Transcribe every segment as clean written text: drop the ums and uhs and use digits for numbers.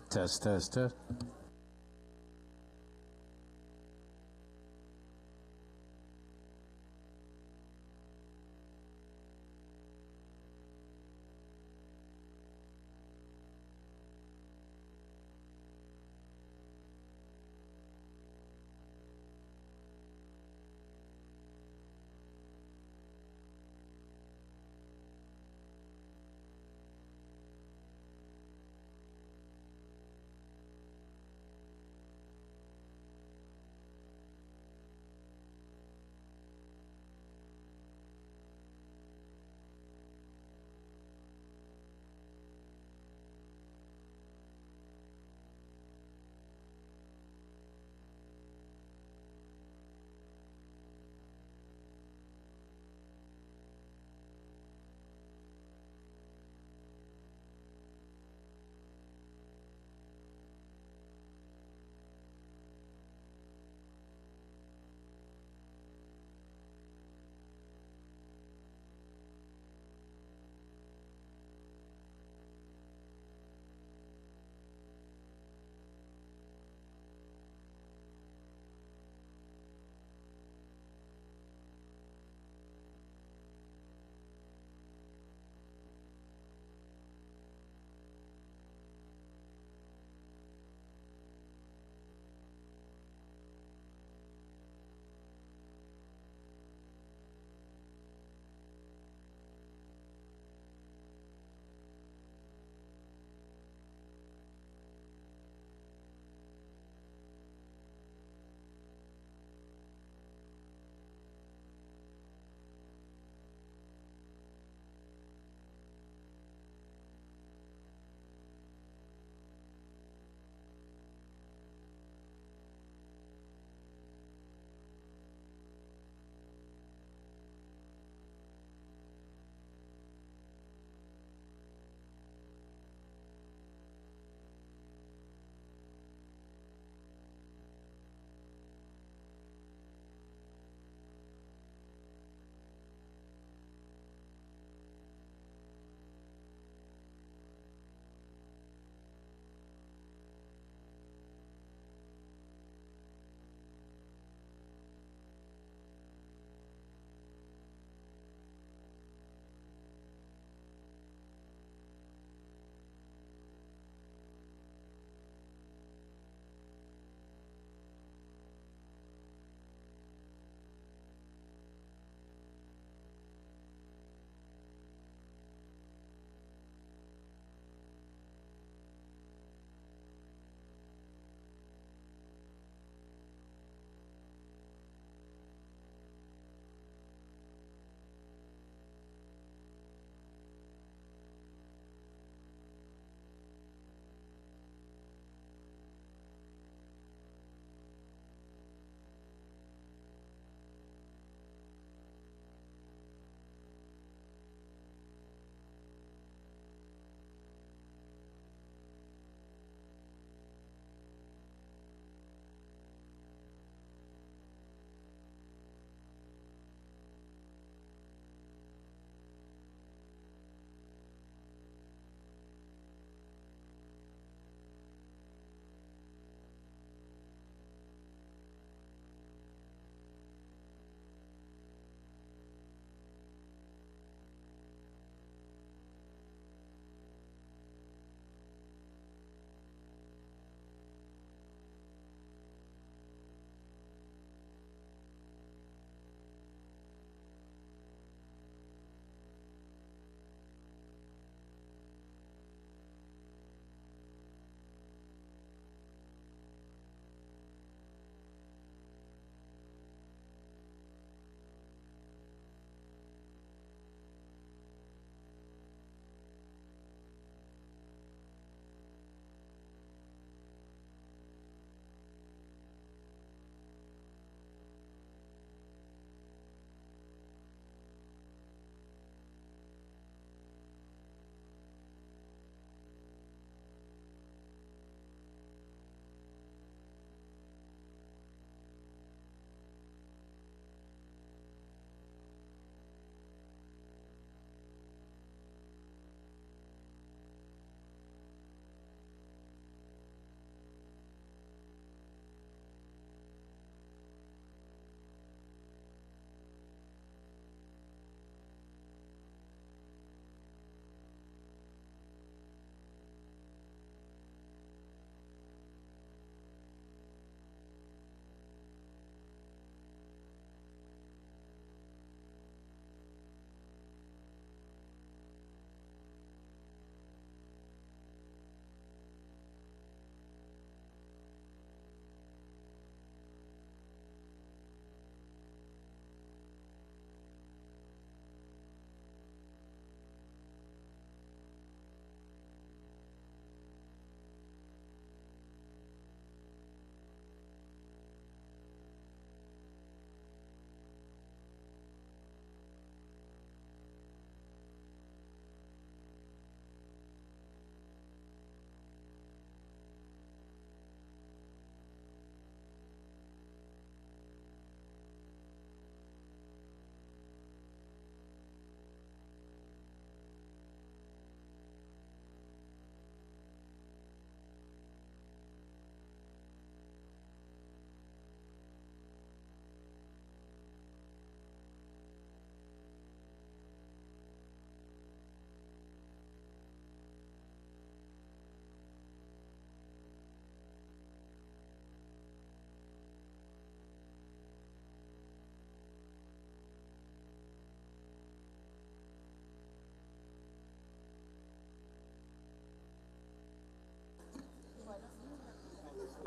Test, test, test.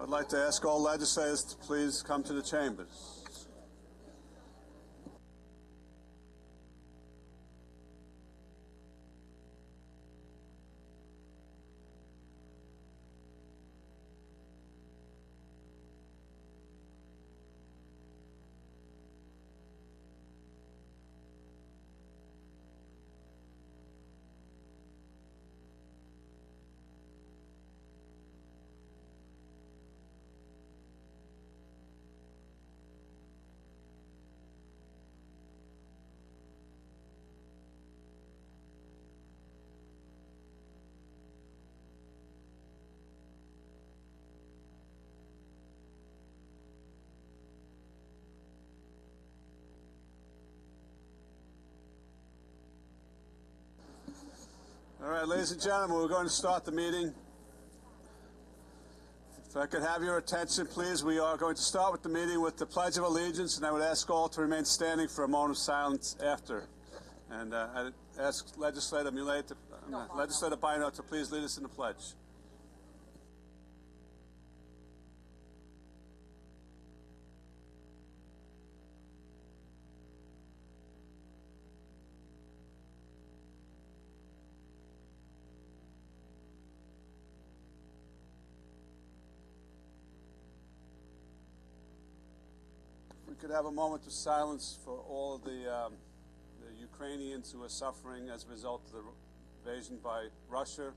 I'd like to ask all legislators to please come to the chambers. All right, ladies and gentlemen, we're going to start the meeting. If I could have your attention, please. We are going to start with the meeting with the Pledge of Allegiance, and I would ask all to remain standing for a moment of silence after. And I ask Legislator Millet, Legislator Bino to please lead us in the pledge. We could have a moment of silence for all of the Ukrainians who are suffering as a result of the invasion by Russia,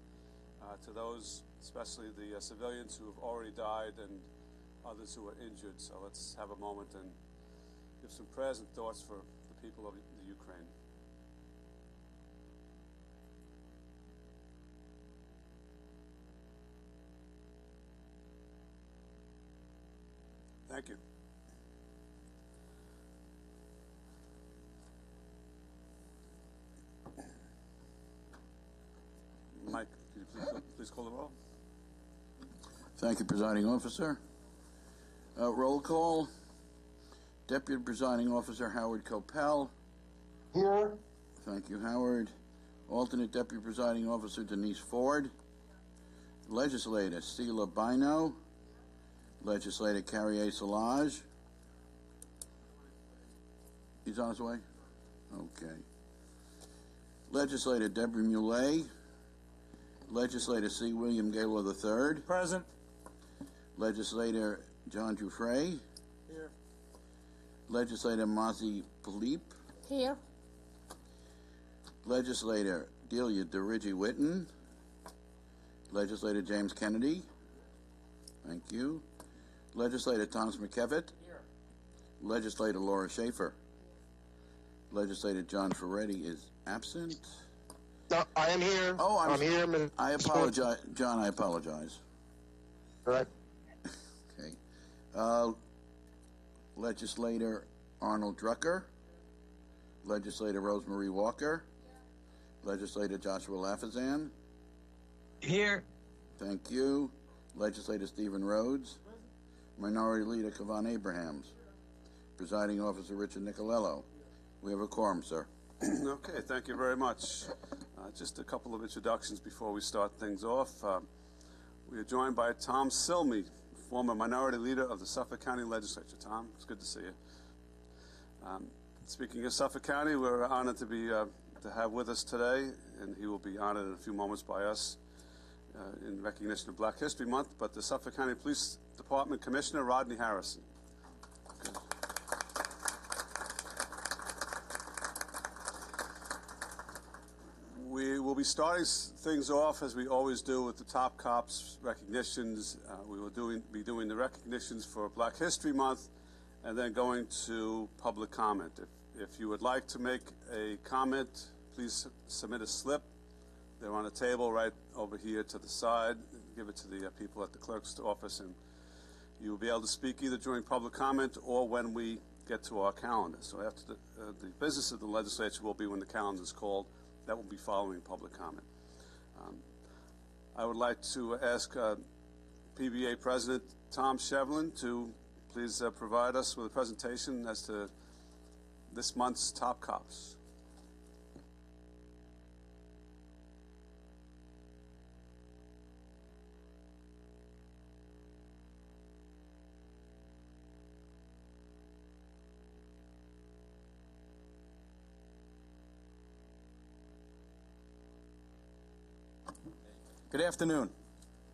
to those, especially the civilians who have already died and others who are injured. So let's have a moment and give some prayers and thoughts for the people of the Ukraine. Thank you. Mike, could you please call the roll? Thank you, Presiding Officer. Roll call. Deputy Presiding Officer Howard Copel. Here. Thank you, Howard. Alternate Deputy Presiding Officer Denise Ford. Legislator Stila Bino. Legislator Carrier Salage. He's on his way? Okay. Legislator Deborah Muley. Legislator C. William Gaylor III. Present. Legislator John Dufresne. Here. Legislator Mazi Philippe. Here. Legislator Delia DeRigi Witten. Legislator James Kennedy. Thank you. Legislator Thomas McKevitt. Here. Legislator Laura Schaefer. Legislator John Ferretti is absent. No, I am here. Oh, I'm here. Mr. I apologize, John. I apologize. Right. Okay. Legislator Arnold Drucker. Legislator Rosemarie Walker. Legislator Joshua Lafazan. Here. Thank you. Legislator Stephen Rhodes. Minority Leader Kavan Abrahams. Presiding Officer Richard Nicolello. We have a quorum, sir. Okay, thank you very much. Just a couple of introductions before we start things off. We are joined by Tom Silmy, former Minority Leader of the Suffolk County Legislature. Tom, it's good to see you. Speaking of Suffolk County, we're honored to be to have with us today, and he will be honored in a few moments by us in recognition of Black History Month, but the Suffolk County Police Department Commissioner Rodney Harrison. Good. We will be starting things off as we always do with the top cops recognitions. We will be doing the recognitions for Black History Month and then going to public comment. If you would like to make a comment, please submit a slip. They're on a table right over here to the side. Give it to the people at the clerk's office, and you will be able to speak either during public comment or when we get to our calendar. So after the business of the legislature will be when the calendar is called. That will be following public comment. I would like to ask PBA President Tom Shevlin to please provide us with a presentation as to this month's top cops. Good afternoon.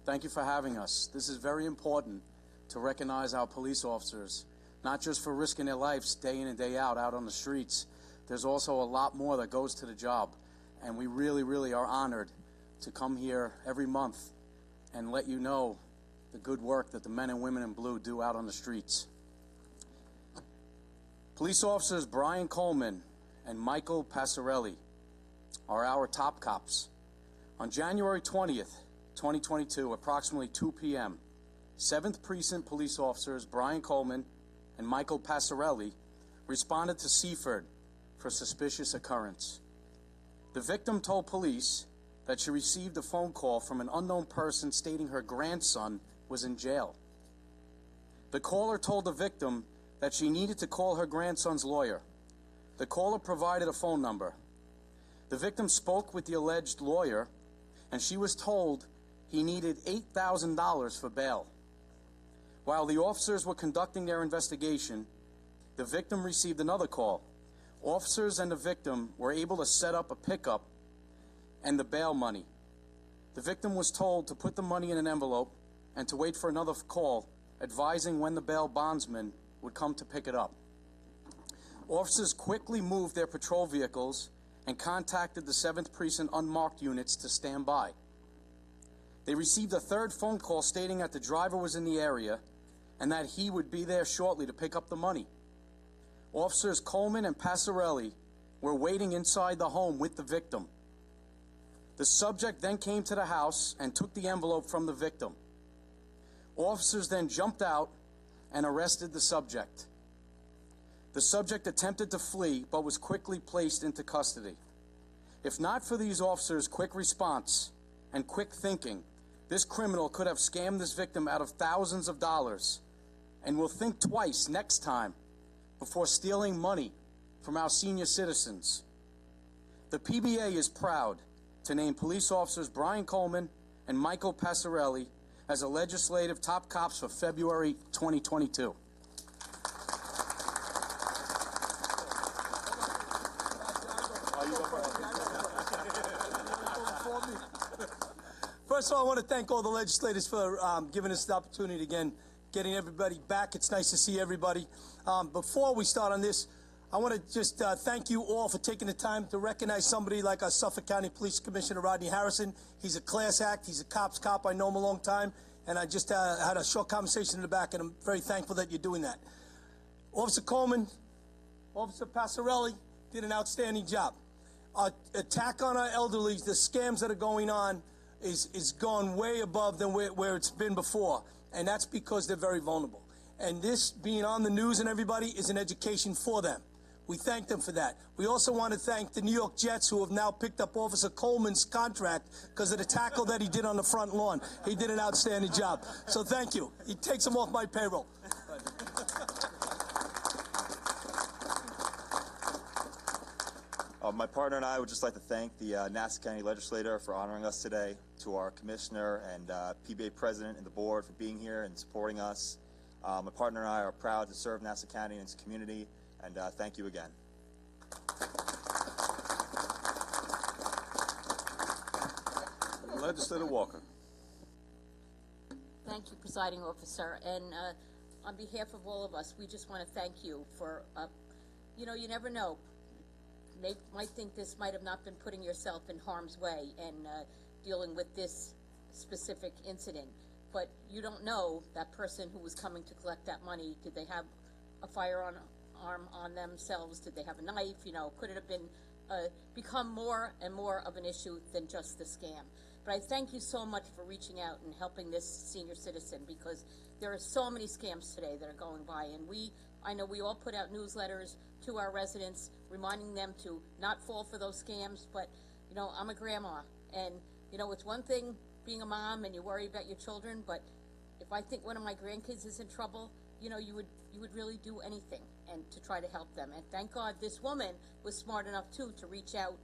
Thank you for having us. This is very important to recognize our police officers, not just for risking their lives day in and day out on the streets. There's also a lot more that goes to the job, and we really, really are honored to come here every month and let you know the good work that the men and women in blue do out on the streets. Police officers Brian Coleman and Michael Passarelli are our top cops. On January 20th, 2022, approximately 2 p.m., 7th Precinct police officers Brian Coleman and Michael Passarelli responded to Seaford for suspicious occurrence. The victim told police that she received a phone call from an unknown person stating her grandson was in jail. The caller told the victim that she needed to call her grandson's lawyer. The caller provided a phone number. The victim spoke with the alleged lawyer, and she was told he needed $8,000 for bail. While the officers were conducting their investigation, the victim received another call. Officers and the victim were able to set up a pickup and the bail money. The victim was told to put the money in an envelope and to wait for another call advising when the bail bondsman would come to pick it up. Officers quickly moved their patrol vehicles and contacted the 7th Precinct unmarked units to stand by. They received a third phone call stating that the driver was in the area and that he would be there shortly to pick up the money. Officers Coleman and Passarelli were waiting inside the home with the victim. The subject then came to the house and took the envelope from the victim. Officers then jumped out and arrested the subject. The subject attempted to flee but was quickly placed into custody. If not for these officers' quick response and quick thinking, this criminal could have scammed this victim out of thousands of dollars and will think twice next time before stealing money from our senior citizens. The PBA is proud to name police officers Brian Coleman and Michael Passarelli as the legislative top cops for February 2022. First of all, I want to thank all the legislators for giving us the opportunity again, getting everybody back. It's nice to see everybody. Before we start on this, I want to just thank you all for taking the time to recognize somebody like our Suffolk County Police Commissioner Rodney Harrison. He's a class act. He's a cop's cop. I know him a long time, and I just had a short conversation in the back, and I'm very thankful that you're doing that. Officer Coleman, Officer Passarelli did an outstanding job. Our attack on our elderly, the scams that are going on, is gone way above than where it's been before, and that's because they're very vulnerable. And this being on the news and everybody is an education for them. We thank them for that. We also want to thank the New York Jets, who have now picked up Officer Coleman's contract because of the tackle that he did on the front lawn. He did an outstanding job. So thank you. He takes him off my payroll. My partner and I would just like to thank the Nassau County Legislature for honoring us today, to our Commissioner and PBA President and the Board for being here and supporting us. My partner and I are proud to serve Nassau County and its community, and thank you again. Legislator Walker. Thank you, Presiding Officer. And on behalf of all of us, we just want to thank you for, you know, you never know. Might think this might have not been putting yourself in harm's way and dealing with this specific incident. But you don't know that person who was coming to collect that money. Did they have a firearm on themselves? Did they have a knife? You know, could it have been become more and more of an issue than just the scam? But I thank you so much for reaching out and helping this senior citizen, because there are so many scams today that are going by, and I know we all put out newsletters to our residents reminding them to not fall for those scams. But you know, I'm a grandma, and you know, it's one thing being a mom and you worry about your children, but if I think one of my grandkids is in trouble, you know, you would really do anything and to try to help them. And thank God this woman was smart enough too to reach out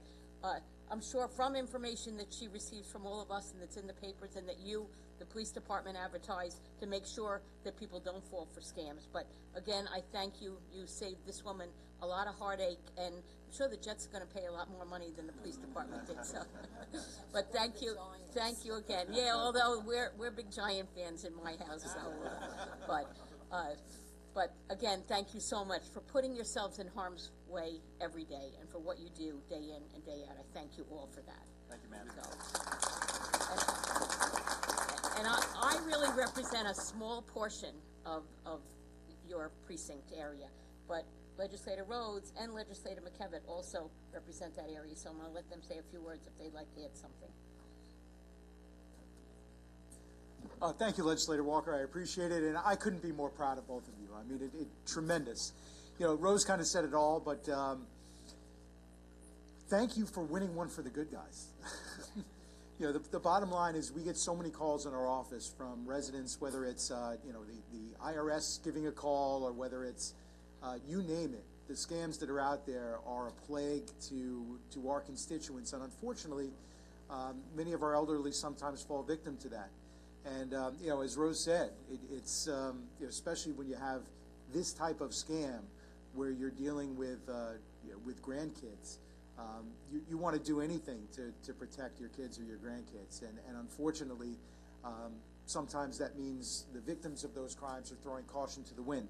I'm sure from information that she receives from all of us and that's in the papers and that you, the police department, advertise to make sure that people don't fall for scams. But again, I thank you. You saved this woman a lot of heartache, and I'm sure the Jets are going to pay a lot more money than the police department did. So, but thank you again. Yeah, although we're big Giant fans in my house. So, but again, thank you so much for putting yourselves in harm's way every day and for what you do day in and day out. I thank you all for that. Thank you, ma'am. And I really represent a small portion of your precinct area, but Legislator Rhodes and Legislator McKevitt also represent that area, so I'm going to let them say a few words if they'd like to add something. Thank you, Legislator Walker. I appreciate it, and I couldn't be more proud of both of you. I mean, it tremendous. You know, Rose kind of said it all, but thank you for winning one for the good guys. You know, the bottom line is we get so many calls in our office from residents, whether it's, you know, the IRS giving a call or whether it's, you name it. The scams that are out there are a plague to our constituents, and unfortunately, many of our elderly sometimes fall victim to that. And, you know, as Rose said, it's you know, especially when you have this type of scam where you're dealing with, you know, with grandkids. You want to do anything to protect your kids or your grandkids. And unfortunately, sometimes that means the victims of those crimes are throwing caution to the wind.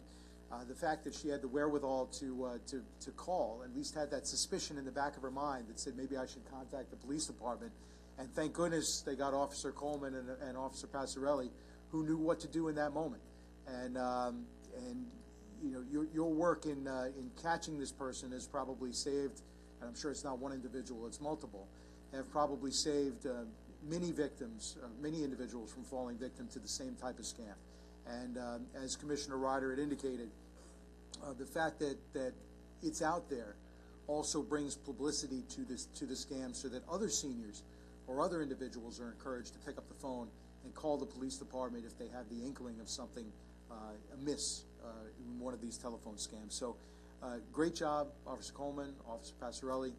The fact that she had the wherewithal to call, at least had that suspicion in the back of her mind that said maybe I should contact the police department. And thank goodness they got Officer Coleman and Officer Passarelli, who knew what to do in that moment. And you know, your work in catching this person has probably saved, and I'm sure it's not one individual, it's multiple, have probably saved many victims, many individuals from falling victim to the same type of scam. And as Commissioner Ryder had indicated, the fact that it's out there also brings publicity to the scam, so that other seniors or other individuals are encouraged to pick up the phone and call the police department if they have the inkling of something amiss in one of these telephone scams. So great job, Officer Coleman, Officer Passarelli.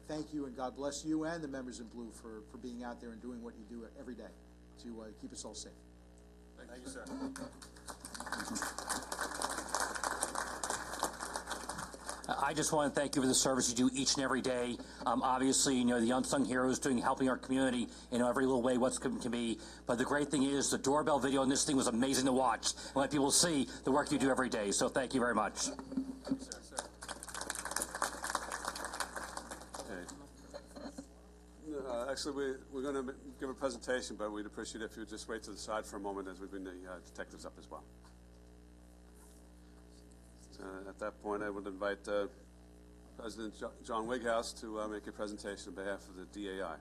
Thank you, and God bless you and the members in blue for being out there and doing what you do every day to keep us all safe. Thank you, sir. I just want to thank you for the service you do each and every day. Obviously, you know, the unsung heroes helping our community in every little way what can be. But the great thing is the doorbell video on this thing was amazing to watch and let people see the work you do every day. So thank you very much. Actually, we're going to give a presentation, but we'd appreciate it if you would just wait to the side for a moment as we bring the detectives up as well. At that point, I would invite President John Wighouse to make a presentation on behalf of the DAI.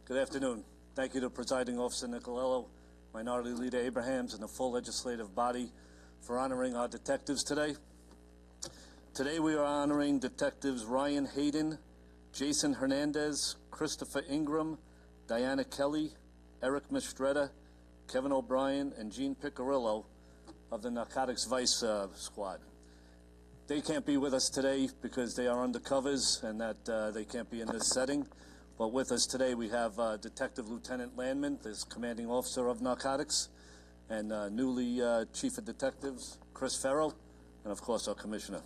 Good afternoon. Thank you to Presiding Officer Nicolello, Minority Leader Abrahams, and the full legislative body for honoring our detectives today. Today we are honoring Detectives Ryan Hayden, Jason Hernandez, Christopher Ingram, Diana Kelly, Eric Mistretta, Kevin O'Brien, and Gene Piccarillo of the Narcotics Vice Squad. They can't be with us today because they are undercovers and that they can't be in this setting. But with us today we have Detective Lieutenant Landman, this commanding officer of narcotics, and newly Chief of Detectives, Chris Farrell, and of course our Commissioner.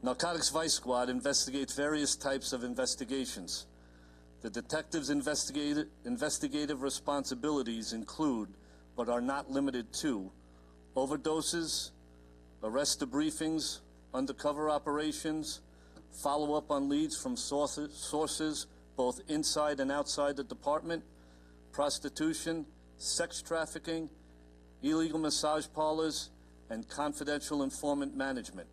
Narcotics Vice Squad investigates various types of investigations. The detectives' investigative responsibilities include, but are not limited to, overdoses, arrest debriefings, undercover operations, follow-up on leads from sources both inside and outside the department, prostitution, sex trafficking, illegal massage parlors, and confidential informant management.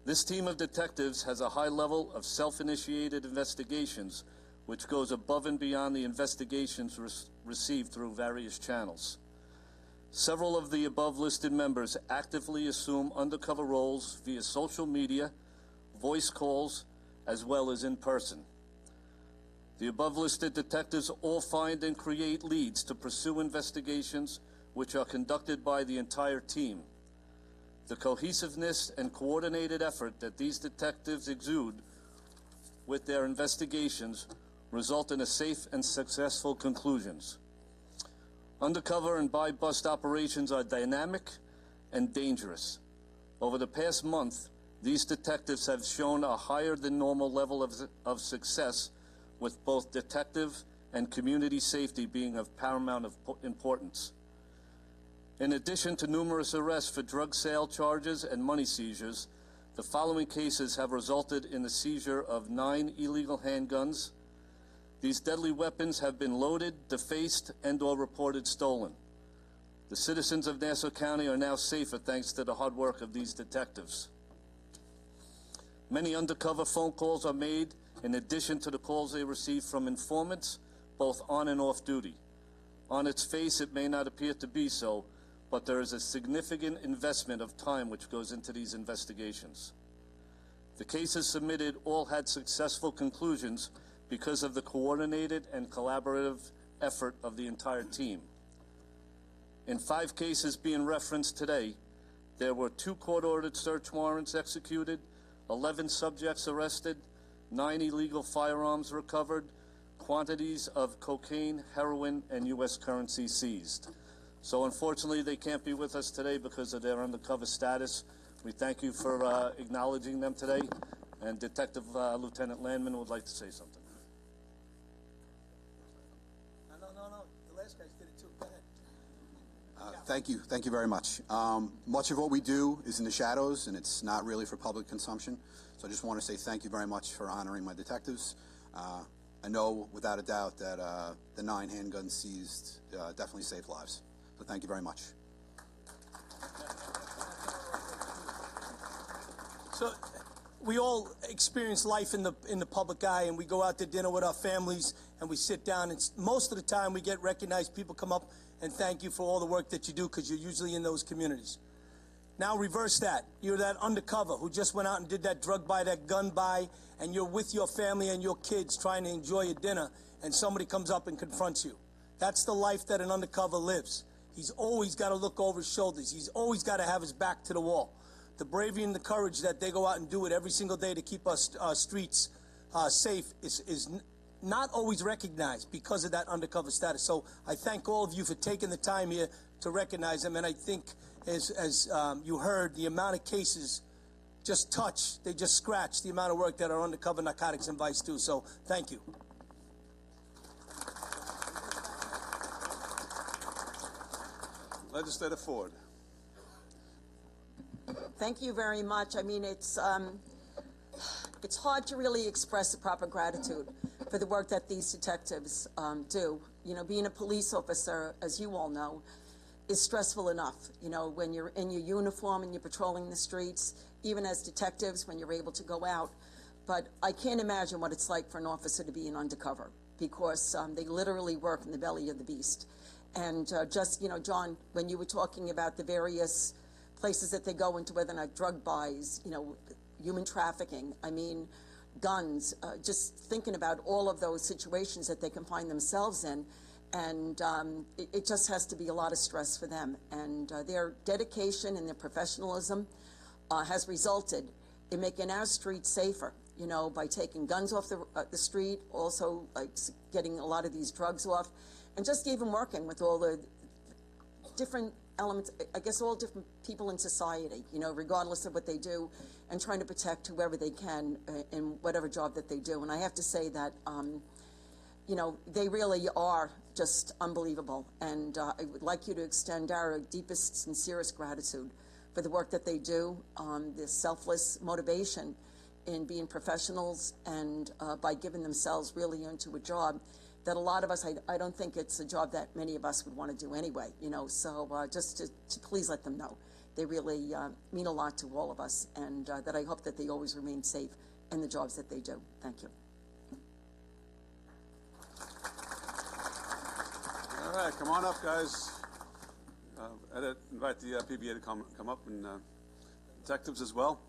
This team of detectives has a high level of self-initiated investigations, which goes above and beyond the investigations received through various channels. Several of the above-listed members actively assume undercover roles via social media, voice calls, as well as in person. The above-listed detectives all find and create leads to pursue investigations which are conducted by the entire team. The cohesiveness and coordinated effort that these detectives exude with their investigations result in a safe and successful conclusions. Undercover and buy-bust operations are dynamic and dangerous. Over the past month, these detectives have shown a higher than normal level of success, with both detective and community safety being of paramount importance. In addition to numerous arrests for drug sale charges and money seizures, the following cases have resulted in the seizure of 9 illegal handguns. These deadly weapons have been loaded, defaced, and/or reported stolen. The citizens of Nassau County are now safer thanks to the hard work of these detectives. Many undercover phone calls are made in addition to the calls they receive from informants, both on and off duty. On its face, it may not appear to be so, but there is a significant investment of time which goes into these investigations. The cases submitted all had successful conclusions because of the coordinated and collaborative effort of the entire team. In 5 cases being referenced today, there were 2 court-ordered search warrants executed, 11 subjects arrested, 9 illegal firearms recovered, quantities of cocaine, heroin, and U.S. currency seized. So unfortunately, they can't be with us today because of their undercover status. We thank you for acknowledging them today. And Detective Lieutenant Landman would like to say something. No. The last guys did it too. Go ahead. Thank you very much. Much of what we do is in the shadows, and it's not really for public consumption. So I just want to say thank you very much for honoring my detectives. I know without a doubt that the 9 handguns seized definitely saved lives. So thank you very much. So we all experience life in the public eye, and we go out to dinner with our families, and we sit down, and most of the time we get recognized. People come up and thank you for all the work that you do, because you're usually in those communities. Now reverse that. You're that undercover who just went out and did that drug buy, that gun buy, and you're with your family and your kids trying to enjoy your dinner, and somebody comes up and confronts you. That's the life that an undercover lives. He's always got to look over his shoulders. He's always got to have his back to the wall. The bravery and the courage that they go out and do it every single day to keep our streets safe is not always recognized because of that undercover status. So I thank all of you for taking the time here to recognize them. And I think, as you heard, the amount of cases just they just scratch the amount of work that our undercover narcotics and vice do. So thank you. Legislator Ford. Thank you very much. I mean, it's hard to really express the proper gratitude for the work that these detectives do. You know, being a police officer, as you all know, is stressful enough. You know, when you're in your uniform and you're patrolling the streets, even as detectives, when you're able to go out. But I can't imagine what it's like for an officer to be an undercover, because they literally work in the belly of the beast. And just, you know, John, when you were talking about the various places that they go into, whether or not drug buys, you know, human trafficking, I mean, guns, just thinking about all of those situations that they can find themselves in. And it just has to be a lot of stress for them. And their dedication and their professionalism has resulted in making our streets safer, you know, by taking guns off the street, also like getting a lot of these drugs off, and just even working with all the different elements, I guess all different people in society, you know, regardless of what they do, and trying to protect whoever they can in whatever job that they do. And I have to say that, you know, they really are just unbelievable. And I would like you to extend our deepest, sincerest gratitude for the work that they do, this selfless motivation in being professionals, and by giving themselves really into a job that a lot of us, I don't think it's a job that many of us would want to do anyway, you know. So just to please let them know they really mean a lot to all of us, and that I hope that they always remain safe in the jobs that they do. Thank you. All right, come on up, guys. Invite the PBA to come up, and detectives as well.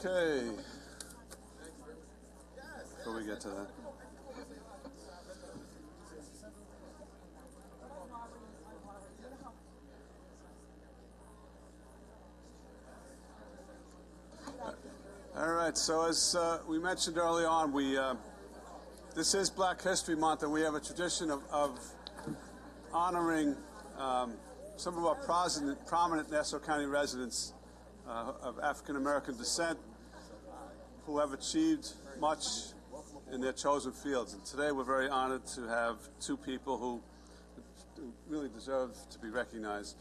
Okay. Before we get to that. All right, so as we mentioned early on, this is Black History Month, and we have a tradition of honoring some of our prominent Nassau County residents of African American descent who have achieved much in their chosen fields. And today we're very honored to have two people who really deserve to be recognized.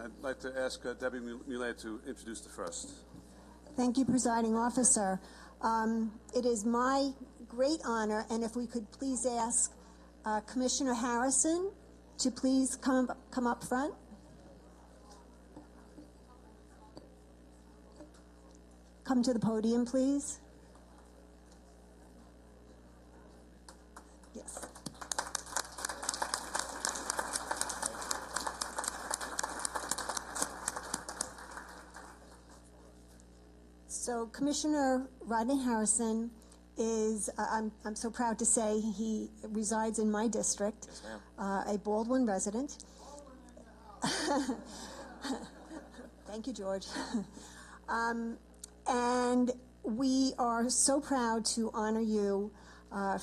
I'd like to ask Debbie Millet to introduce the first. Thank you, Presiding Officer. It is my great honor, and if we could please ask Commissioner Harrison to please come up front. Come to the podium, please. Yes. So Commissioner Rodney Harrison is, I'm so proud to say, he resides in my district, Yes, ma'am. a Baldwin resident. Thank you, George. And we are so proud to honor you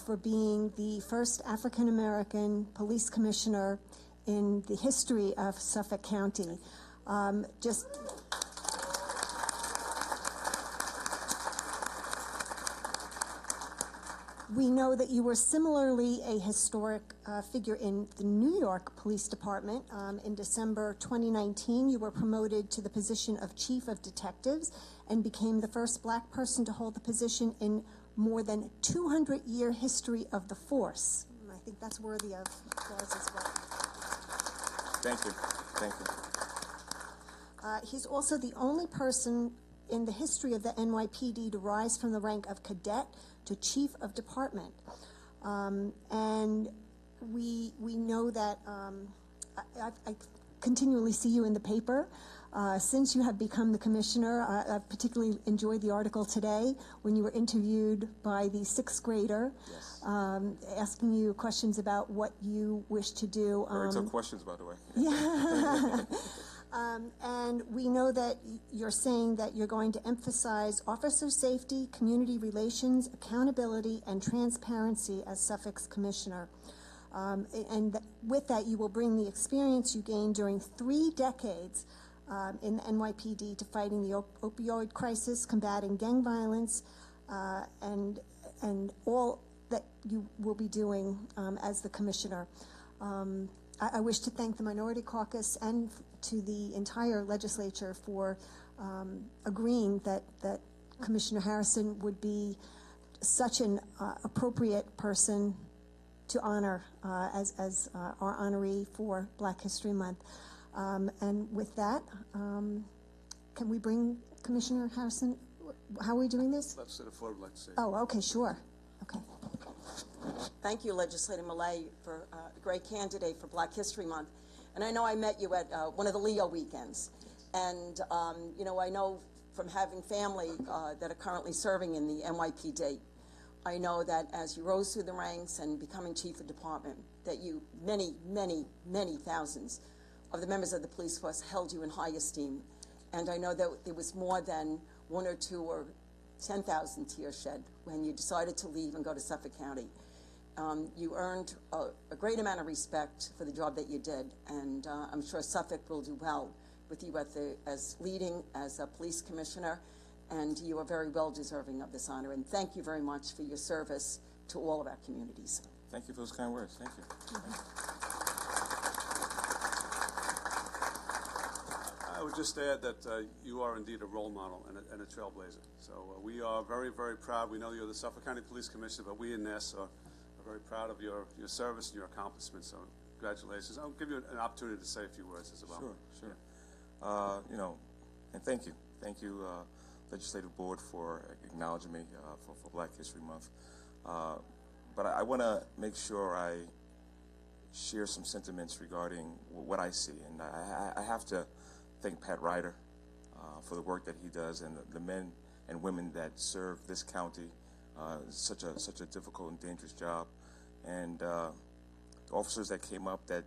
for being the first African American police commissioner in the history of Suffolk County. We know that you were similarly a historic figure in the New York Police Department. In December 2019, you were promoted to the position of Chief of Detectives and became the first Black person to hold the position in more than 200-year history of the force. I think that's worthy of applause as well. Thank you. Thank you. He's also the only person in the history of the NYPD to rise from the rank of cadet to Chief of Department. And we know that I continually see you in the paper. Since you have become the commissioner, I've particularly enjoyed the article today when you were interviewed by the sixth grader, Yes. asking you questions about what you wish to do. Very tough questions, by the way. Yeah. And we know that you're saying that you're going to emphasize officer safety, community relations, accountability, and transparency as Suffolk's commissioner. And with that, you will bring the experience you gained during 3 decades in the NYPD to fighting the opioid crisis, combating gang violence, and all that you will be doing as the commissioner. I wish to thank the Minority Caucus and to the entire legislature for agreeing that Commissioner Harrison would be such an appropriate person to honor as our honoree for Black History Month. And with that, can we bring Commissioner Harrison? How are we doing this? Let's sit forward, like to say. Oh, okay, sure. Okay. Thank you, Legislator Millet, for a great candidate for Black History Month. And I know I met you at one of the Leo weekends. And, you know, I know from having family that are currently serving in the NYPD, I know that as you rose through the ranks and becoming Chief of Department, that you, many, many, many thousands of the members of the police force held you in high esteem. And I know that there was more than 1 or 2 or 10,000 tears shed when you decided to leave and go to Suffolk County. You earned a great amount of respect for the job that you did, and I'm sure Suffolk will do well with you as leading as a police commissioner, and you are very well deserving of this honor. And thank you very much for your service to all of our communities. Thank you for those kind words. Thank you. I would just add that you are indeed a role model and a trailblazer. So we are very, very proud. We know you're the Suffolk County Police Commissioner, but we in Nassau are very proud of your service and your accomplishments. So congratulations. I'll give you an opportunity to say a few words as well. Sure. You know, and thank you. Thank you, Legislative Board, for acknowledging me for Black History Month. But I want to make sure I share some sentiments regarding what I see. And I have to thank Pat Ryder for the work that he does and the men and women that serve this county. Such a difficult and dangerous job, and the officers that came up that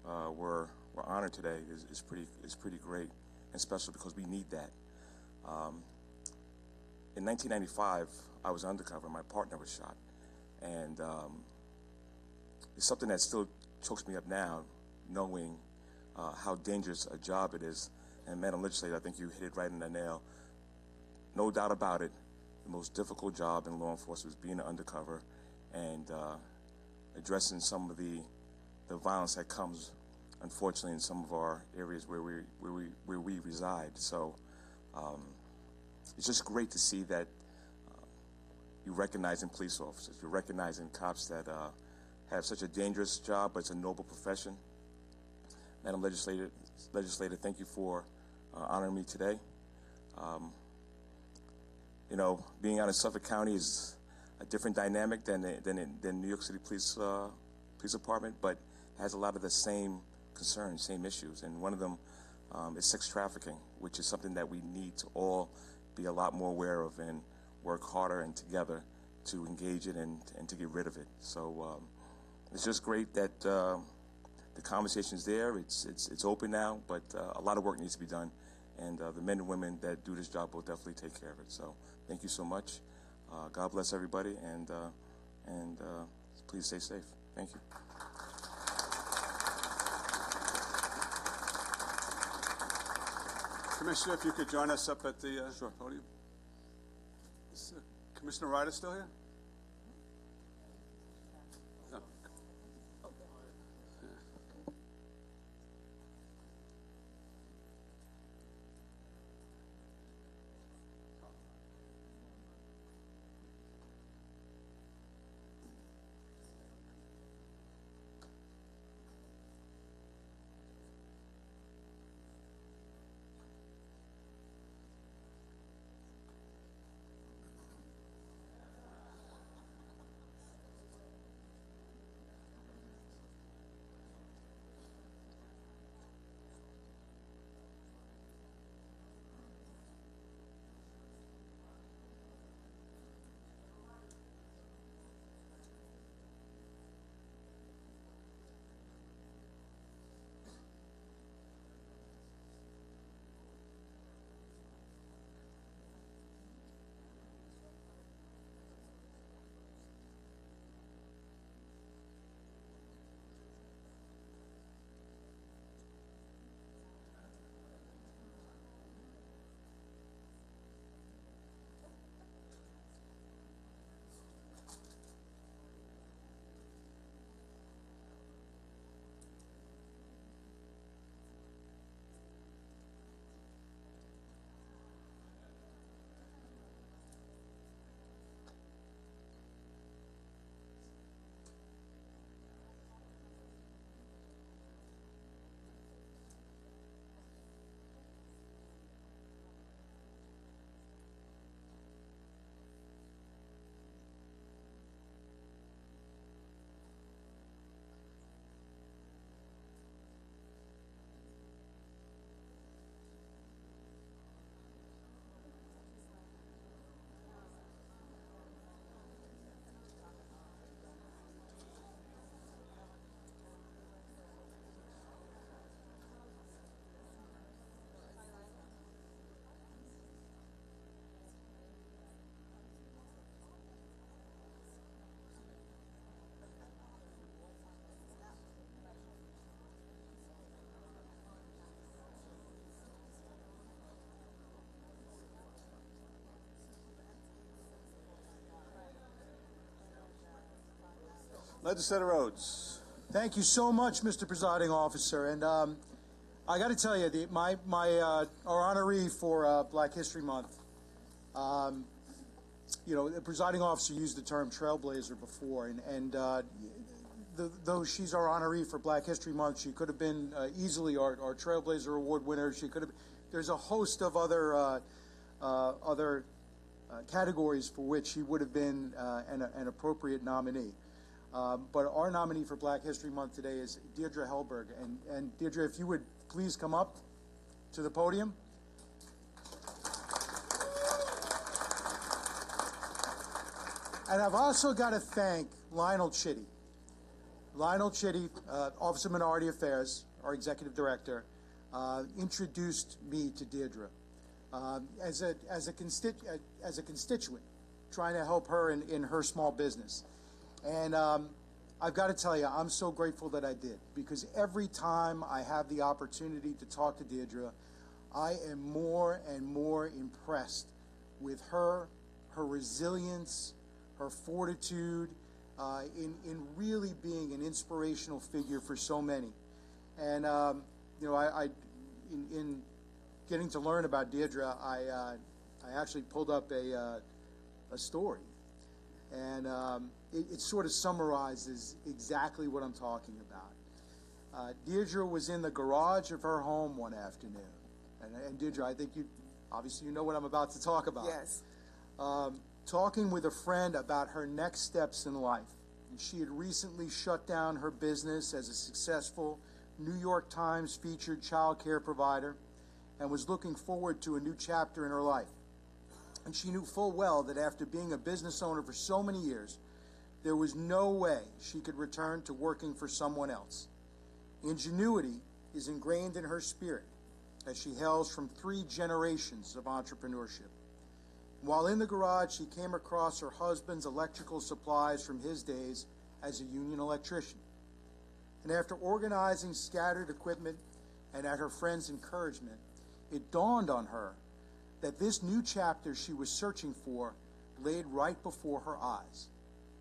were honored today is pretty great and special because we need that. In 1995, I was undercover. My partner was shot, and it's something that still chokes me up now, knowing how dangerous a job it is. And Madam Legislator, I think you hit it right in the nail. No doubt about it, the most difficult job in law enforcement is being an undercover and addressing some of the violence that comes, unfortunately, in some of our areas where we reside. So it's just great to see that you're recognizing police officers, you're recognizing cops that have such a dangerous job, but it's a noble profession. Madam Legislator, thank you for honoring me today. You know, being out in Suffolk County is a different dynamic than New York City Police Department, but has a lot of the same concerns, same issues, and one of them is sex trafficking, which is something that we need to all be a lot more aware of and work harder and together to engage it and to get rid of it. So it's just great that the conversation's there. It's open now, but a lot of work needs to be done, and the men and women that do this job will definitely take care of it. So thank you so much. God bless everybody, and please stay safe. Thank you. Commissioner, if you could join us up at the podium. Is Commissioner Ryder still here? No. Legislator Rhodes. Thank you so much, Mr. Presiding Officer. And I got to tell you, our honoree for Black History Month, you know, the presiding officer used the term trailblazer before, and though she's our honoree for Black History Month, she could have been easily our Trailblazer Award winner. She could have. There's a host of other categories for which she would have been an appropriate nominee. But our nominee for Black History Month today is Deirdre Hellberg. And Deirdre, if you would please come up to the podium. And I've also got to thank Lionel Chitty. Lionel Chitty, Office of Minority Affairs, our executive director, introduced me to Deirdre as a constituent, trying to help her in her small business. And I've got to tell you, I'm so grateful that I did, because every time I have the opportunity to talk to Deirdre, I am more and more impressed with her resilience, her fortitude, in really being an inspirational figure for so many. And you know, in getting to learn about Deirdre, I actually pulled up a story, and it sort of summarizes exactly what I'm talking about. Deirdre was in the garage of her home one afternoon, and Deirdre, I think obviously you know what I'm about to talk about. Yes. Talking with a friend about her next steps in life. And she had recently shut down her business as a successful New York Times featured child care provider and was looking forward to a new chapter in her life. And she knew full well that after being a business owner for so many years, there was no way she could return to working for someone else. Ingenuity is ingrained in her spirit, as she hails from 3 generations of entrepreneurship. While in the garage, she came across her husband's electrical supplies from his days as a union electrician. And after organizing scattered equipment and at her friend's encouragement, it dawned on her that this new chapter she was searching for laid right before her eyes: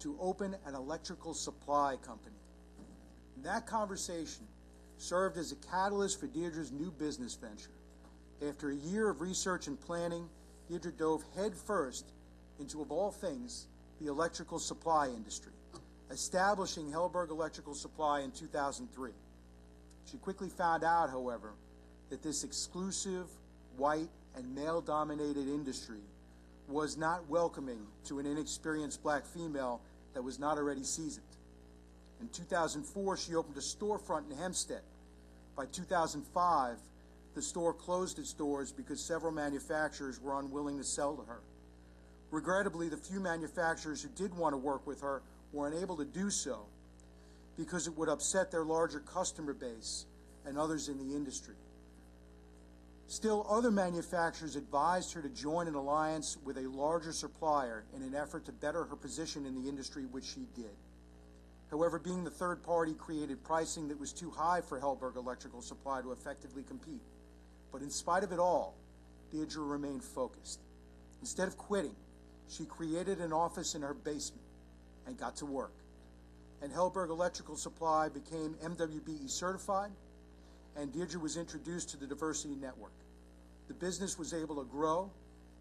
to open an electrical supply company. And that conversation served as a catalyst for Deirdre's new business venture. After a year of research and planning, Deirdre dove headfirst into, of all things, the electrical supply industry, establishing Hellberg Electrical Supply in 2003. She quickly found out, however, that this exclusive, white, and male-dominated industry was not welcoming to an inexperienced black female that was not already seasoned. In 2004, she opened a storefront in Hempstead. By 2005, the store closed its doors because several manufacturers were unwilling to sell to her. Regrettably, the few manufacturers who did want to work with her were unable to do so because it would upset their larger customer base and others in the industry. Still, other manufacturers advised her to join an alliance with a larger supplier in an effort to better her position in the industry, which she did. However, being the third party created pricing that was too high for Hellberg Electrical Supply to effectively compete. But in spite of it all, Deirdre remained focused. Instead of quitting, she created an office in her basement and got to work. And Hellberg Electrical Supply became MWBE certified, and Deirdre was introduced to the Diversity Network. The business was able to grow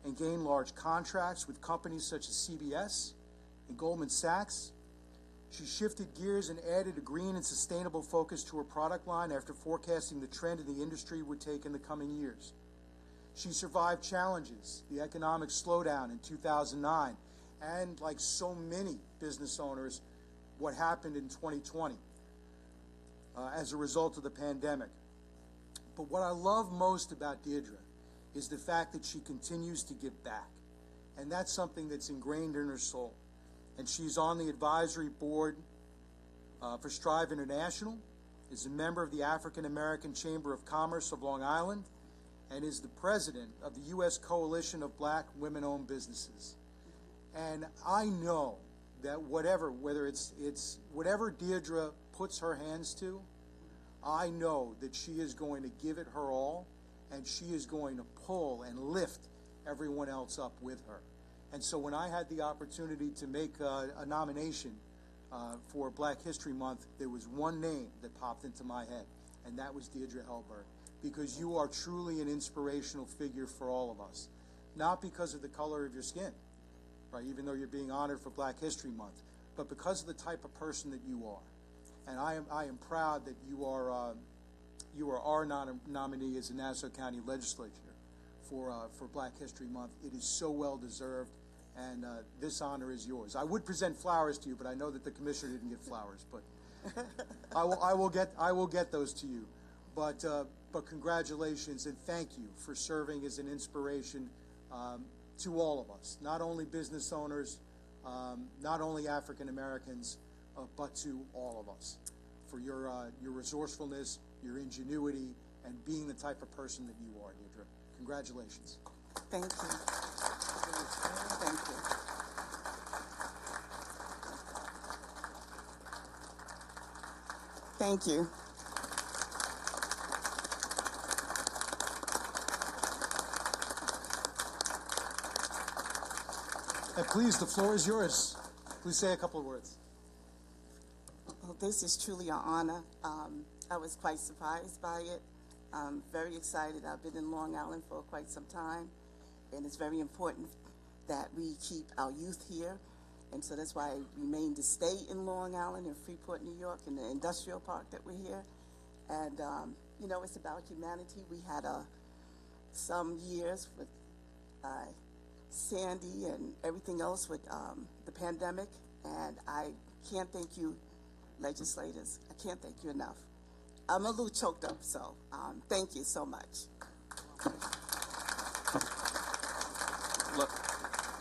and gain large contracts with companies such as CBS and Goldman Sachs. She shifted gears and added a green and sustainable focus to her product line after forecasting the trend in the industry would take in the coming years. She survived challenges, the economic slowdown in 2009, and like so many business owners, what happened in 2020 as a result of the pandemic. But what I love most about Deirdre is the fact that she continues to give back. And that's something that's ingrained in her soul. And she's on the advisory board for Strive International, is a member of the African American Chamber of Commerce of Long Island, and is the president of the U.S. Coalition of Black Women-Owned Businesses. And I know that whatever Deirdre puts her hands to, I know that she is going to give it her all, and she is going to pull and lift everyone else up with her. And so when I had the opportunity to make a nomination for Black History Month, there was one name that popped into my head, and that was Deirdre Hellberg, because you are truly an inspirational figure for all of us. Not because of the color of your skin, right, even though you're being honored for Black History Month, but because of the type of person that you are. And I am proud that you are our nominee as a Nassau County Legislature for Black History Month. It is so well deserved, and this honor is yours. I would present flowers to you, but I know that the commissioner didn't get flowers. But I will get those to you. But congratulations and thank you for serving as an inspiration to all of us, not only business owners, not only African Americans, but to all of us, for your resourcefulness, your ingenuity, and being the type of person that you are, Deidre. Congratulations. Thank you. Thank you. Thank you. And please, the floor is yours. Please say a couple of words. Well, this is truly an honor. I was quite surprised by it. I'm very excited. I've been in Long Island for quite some time, and it's very important that we keep our youth here. And so that's why I remain to stay in Long Island in Freeport, New York, in the industrial park that we're here. And, you know, it's about humanity. We had some years with Sandy and everything else with the pandemic, and I can't thank you, legislators. I can't thank you enough. I'm a little choked up, so thank you so much.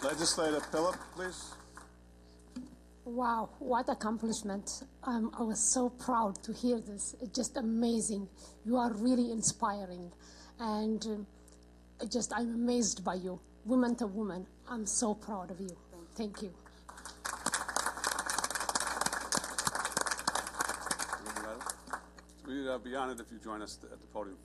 Legislator Phillip, please. Wow, what accomplishment. I was so proud to hear this. It's just amazing. You are really inspiring. And I'm amazed by you, woman to woman. I'm so proud of you. Thank you. We'd be honored if you join us at the podium.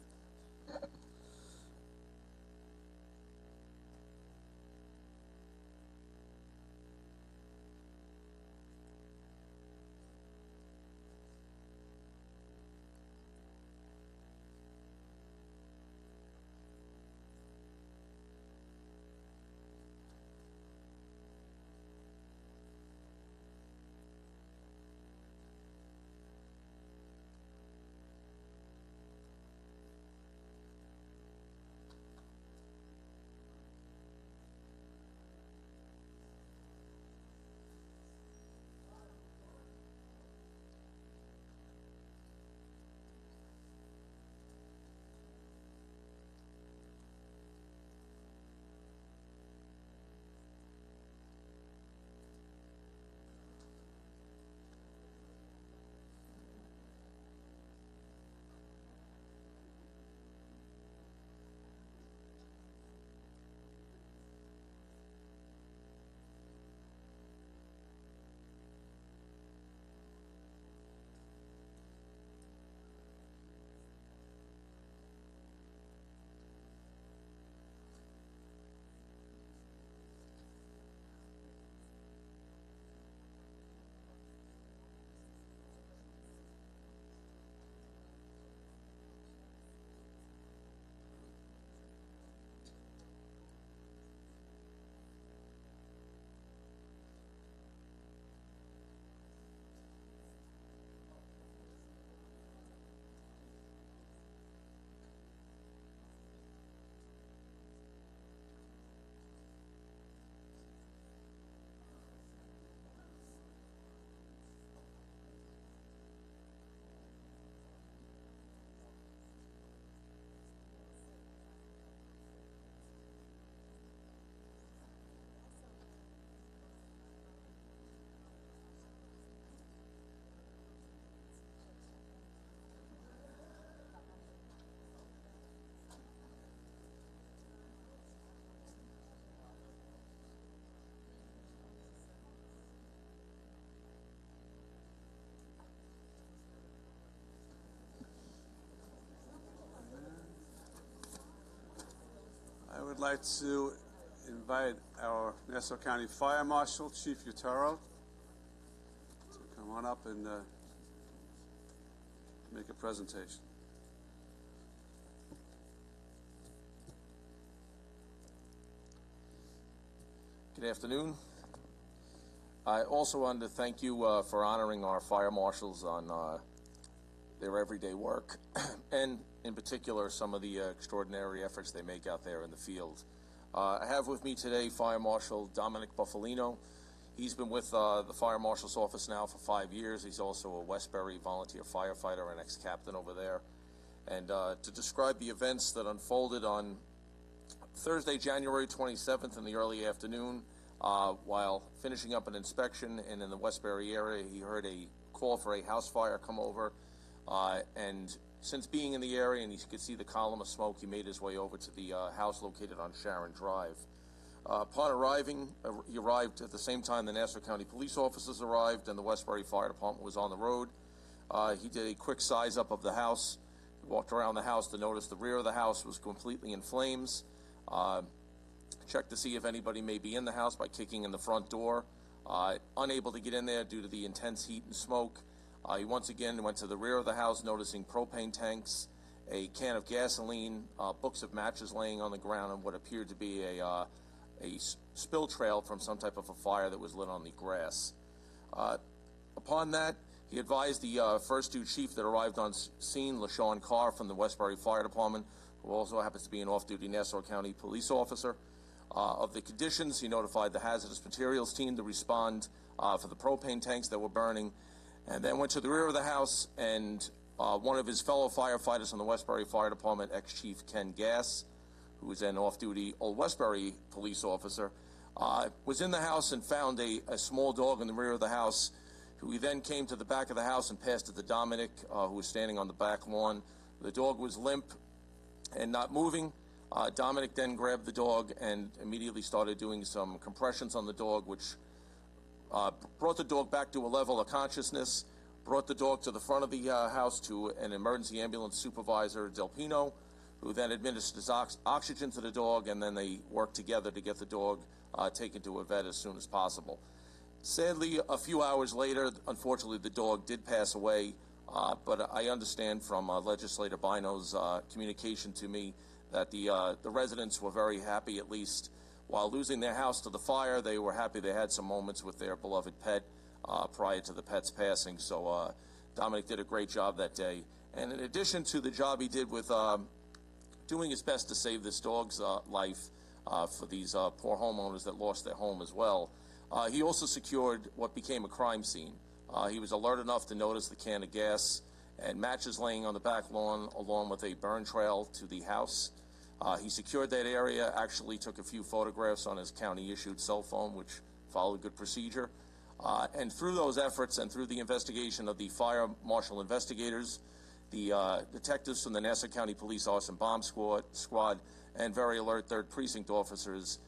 I would like to invite our Nassau County Fire Marshal, Chief Utero, to come on up and make a presentation. Good afternoon. I also wanted to thank you for honoring our fire marshals on their everyday work, and in particular some of the extraordinary efforts they make out there in the field. I have with me today Fire Marshal Dominic Buffalino. He's been with the Fire Marshal's office now for 5 years. He's also a Westbury volunteer firefighter and ex-captain over there. And to describe the events that unfolded on Thursday, January 27th in the early afternoon, While finishing up an inspection and in the Westbury area, he heard a call for a house fire come over, and since being in the area and he could see the column of smoke, he made his way over to the house located on Sharon Drive. Upon arriving, he arrived at the same time the Nassau County police officers arrived and the Westbury Fire Department was on the road. He did a quick size up of the house. He walked around the house to notice the rear of the house was completely in flames. Checked to see if anybody may be in the house by kicking in the front door. Unable to get in there due to the intense heat and smoke. He once again went to the rear of the house, noticing propane tanks, a can of gasoline, books of matches laying on the ground, and what appeared to be a spill trail from some type of a fire that was lit on the grass. Upon that, he advised the first two chief that arrived on scene, LaShawn Carr from the Westbury Fire Department, who also happens to be an off-duty Nassau County police officer. Of the conditions, he notified the hazardous materials team to respond for the propane tanks that were burning, and then went to the rear of the house, and one of his fellow firefighters from the Westbury Fire Department, ex-chief Ken Gass, who was an off-duty Old Westbury police officer, was in the house and found a small dog in the rear of the house, who he then came to the back of the house and passed it to Dominic, who was standing on the back lawn. The dog was limp and not moving. Dominic then grabbed the dog and immediately started doing some compressions on the dog, which brought the dog back to a level of consciousness, brought the dog to the front of the house to an emergency ambulance supervisor, Del Pino, who then administered oxygen to the dog, and then they worked together to get the dog taken to a vet as soon as possible. Sadly, a few hours later, unfortunately, the dog did pass away, but I understand from Legislator Bino's communication to me that the residents were very happy, at least while losing their house to the fire. They were happy they had some moments with their beloved pet prior to the pet's passing. So Dominic did a great job that day. And in addition to the job he did with doing his best to save this dog's life for these poor homeowners that lost their home as well, he also secured what became a crime scene. He was alert enough to notice the can of gas and matches laying on the back lawn, along with a burn trail to the house. He secured that area, actually took a few photographs on his county-issued cell phone, which followed good procedure. And through those efforts and through the investigation of the fire marshal investigators, the detectives from the Nassau County Police Arson Bomb Squad, and very alert 3rd Precinct officers,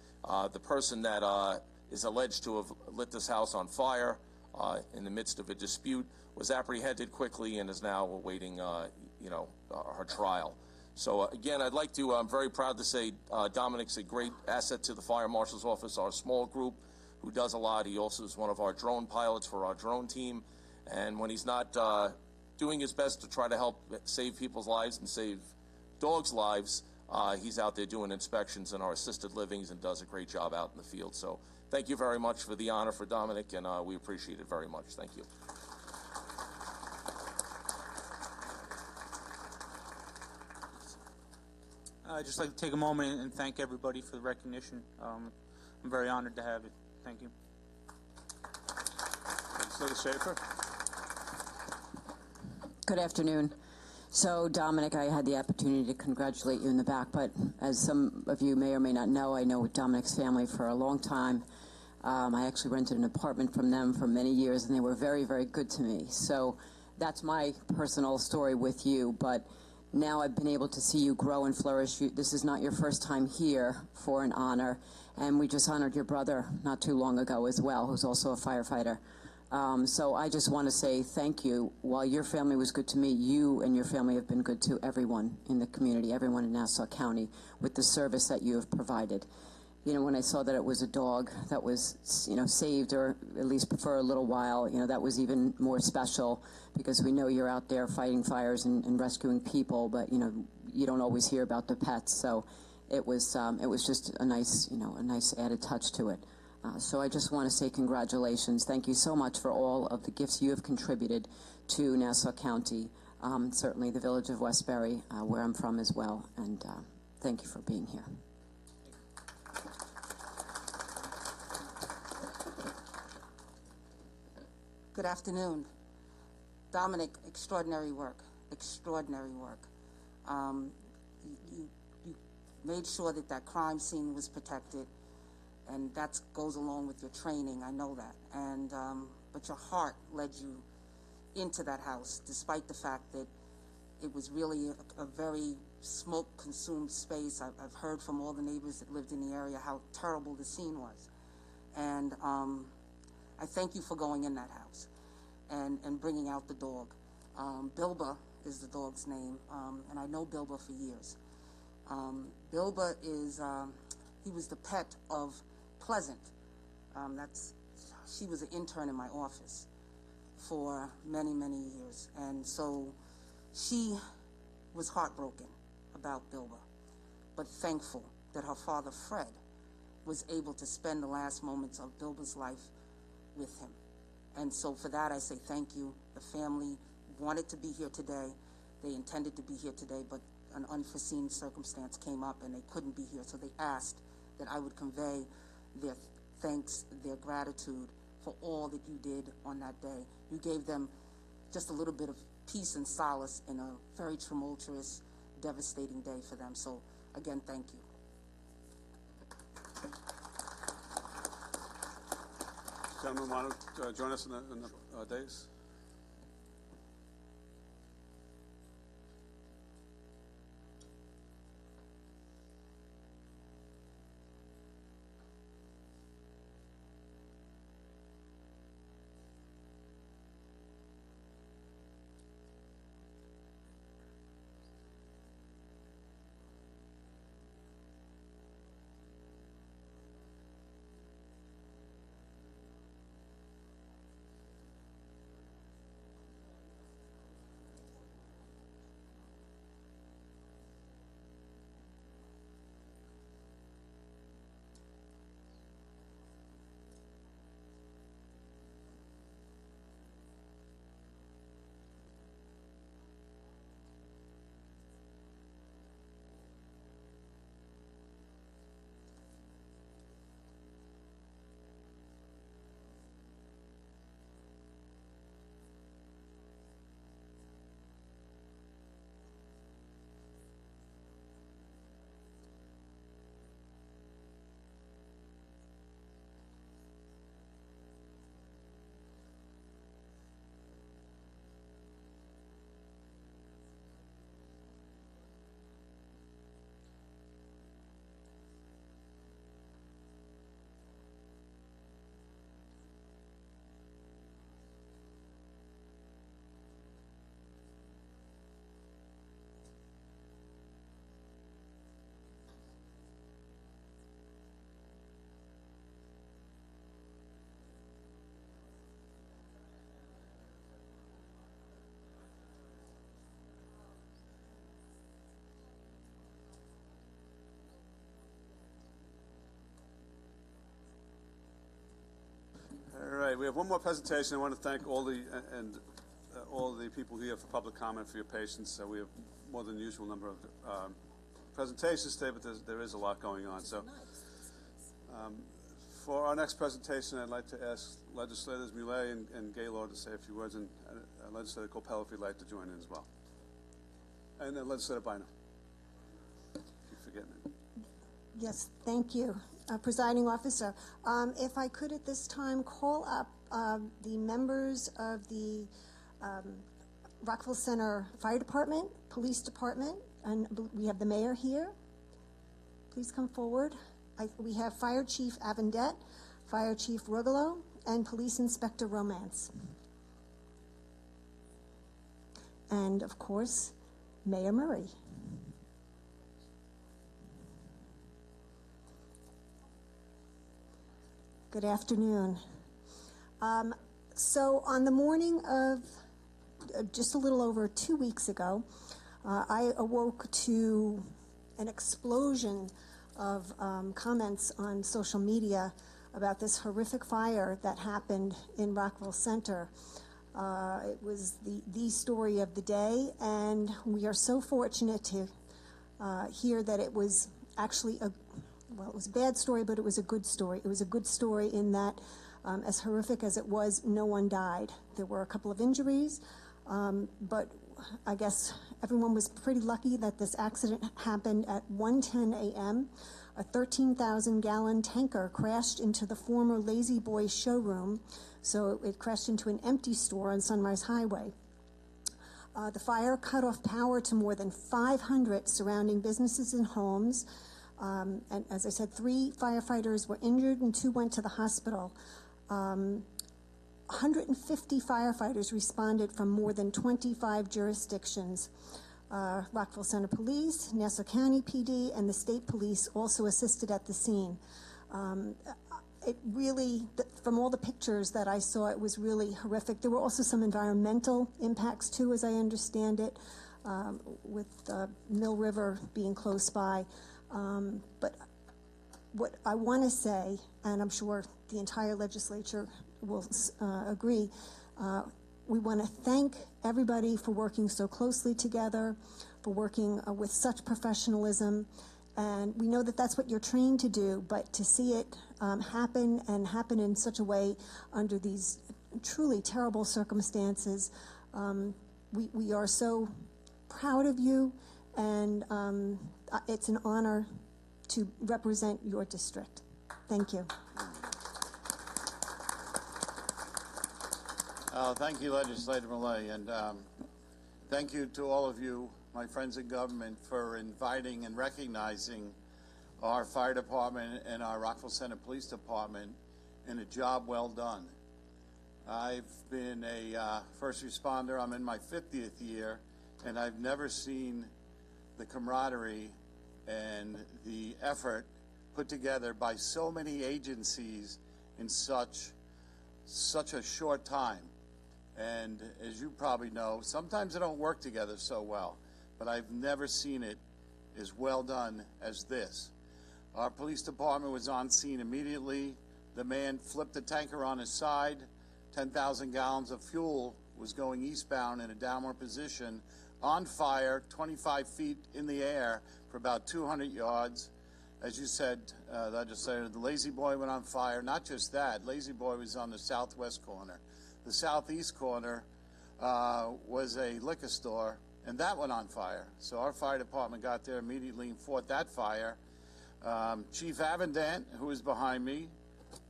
the person that is alleged to have lit this house on fire in the midst of a dispute was apprehended quickly and is now awaiting, her trial. So again, I'd like to, I'm very proud to say Dominic's a great asset to the Fire Marshal's Office, our small group who does a lot. He also is one of our drone pilots for our drone team. And when he's not doing his best to try to help save people's lives and save dogs' lives, he's out there doing inspections in our assisted livings and does a great job out in the field. So thank you very much for the honor for Dominic, and we appreciate it very much. Thank you. I'd just like to take a moment and thank everybody for the recognition. I'm very honored to have it. Thank you. Legislator Schaefer. Good afternoon. So, Dominic, I had the opportunity to congratulate you in the back, but as some of you may or may not know, I know Dominic's family for a long time. I actually rented an apartment from them for many years, and they were very, very good to me. So that's my personal story with you, but now I've been able to see you grow and flourish. This is not your first time here for an honor, and we just honored your brother not too long ago as well, who's also a firefighter. So I just want to say thank you. While your family was good to me, you and your family have been good to everyone in the community, everyone in Nassau County, with the service that you have provided. You know, when I saw that it was a dog that was, saved, or at least for a little while, that was even more special, because we know you're out there fighting fires and rescuing people, but, you don't always hear about the pets. So it was just a nice, a nice added touch to it. So I just want to say congratulations. Thank you so much for all of the gifts you have contributed to Nassau County, certainly the village of Westbury, where I'm from as well, and thank you for being here. Good afternoon. Dominic, extraordinary work, extraordinary work. You made sure that crime scene was protected, and that goes along with your training. I know that, and but your heart led you into that house, despite the fact that it was really a very smoke-consumed space. I've heard from all the neighbors that lived in the area how terrible the scene was, and I thank you for going in that house and bringing out the dog. Bilba is the dog's name, and I know Bilba for years. Bilba is, he was the pet of Pleasant. She was an intern in my office for many, many years, and so she was heartbroken about Bilba, but thankful that her father, Fred, was able to spend the last moments of Bilba's life with him. And so for that, I say thank you. The family wanted to be here today. They intended to be here today, but an unforeseen circumstance came up and they couldn't be here. So they asked that I would convey their thanks, their gratitude for all that you did on that day. You gave them just a little bit of peace and solace in a very tumultuous, devastating day for them. So again, thank you. Gentlemen, want to join us in the days? All right, we have one more presentation. I want to thank all the people here for public comment for your patience. We have more than the usual number of presentations today, but there is a lot going on. So, for our next presentation, I'd like to ask legislators Muley and Gaylord to say a few words, and Legislator Coppell, if you'd like to join in as well, and then Legislator Bynum. Keep forgetting it. Yes, thank you. Presiding Officer, if I could at this time call up the members of the Rockville Center Fire Department, Police Department, and we have the mayor here. Please come forward. We have Fire Chief Avendet, Fire Chief Rugolo, and Police Inspector Romance. And of course, Mayor Murray. Good afternoon. So on the morning of just a little over 2 weeks ago, I awoke to an explosion of comments on social media about this horrific fire that happened in Rockville Center. It was the story of the day, and we are so fortunate to hear that it was actually it was a bad story, but it was a good story. It was a good story in that, as horrific as it was, no one died. There were a couple of injuries, but I guess everyone was pretty lucky that this accident happened at 1:10 a.m. A 13,000-gallon tanker crashed into the former Lazy Boy showroom, so it crashed into an empty store on Sunrise Highway. The fire cut off power to more than 500 surrounding businesses and homes. And as I said, 3 firefighters were injured and 2 went to the hospital. 150 firefighters responded from more than 25 jurisdictions. Rockville Center Police, Nassau County PD, and the state police also assisted at the scene. It really, from all the pictures that I saw, it was really horrific. There were also some environmental impacts too, as I understand it, with Mill River being close by. But what I want to say, and I'm sure the entire legislature will agree, we want to thank everybody for working so closely together, for working with such professionalism. And we know that that's what you're trained to do, but to see it happen in such a way under these truly terrible circumstances, we are so proud of you, and it's an honor to represent your district. Thank you. Thank you, Legislator Millay, and thank you to all of you, my friends in government, for inviting and recognizing our fire department and our Rockville Center Police Department in a job well done. I've been a first responder. I'm in my 50th year, and I've never seen the camaraderie and the effort put together by so many agencies in such a short time. And as you probably know, sometimes they don't work together so well, but I've never seen it as well done as this. Our police department was on scene immediately. The man flipped the tanker on his side. 10,000 gallons of fuel was going eastbound in a downward position, on fire, 25 feet in the air for about 200 yards. As you said, Legislator, the Lazy Boy went on fire. Not just that, Lazy Boy was on the southwest corner. The southeast corner was a liquor store, and that went on fire. So our fire department got there immediately and fought that fire. Chief Avendant, who is behind me,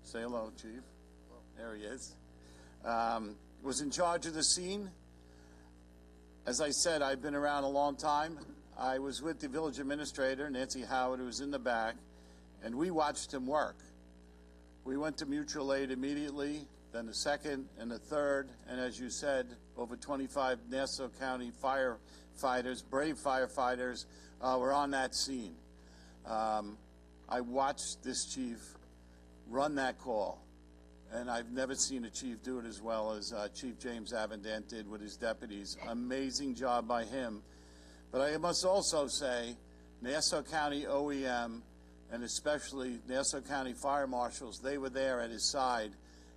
say hello, Chief. There he is. Was in charge of the scene. As I said, I've been around a long time. I was with the village administrator, Nancy Howard, who was in the back, and we watched him work. We went to mutual aid immediately, then the second and the third, and as you said, over 25 Nassau County firefighters, brave firefighters, were on that scene. I watched this chief run that call, and I've never seen a chief do it as well as Chief James Avendant did with his deputies. Amazing job by him. But I must also say, Nassau County OEM, and especially Nassau County Fire Marshals, they were there at his side,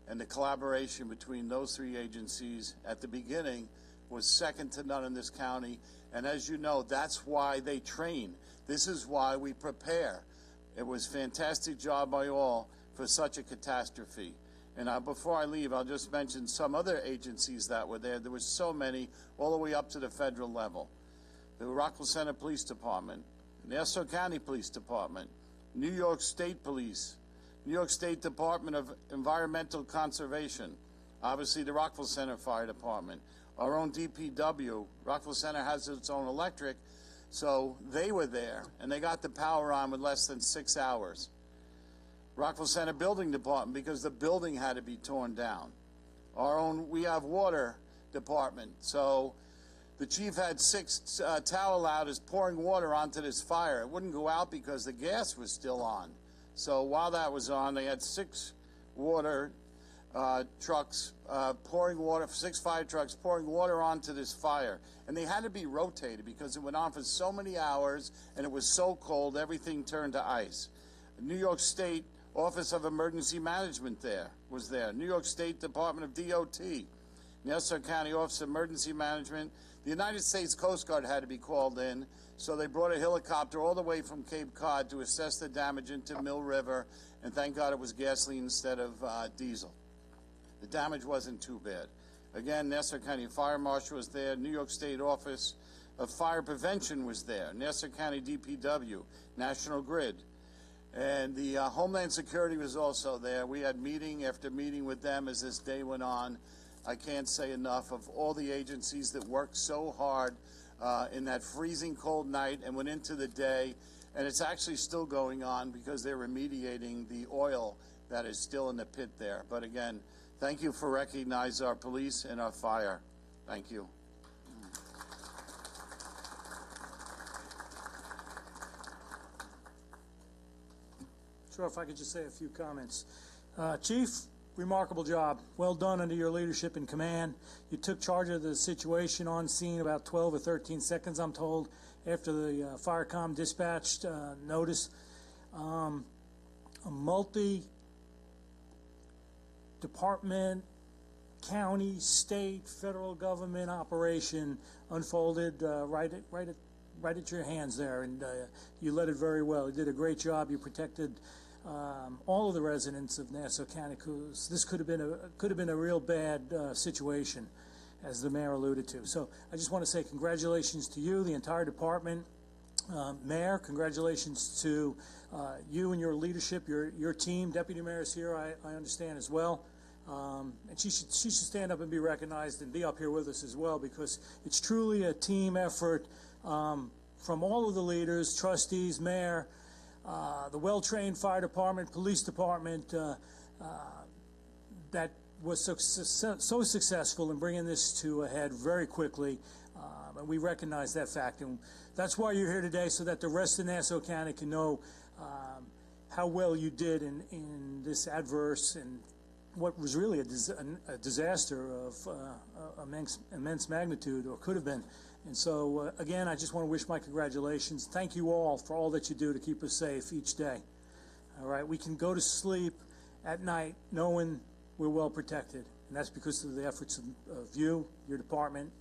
and the collaboration between those 3 agencies at the beginning was second to none in this county. And as you know, that's why they train. This is why we prepare. It was a fantastic job by all for such a catastrophe. And before I leave, I'll just mention some other agencies that were there. There were so many, all the way up to the federal level. The Rockville Center Police Department, Nassau County Police Department, New York State Police, New York State Department of Environmental Conservation, obviously the Rockville Center Fire Department, our own DPW. Rockville Center has its own electric, so they were there, and they got the power on with less than 6 hours. Rockville Center Building Department, because the building had to be torn down. We have water department, so the chief had 6 tower ladders pouring water onto this fire. It wouldn't go out because the gas was still on. So while that was on, they had 6 water trucks pouring water, 6 fire trucks pouring water onto this fire. And they had to be rotated because it went on for so many hours and it was so cold, everything turned to ice. New York State Office of Emergency Management was there. New York State Department of DOT, Nassau County Office of Emergency Management. The United States Coast Guard had to be called in, so they brought a helicopter all the way from Cape Cod to assess the damage into Mill River, and thank God it was gasoline instead of diesel. The damage wasn't too bad. Again, Nassau County Fire Marshal was there. New York State Office of Fire Prevention was there. Nassau County DPW, National Grid. And the Homeland Security was also there. We had meeting after meeting with them as this day went on. I can't say enough of all the agencies that worked so hard in that freezing cold night and went into the day. And it's actually still going on because they're remediating the oil that is still in the pit there. But again, thank you for recognizing our police and our fire. Thank you. Sure, if I could just say a few comments. Chief, remarkable job. Well done under your leadership and command. You took charge of the situation on scene about 12 or 13 seconds, I'm told, after the Firecom dispatched notice. A multi-department, county, state, federal government operation unfolded right at your hands there, and you led it very well. You did a great job. You protected all of the residents of Nassau County, because this could have been a real bad situation, as the mayor alluded to. So I just want to say congratulations to you, the entire department. Mayor, congratulations to you and your leadership, your team. Deputy Mayor is here, I understand, as well. And she should stand up and be recognized and be up here with us as well, because it's truly a team effort from all of the leaders, trustees, mayor, the well-trained fire department, police department, that was so successful in bringing this to a head very quickly. And we recognize that fact. And that's why you're here today, so that the rest of Nassau County can know how well you did in this adverse and what was really a disaster of immense magnitude, or could have been. And so, again, I just want to wish my congratulations. Thank you all for all that you do to keep us safe each day. All right, we can go to sleep at night knowing we're well protected, and that's because of the efforts of you, your department,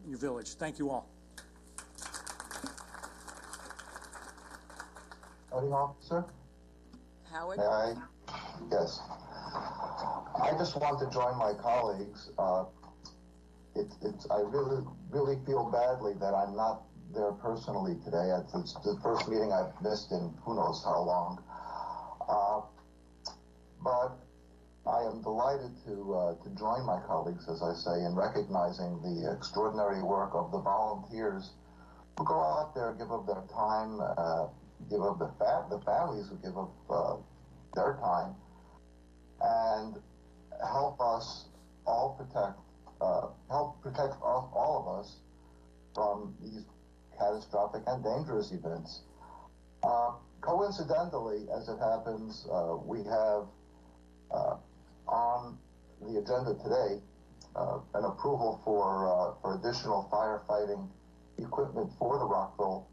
your village. Thank you all. Voting officer? Howard? May I? Yes. I just want to join my colleagues. I really feel badly that I'm not there personally today. It's the first meeting I've missed in who knows how long. But I am delighted to join my colleagues, as I say, in recognizing the extraordinary work of the volunteers who go out there, give up their time, give up the families who give up their time, and help us all protect all of us from these catastrophic and dangerous events. Coincidentally, as it happens, we have on the agenda today an approval for additional firefighting equipment for the Rockville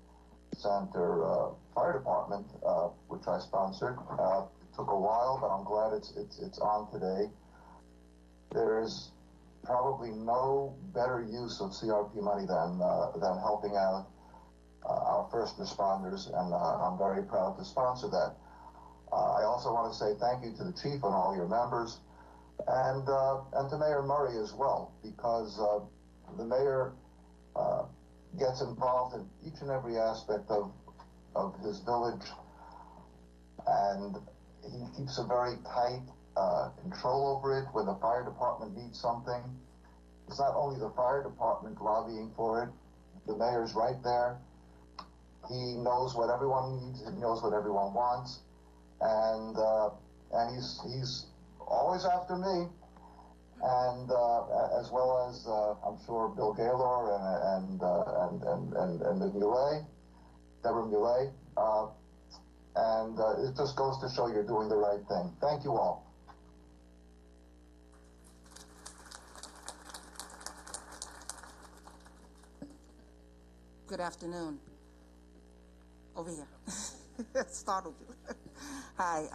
Center Fire Department, which I sponsored. It took a while, but I'm glad it's on today. There's probably no better use of CRP money than helping out our first responders, and I'm very proud to sponsor that. I also want to say thank you to the chief and all your members, and to Mayor Murray as well, because the mayor gets involved in each and every aspect of his village, and he keeps a very tight control over it. When the fire department needs something, it's not only the fire department lobbying for it, the mayor's right there. He knows what everyone needs, he knows what everyone wants, and he's always after me, and as well as I'm sure Bill Gaylor and Deborah Muley, and it just goes to show you're doing the right thing. Thank you all. Good afternoon. Over here. Startled you. Hi,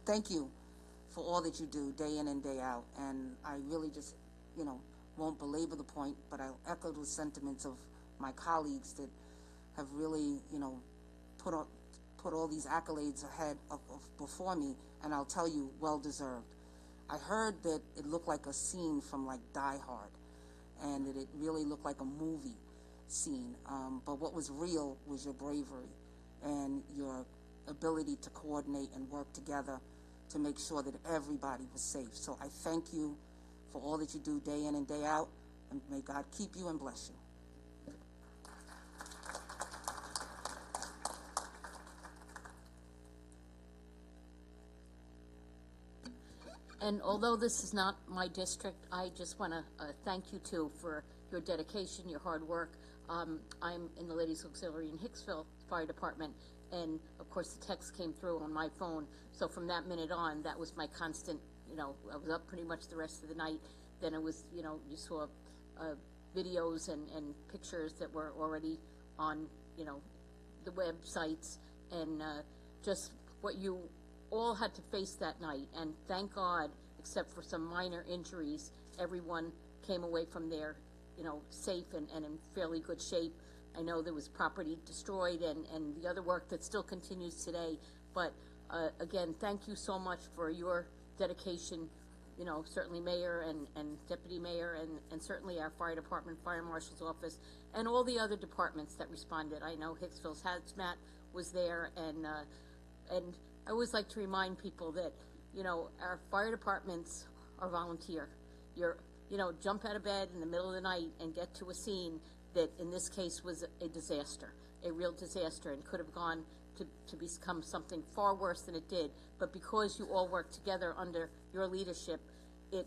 thank you for all that you do day in and day out. And I really just, won't belabor the point, but I'll echo the sentiments of my colleagues that have really, put all these accolades ahead of before me, and I'll tell you, well deserved. I heard that it looked like a scene from like Die Hard, and that it really looked like a movie scene. But what was real was your bravery and your ability to coordinate and work together to make sure that everybody was safe. So I thank you for all that you do day in and day out, and may God keep you and bless you. And although this is not my district, I just want to thank you too for your dedication, your hard work. I'm in the Ladies Auxiliary in Hicksville Fire Department, and of course the text came through on my phone. So from that minute on, that was my constant, I was up pretty much the rest of the night. Then it was, you saw videos and pictures that were already on, the websites, and just what you all had to face that night. And thank God, except for some minor injuries, everyone came away from there, safe and in fairly good shape. I know there was property destroyed and the other work that still continues today. But again, thank you so much for your dedication, certainly Mayor and Deputy Mayor and certainly our Fire Department, Fire Marshal's Office, and all the other departments that responded. I know Hicksville's Hazmat was there, and I always like to remind people that, our fire departments are volunteer. Jump out of bed in the middle of the night and get to a scene that in this case was a disaster, a real disaster, and could have gone to become something far worse than it did. But because you all worked together under your leadership, it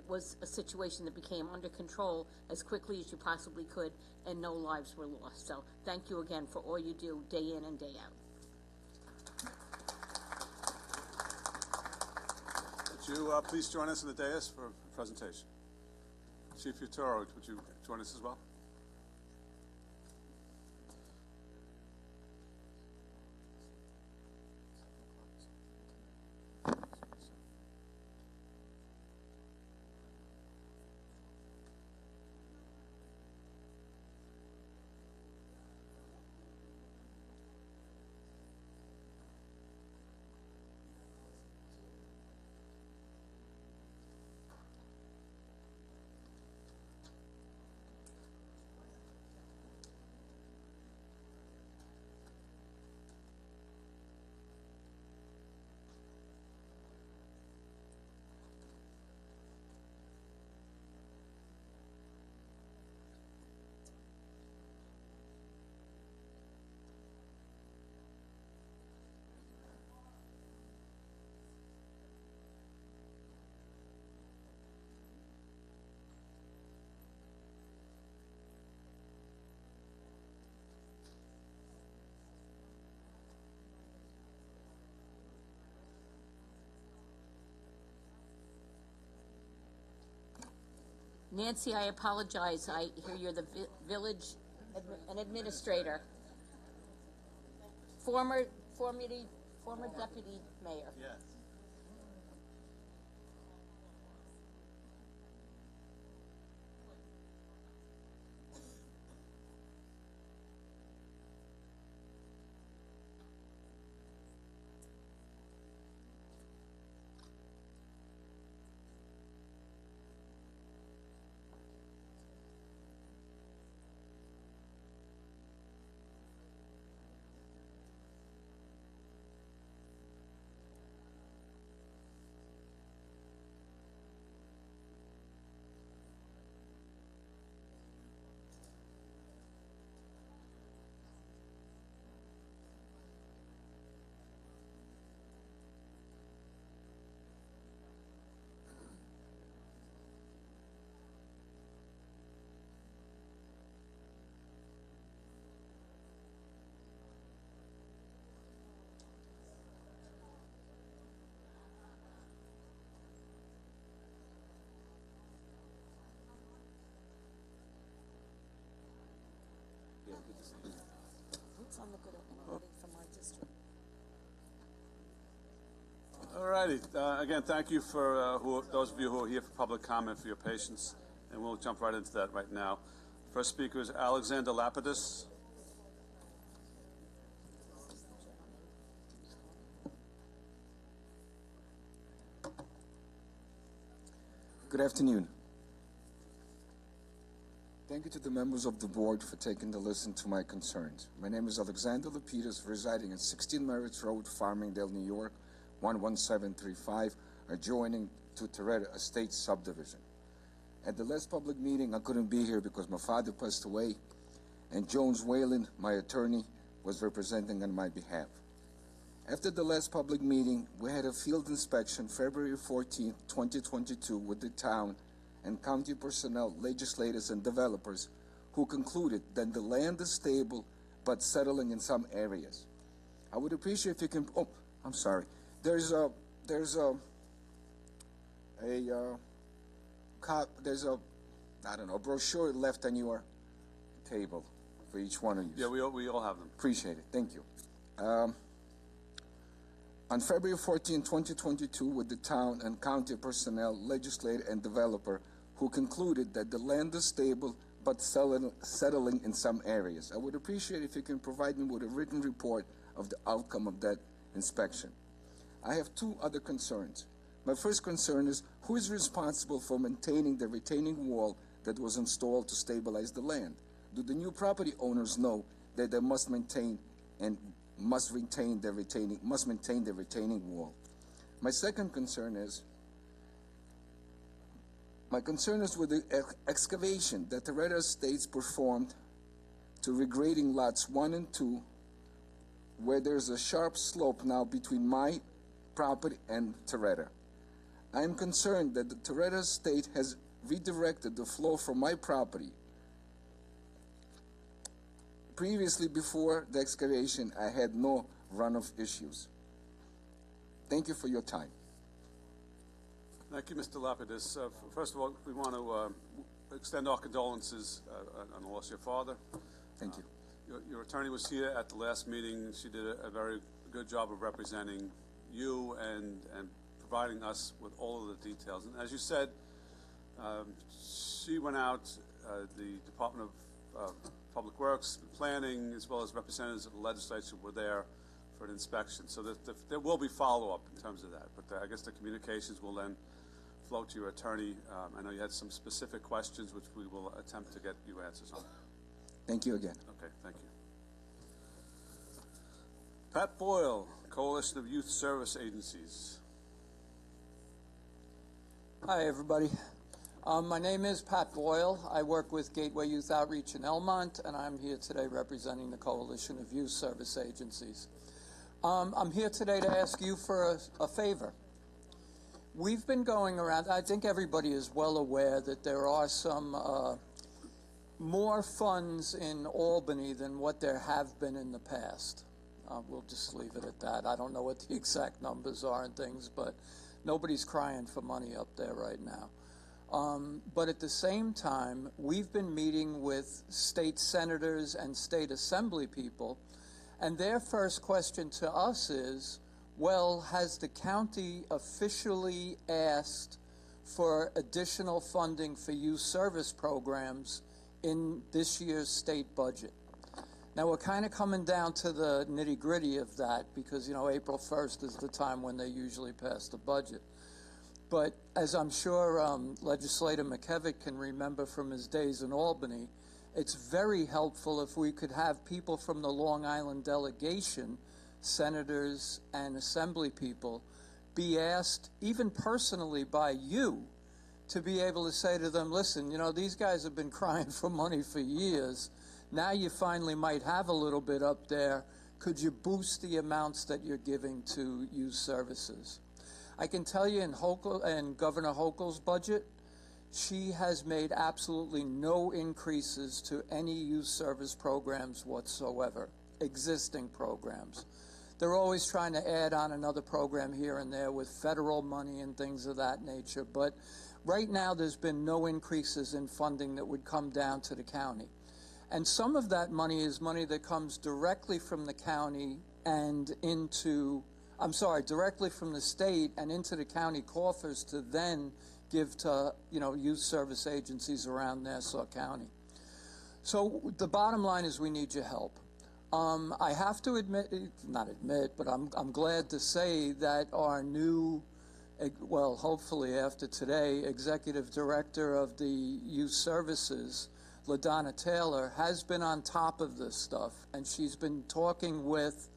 was a situation that became under control as quickly as you possibly could, and no lives were lost. So thank you again for all you do day in and day out. Would you please join us on the dais for a presentation? Chief Utero, would you join us as well? Nancy, I apologize. I hear you're the village administrator. Former deputy mayor. Yes. Boots on the ground from my district. All righty. Again, thank you for those of you who are here for public comment, for your patience, and we'll jump right into that right now. First speaker is Alexander Lapidus. Good afternoon. Thank you to the members of the board for taking the listen to my concerns. My name is Alexander Lapidus, residing at 16 Merritt Road, Farmingdale, New York, 11735, adjoining to Toretta Estate subdivision. At the last public meeting, I couldn't be here because my father passed away, and Jones Whalen, my attorney, was representing on my behalf. After the last public meeting, we had a field inspection February 14, 2022 with the town and county personnel, legislators, and developers who concluded that the land is stable but settling in some areas. I would appreciate if you can, oh, I'm sorry. There's a brochure left on your table for each one of you. Yeah, we all have them. Appreciate it. Thank you. On February 14, 2022, with the town and county personnel, legislator, and developer who concluded that the land is stable but settling in some areas. I would appreciate if you can provide me with a written report of the outcome of that inspection. I have two other concerns. My first concern is who is responsible for maintaining the retaining wall that was installed to stabilize the land? Do the new property owners know that they must maintain the retaining wall? My second concern is with the excavation that the Toretta Estates performed to regrading lots 1 and 2, where there's a sharp slope now between my property and Toretta. I am concerned that the Toretta Estate has redirected the flow from my property. Previously, before the excavation, I had no runoff issues. Thank you for your time. Thank you, Mr. Lapidus. First of all, we want to extend our condolences on the loss of your father. Thank you. Your attorney was here at the last meeting. She did a very good job of representing you and providing us with all of the details. And as you said, she went out, the Department of Public Works, Planning, as well as representatives of the legislature were there for an inspection. So there will be follow-up in terms of that. But I guess the communications will then flow to your attorney. I know you had some specific questions, which we will attempt to get you answers on. Thank you again. Okay, thank you. Pat Boyle, Coalition of Youth Service Agencies. Hi, everybody. My name is Pat Boyle. I work with Gateway Youth Outreach in Elmont, and I'm here today representing the Coalition of Youth Service Agencies. I'm here today to ask you for a favor. We've been going around, I think everybody is well aware that there are some more funds in Albany than what there have been in the past. We'll just leave it at that. I don't know what the exact numbers are and things, but nobody's crying for money up there right now. But at the same time, we've been meeting with state senators and state assembly people, and their first question to us is, well, has the county officially asked for additional funding for youth service programs in this year's state budget? Now, we're kind of coming down to the nitty-gritty of that because, you know, April 1st is the time when they usually pass the budget. But as I'm sure Legislator McKevitt can remember from his days in Albany, it's very helpful if we could have people from the Long Island delegation, senators and assembly people, be asked, even personally by you, to be able to say to them, listen, you know, these guys have been crying for money for years. Now you finally might have a little bit up there. Could you boost the amounts that you're giving to youth services? I can tell you in Governor Hochul's budget, she has made absolutely no increases to any youth service programs whatsoever, existing programs. They're always trying to add on another program here and there with federal money and things of that nature, but right now there's been no increases in funding that would come down to the county. And some of that money is money that comes directly from the county and directly from the state and into the county coffers to then give to, you know, youth service agencies around Nassau County. So the bottom line is we need your help. I have to but I'm glad to say that our new, well, hopefully after today, executive director of the youth services, LaDonna Taylor, has been on top of this stuff, and she's been talking with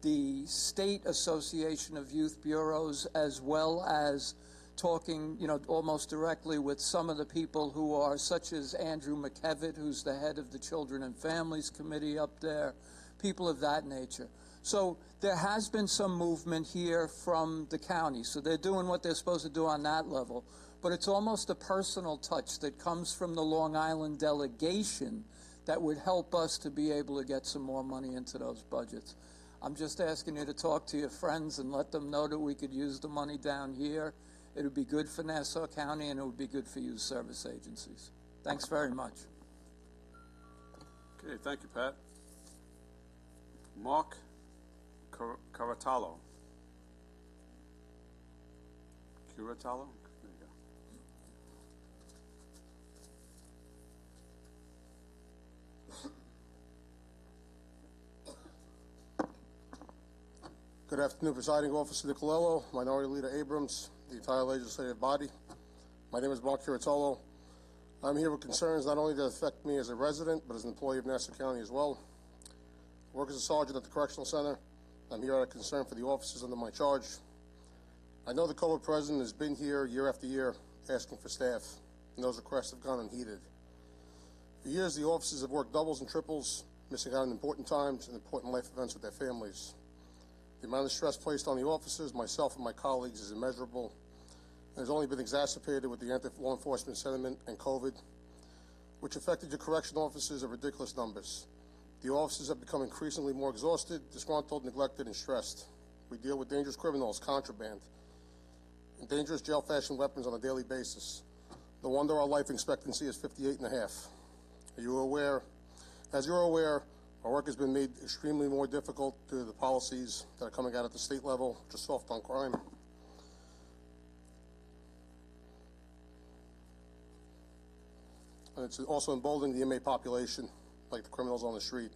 the State Association of Youth Bureaus, as well as talking, almost directly with some of the people who are, such as Andrew McKevitt, who's the head of the Children and Families Committee up there, people of that nature. So there has been some movement here from the county, so they're doing what they're supposed to do on that level. But it's almost a personal touch that comes from the Long Island delegation that would help us to be able to get some more money into those budgets. I'm just asking you to talk to your friends and let them know that we could use the money down here. It would be good for Nassau County, and it would be good for youth service agencies. Thanks very much. Okay, thank you, Pat. Mark Curatalo. Curatalo? There you go. Good afternoon, Presiding Officer Nicolello, Minority Leader Abrams, the entire legislative body. My name is Mark Curatolo. I'm here with concerns not only that affect me as a resident, but as an employee of Nassau County as well. I work as a sergeant at the Correctional Center. I'm here out of concern for the officers under my charge. I know the COVID president has been here year after year asking for staff, and those requests have gone unheeded. For years, the officers have worked doubles and triples, missing out on important times and important life events with their families. The amount of stress placed on the officers, myself, and my colleagues is immeasurable, and has only been exacerbated with the anti-law enforcement sentiment and COVID, which affected your correction officers at ridiculous numbers. The officers have become increasingly more exhausted, disgruntled, neglected, and stressed. We deal with dangerous criminals, contraband, and dangerous jail-fashioned weapons on a daily basis. No wonder our life expectancy is 58 and a half. As you're aware, our work has been made extremely more difficult due to the policies that are coming out at the state level, which are soft on crime. And it's also emboldening the inmate population, like the criminals on the street.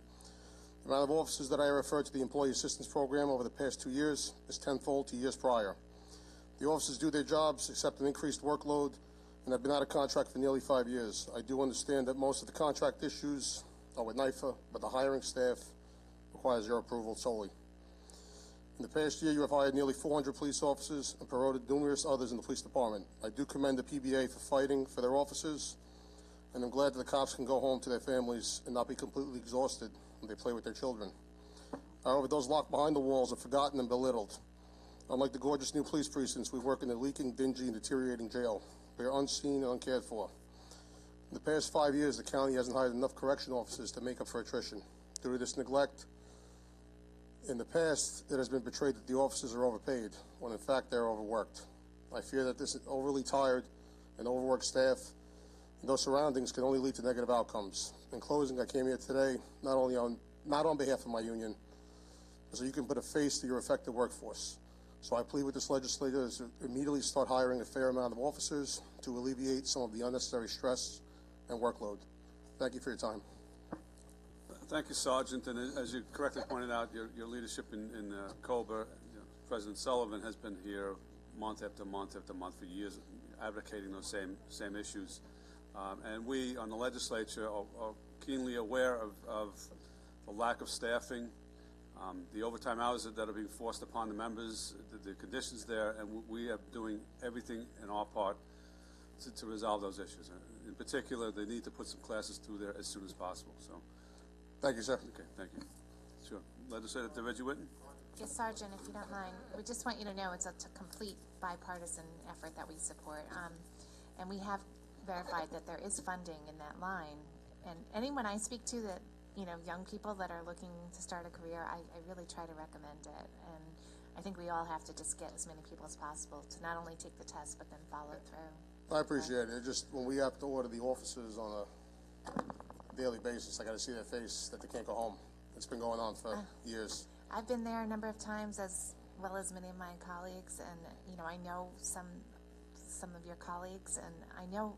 The amount of officers that I referred to the Employee Assistance Program over the past 2 years is tenfold to years prior. The officers do their jobs, accept an increased workload, and have been out of contract for nearly 5 years. I do understand that most of the contract issues are with NYFA, but the hiring staff requires your approval solely. In the past year, you have hired nearly 400 police officers and promoted numerous others in the police department. I do commend the PBA for fighting for their officers, and I'm glad that the cops can go home to their families and not be completely exhausted when they play with their children. However, those locked behind the walls are forgotten and belittled. Unlike the gorgeous new police precincts, we work in a leaking, dingy, and deteriorating jail. We are unseen and uncared for. In the past 5 years, the county hasn't hired enough correction officers to make up for attrition. Due to this neglect, in the past, it has been portrayed that the officers are overpaid, when in fact they're overworked. I fear that this overly tired and overworked staff and those surroundings can only lead to negative outcomes. In closing, I came here today not on behalf of my union, but so you can put a face to your effective workforce. So I plead with this legislature to immediately start hiring a fair amount of officers to alleviate some of the unnecessary stress and workload. Thank you for your time. Thank you, Sergeant. And as you correctly pointed out, your leadership in COBRA, President Sullivan has been here month after month after month for years, advocating those same issues. And we on the legislature are keenly aware of the lack of staffing, the overtime hours that are being forced upon the members, the conditions there, and we are doing everything in our part to resolve those issues. In particular, they need to put some classes through there as soon as possible. So, thank you, sir. Okay, thank you. Sure. Legislator Reggie Whitten. Yes, Sergeant, if you don't mind, we just want you to know it's a complete bipartisan effort that we support. And we have verified that there is funding in that line. And anyone I speak to that, young people that are looking to start a career, I really try to recommend it. And I think we all have to just get as many people as possible to not only take the test, but then follow through. I appreciate it. Just when we have to order the officers on a daily basis, I got to see their face that they can't go home. It's been going on for years. I've been there a number of times, as well as many of my colleagues, and I know some of your colleagues, and I know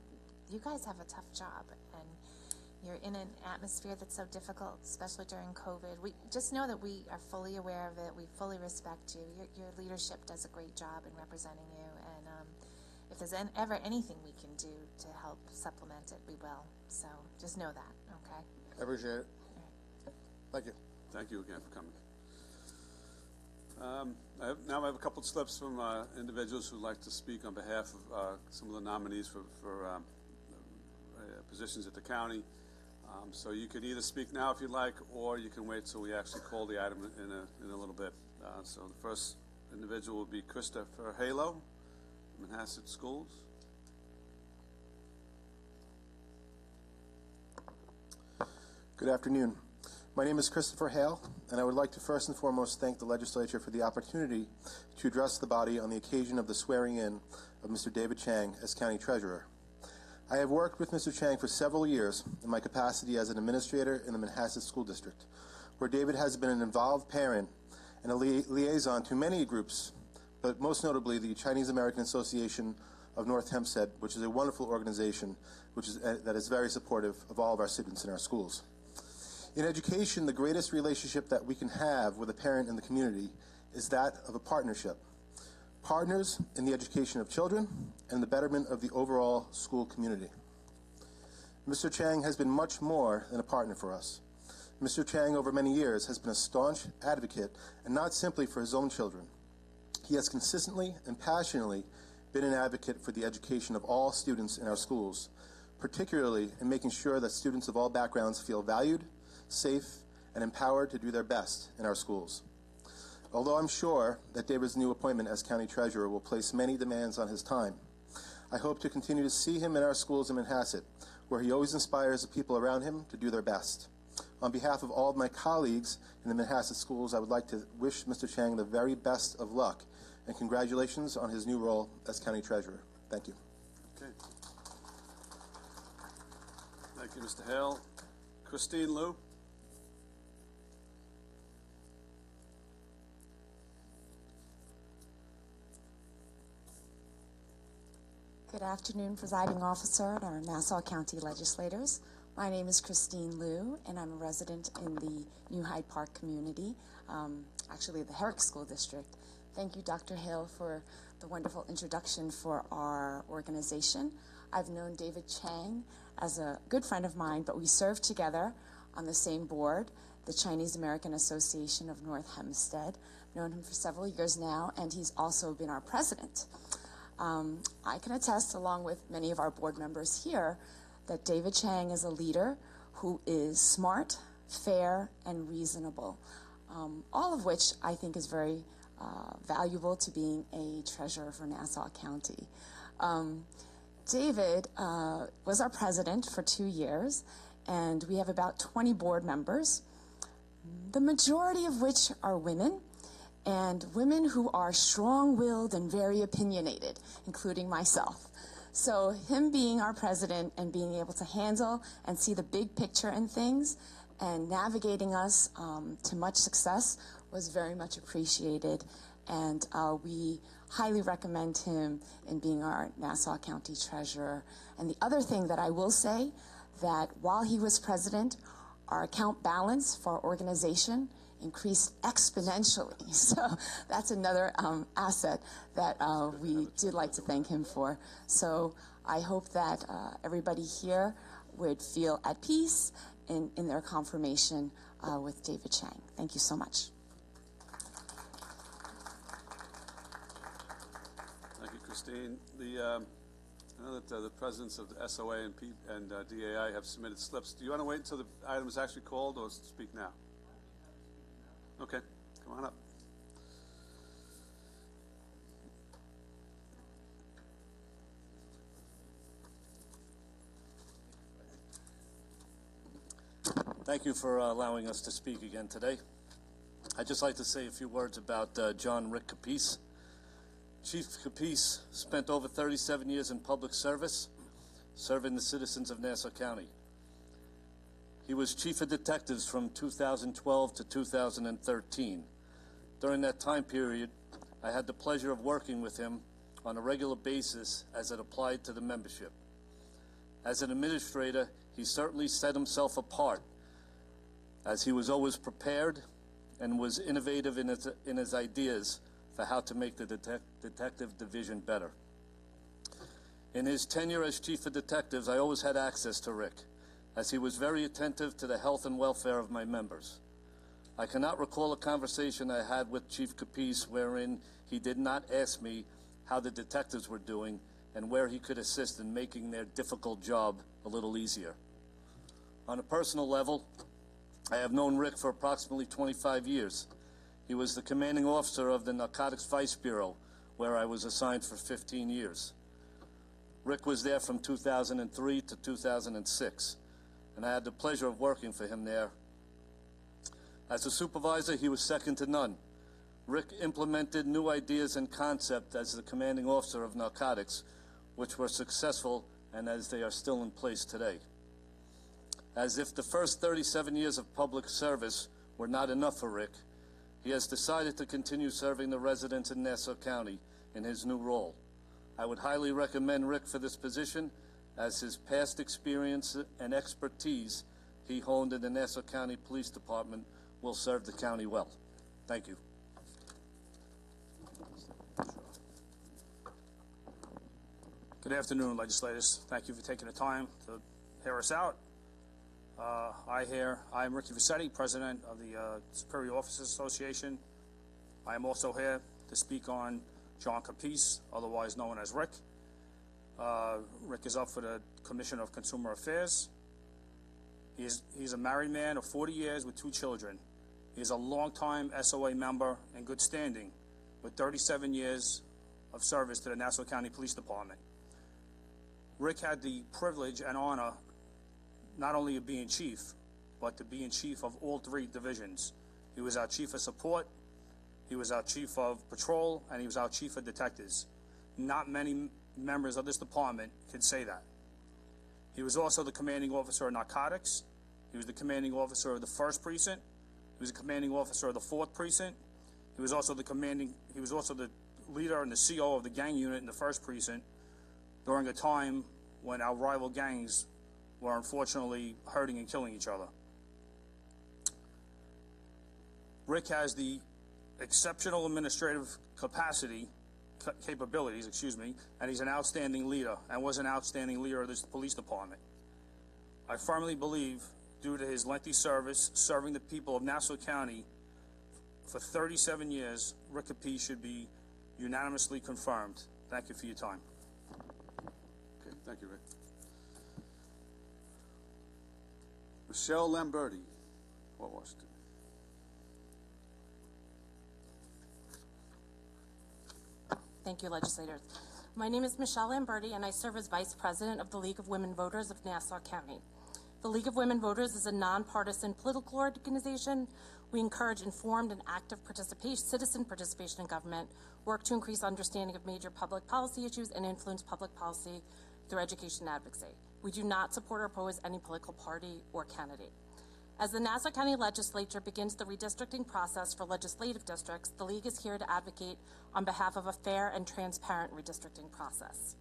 you guys have a tough job, and you're in an atmosphere that's so difficult, especially during COVID. We just know that we are fully aware of it. We fully respect you. Your leadership does a great job in representing you, and if there's ever anything we can do to help supplement it, we will. So just know that, okay? I appreciate it. Thank you. Thank you again for coming. Now I have a couple of slips from individuals who would like to speak on behalf of some of the nominees for positions at the county. So you can either speak now if you'd like, or you can wait till we actually call the item in a little bit. So the first individual will be Christopher Halo, Manhasset Schools. Good afternoon. My name is Christopher Hale, and I would like to first and foremost thank the legislature for the opportunity to address the body on the occasion of the swearing-in of Mr. David Chang as County Treasurer. I have worked with Mr. Chang for several years in my capacity as an administrator in the Manhasset School District, where David has been an involved parent and a liaison to many groups, but most notably the Chinese American Association of North Hempstead, which is a wonderful organization that is very supportive of all of our students in our schools. In education, the greatest relationship that we can have with a parent in the community is that of a partnership. Partners in the education of children and the betterment of the overall school community. Mr. Chang has been much more than a partner for us. Mr. Chang, over many years, has been a staunch advocate, and not simply for his own children. He has consistently and passionately been an advocate for the education of all students in our schools, particularly in making sure that students of all backgrounds feel valued, safe, and empowered to do their best in our schools. Although I'm sure that David's new appointment as County Treasurer will place many demands on his time, I hope to continue to see him in our schools in Manhasset, where he always inspires the people around him to do their best. On behalf of all of my colleagues in the Manhasset schools, I would like to wish Mr. Chang the very best of luck, and congratulations on his new role as County Treasurer. Thank you. Okay. Thank you, Mr. Hale. Christine Liu. Good afternoon, Presiding Officer and our Nassau County legislators. My name is Christine Liu, and I'm a resident in the New Hyde Park community, actually the Herrick School District. Thank you, Dr. Hill, for the wonderful introduction for our organization. I've known David Chang as a good friend of mine, but we served together on the same board, the Chinese American Association of North Hempstead. Known him for several years now, and he's also been our president. I can attest, along with many of our board members here, that David Chang is a leader who is smart, fair, and reasonable, all of which I think is very valuable to being a treasurer for Nassau County. David was our president for 2 years, and we have about 20 board members, the majority of which are women, and women who are strong-willed and very opinionated, including myself. So him being our president and being able to handle and see the big picture in things and navigating us to much success was very much appreciated, and we highly recommend him in being our Nassau County Treasurer. And the other thing that I will say, that while he was president, our account balance for our organization increased exponentially. So that's another asset that we did like to thank him for. So I hope that everybody here would feel at peace in their confirmation with David Chang. Thank you so much. Thank you, Christine. I know that the presidents of the SOA and DAI have submitted slips. Do you want to wait until the item is actually called, or speak now? Okay, come on up. Thank you for allowing us to speak again today. I'd just like to say a few words about John Rick Capice. Chief Capice spent over 37 years in public service, serving the citizens of Nassau County. He was Chief of Detectives from 2012 to 2013. During that time period, I had the pleasure of working with him on a regular basis as it applied to the membership. As an administrator, he certainly set himself apart, as he was always prepared and was innovative in his ideas for how to make the detective division better. In his tenure as Chief of Detectives, I always had access to Rick, as he was very attentive to the health and welfare of my members. I cannot recall a conversation I had with Chief Capece wherein he did not ask me how the detectives were doing and where he could assist in making their difficult job a little easier. On a personal level, I have known Rick for approximately 25 years. He was the commanding officer of the Narcotics Vice Bureau, where I was assigned for 15 years. Rick was there from 2003 to 2006, and I had the pleasure of working for him there. As a supervisor, he was second to none. Rick implemented new ideas and concepts as the commanding officer of narcotics, which were successful and as they are still in place today. As if the first 37 years of public service were not enough for Rick, he has decided to continue serving the residents in Nassau County in his new role. I would highly recommend Rick for this position, as his past experience and expertise he honed in the Nassau County Police Department will serve the county well. Thank you. Good afternoon, legislators. Thank you for taking the time to hear us out. I'm Ricky Vassetti, President of the Superior Officers Association. I am also here to speak on John Capece, otherwise known as Rick. Rick is up for the Commission of Consumer Affairs. He's a married man of 40 years with 2 children. He is a longtime SOA member in good standing with 37 years of service to the Nassau County Police Department. Rick had the privilege and honor not only of being chief, but to be in chief of all 3 divisions. He was our chief of support, he was our chief of patrol, and he was our chief of detectives. Not many members of this department can say that. He was also the commanding officer of narcotics. He was the commanding officer of the 1st Precinct. He was the commanding officer of the 4th Precinct. He was also the leader and the CO of the gang unit in the 1st Precinct during a time when our rival gangs were unfortunately hurting and killing each other. Rick has the exceptional administrative capabilities, and he's an outstanding leader and was an outstanding leader of this police department. I firmly believe, due to his lengthy service serving the people of Nassau County for 37 years, Rick Capece should be unanimously confirmed. Thank you for your time. Okay, thank you, Rick. Michelle Lamberti, Port Washington. Thank you, legislators. My name is Michelle Lamberti, and I serve as Vice President of the League of Women Voters of Nassau County. The League of Women Voters is a nonpartisan political organization. We encourage informed and active citizen participation in government, work to increase understanding of major public policy issues, and influence public policy through education and advocacy. We do not support or oppose any political party or candidate. As the Nassau County Legislature begins the redistricting process for legislative districts, the League is here to advocate on behalf of a fair and transparent redistricting process.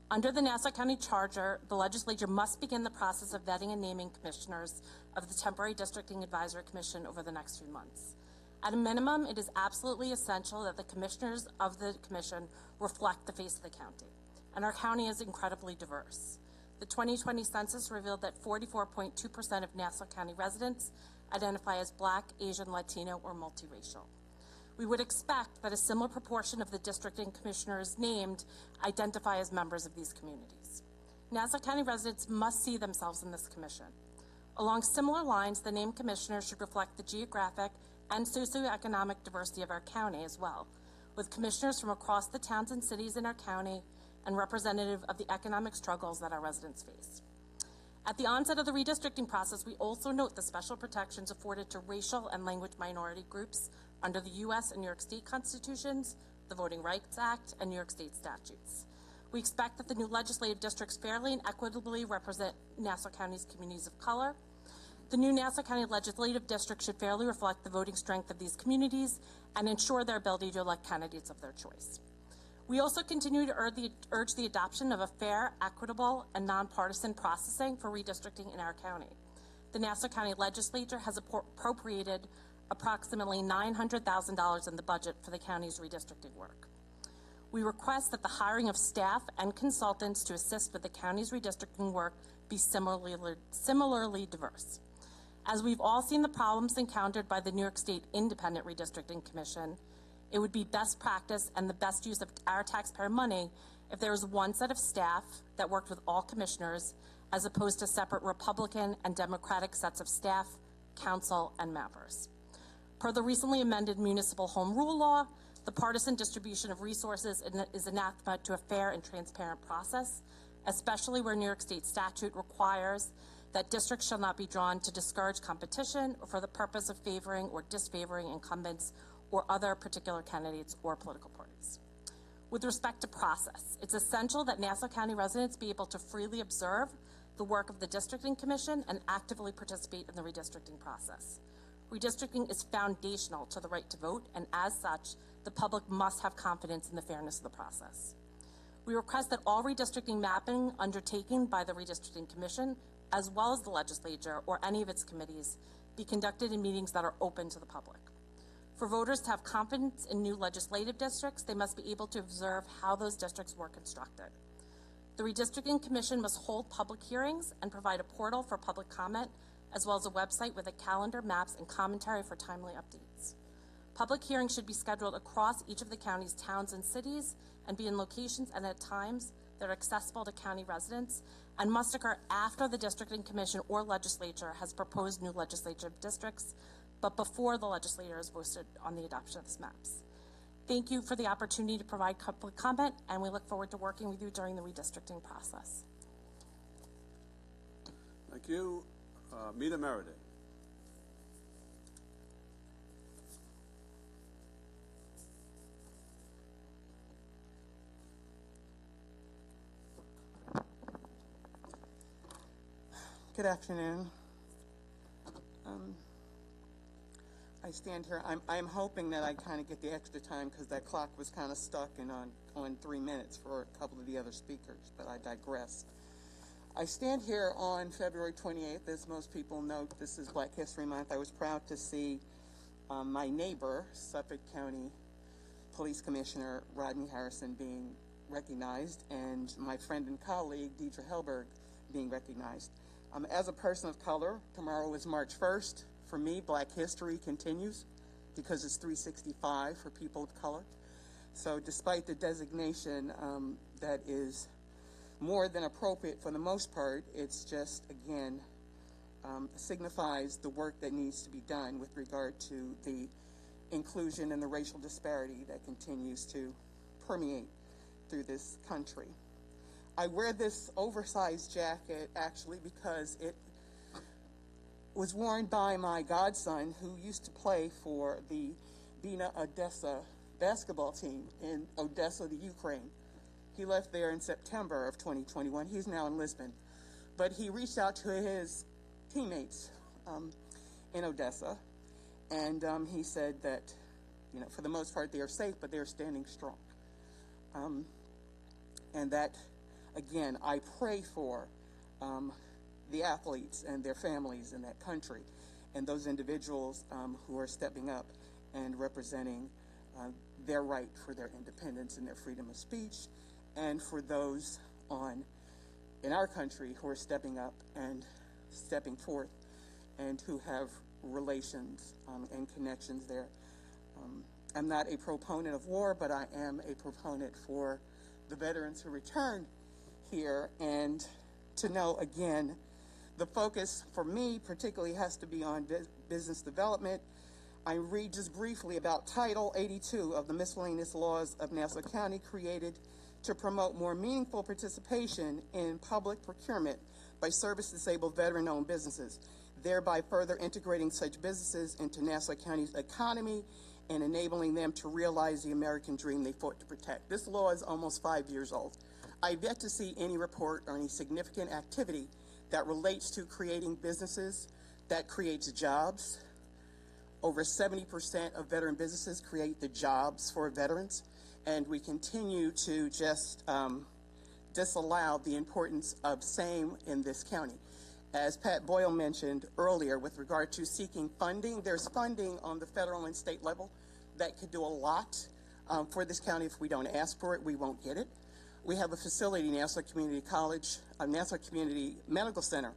Under the Nassau County Charter, the legislature must begin the process of vetting and naming commissioners of the Temporary Districting Advisory Commission over the next few months. At a minimum, it is absolutely essential that the commissioners of the commission reflect the face of the county, and our county is incredibly diverse. The 2020 census revealed that 44.2% of Nassau County residents identify as Black, Asian, Latino, or multiracial. We would expect that a similar proportion of the districting commissioners named identify as members of these communities. Nassau County residents must see themselves in this commission. Along similar lines, the named commissioners should reflect the geographic and socioeconomic diversity of our county as well, with commissioners from across the towns and cities in our county and representative of the economic struggles that our residents face. At the onset of the redistricting process, we also note the special protections afforded to racial and language minority groups under the U.S. and New York State constitutions, the Voting Rights Act, and New York State statutes. We expect that the new legislative districts fairly and equitably represent Nassau County's communities of color. The new Nassau County Legislative District should fairly reflect the voting strength of these communities and ensure their ability to elect candidates of their choice. We also continue to urge the adoption of a fair, equitable, and nonpartisan processing for redistricting in our county. The Nassau County Legislature has appropriated approximately $900,000 in the budget for the county's redistricting work. We request that the hiring of staff and consultants to assist with the county's redistricting work be similarly diverse. As we've all seen the problems encountered by the New York State Independent Redistricting Commission, it would be best practice and the best use of our taxpayer money if there was one set of staff that worked with all commissioners as opposed to separate Republican and Democratic sets of staff, council, and members. Per the recently amended Municipal Home Rule Law, the partisan distribution of resources is anathema to a fair and transparent process, especially where New York State statute requires that districts shall not be drawn to discourage competition or for the purpose of favoring or disfavoring incumbents or other particular candidates or political parties. With respect to process, it's essential that Nassau County residents be able to freely observe the work of the Districting Commission and actively participate in the redistricting process. Redistricting is foundational to the right to vote, and as such, the public must have confidence in the fairness of the process. We request that all redistricting mapping undertaken by the Redistricting Commission, as well as the legislature or any of its committees, be conducted in meetings that are open to the public. For voters to have confidence in new legislative districts, they must be able to observe how those districts were constructed. The Redistricting Commission must hold public hearings and provide a portal for public comment, as well as a website with a calendar, maps, and commentary for timely updates. Public hearings should be scheduled across each of the county's towns and cities and be in locations and at times that are accessible to county residents and must occur after the Districting Commission or legislature has proposed new legislative districts, but before the legislature has voted on the adoption of these maps. Thank you for the opportunity to provide public comment, and we look forward to working with you during the redistricting process. Thank you. Mita Meredith. Good afternoon. I stand here. I'm hoping that I kind of get the extra time because that clock was kind of stuck in on 3 minutes for a couple of the other speakers, but I digress. I stand here on February 28th. As most people know, this is Black History Month. I was proud to see my neighbor, Suffolk County Police Commissioner Rodney Harrison, being recognized, and my friend and colleague, Deidre Helberg, being recognized. As a person of color, tomorrow is March 1st. For me, Black history continues because it's 365 for people of color. So despite the designation that is more than appropriate for the most part, it's just, again, signifies the work that needs to be done with regard to the inclusion and the racial disparity that continues to permeate through this country. I wear this oversized jacket actually because it was worn by my godson, who used to play for the Bina Odessa basketball team in Odessa, the Ukraine. He left there in September of 2021. He's now in Lisbon. But he reached out to his teammates in Odessa, and he said that, you know, for the most part, they are safe, but they're standing strong. And that, again, I pray for the athletes and their families in that country and those individuals who are stepping up and representing their right for their independence and their freedom of speech, and for those in our country who are stepping up and stepping forth and who have relations and connections there. I'm not a proponent of war, but I am a proponent for the veterans who return here, and to know, again, the focus for me particularly has to be on business development. I read just briefly about Title 82 of the Miscellaneous Laws of Nassau County, created to promote more meaningful participation in public procurement by service-disabled veteran-owned businesses, thereby further integrating such businesses into Nassau County's economy and enabling them to realize the American dream they fought to protect. This law is almost 5 years old. I've yet to see any report or any significant activity that relates to creating businesses that creates jobs. Over 70% of veteran businesses create the jobs for veterans, and we continue to just disallow the importance of same in this county. As Pat Boyle mentioned earlier, with regard to seeking funding, there's funding on the federal and state level that could do a lot for this county. If we don't ask for it, we won't get it. We have a facility, Nassau Community College, Nassau Community Medical Center,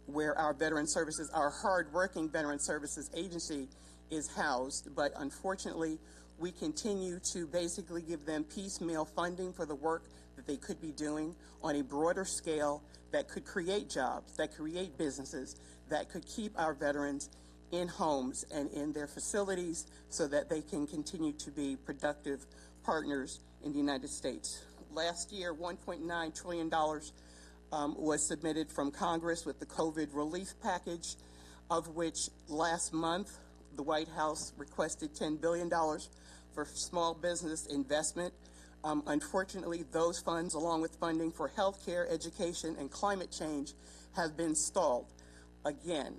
where our Veteran Services, our hard-working Veteran Services agency is housed, but unfortunately, we continue to basically give them piecemeal funding for the work that they could be doing on a broader scale that could create jobs, that create businesses, that could keep our veterans in homes and in their facilities so that they can continue to be productive partners in the United States. Last year, $1.9 trillion was submitted from Congress with the COVID relief package, of which last month the White House requested $10 billion for small business investment. Unfortunately, those funds, along with funding for healthcare, education, and climate change, have been stalled. Again,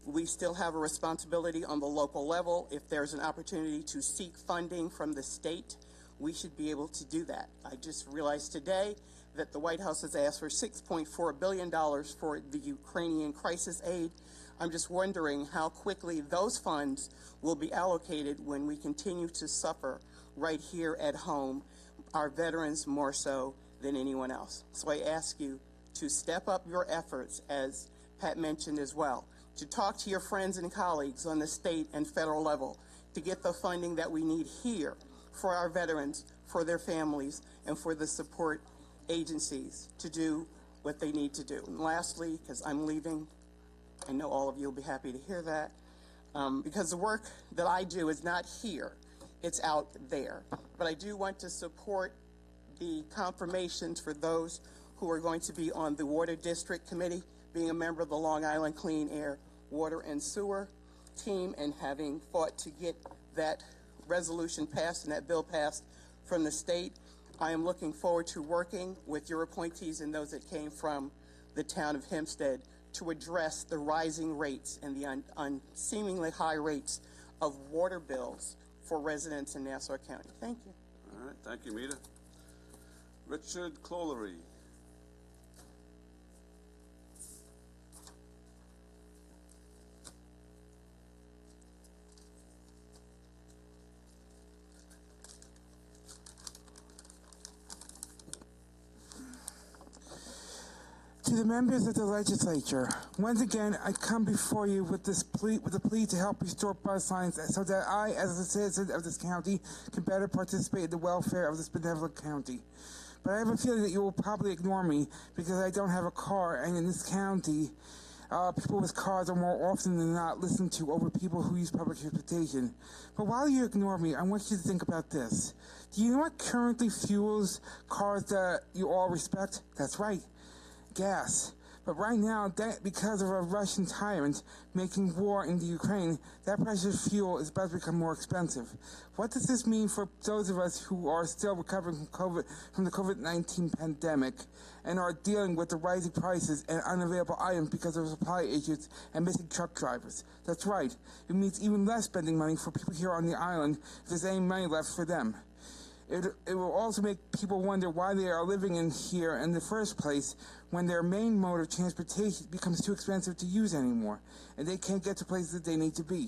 we still have a responsibility on the local level. If there's an opportunity to seek funding from the state, we should be able to do that. I just realized today that the White House has asked for $6.4 billion for the Ukrainian crisis aid. I'm just wondering how quickly those funds will be allocated when we continue to suffer right here at home, our veterans more so than anyone else. So I ask you to step up your efforts, as Pat mentioned as well, to talk to your friends and colleagues on the state and federal level to get the funding that we need here for our veterans, for their families, and for the support agencies to do what they need to do. And lastly, because I'm leaving, I know all of you will be happy to hear that, because the work that I do is not here, it's out there. But I do want to support the confirmations for those who are going to be on the Water District Committee, being a member of the Long Island Clean Air, Water, and Sewer team, and having fought to get that resolution passed and that bill passed from the state. I am looking forward to working with your appointees and those that came from the town of Hempstead to address the rising rates and the seemingly high rates of water bills for residents in Nassau County. Thank you. All right, thank you, Mita. Richard Clolery. To the members of the legislature, once again, I come before you with a plea to help restore bus lines so that I, as a citizen of this county, can better participate in the welfare of this benevolent county. But I have a feeling that you will probably ignore me because I don't have a car, and in this county, people with cars are more often than not listened to over people who use public transportation. But while you ignore me, I want you to think about this. Do you know what currently fuels cars that you all respect? That's right. Gas. But right now, because of a Russian tyrant making war in the Ukraine, that precious fuel is about to become more expensive. What does this mean for those of us who are still recovering from the COVID-19 pandemic and are dealing with the rising prices and unavailable items because of supply issues and missing truck drivers? That's right. It means even less spending money for people here on the island if there's any money left for them. It will also make people wonder why they are living in here in the first place when their main mode of transportation becomes too expensive to use anymore, and they can't get to places that they need to be.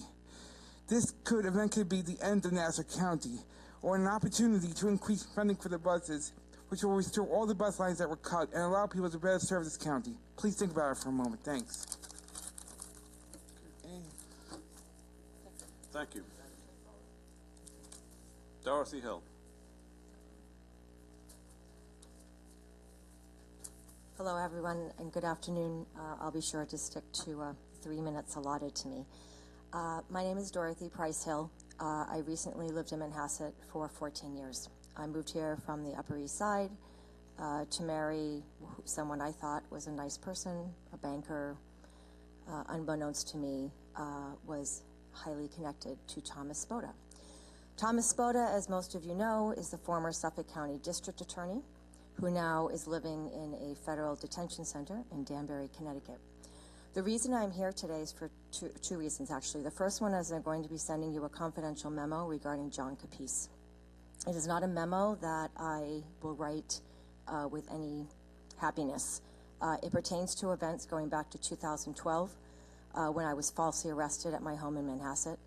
This could eventually be the end of Nassau County, or an opportunity to increase funding for the buses, which will restore all the bus lines that were cut and allow people to better serve this county. Please think about it for a moment. Thanks. Thank you. Dorothy Hill. Hello, everyone, and good afternoon. I'll be sure to stick to 3 minutes allotted to me. My name is Dorothy Price Hill. I recently lived in Manhasset for 14 years. I moved here from the Upper East Side to marry someone I thought was a nice person, a banker. Unbeknownst to me, was highly connected to Thomas Spoda. Thomas Spoda, as most of you know, is the former Suffolk County District Attorney, who now is living in a federal detention center in Danbury, Connecticut. The reason I'm here today is for two reasons, actually. The first one is I'm going to be sending you a confidential memo regarding John Capice. It is not a memo that I will write with any happiness. It pertains to events going back to 2012 when I was falsely arrested at my home in Manhasset.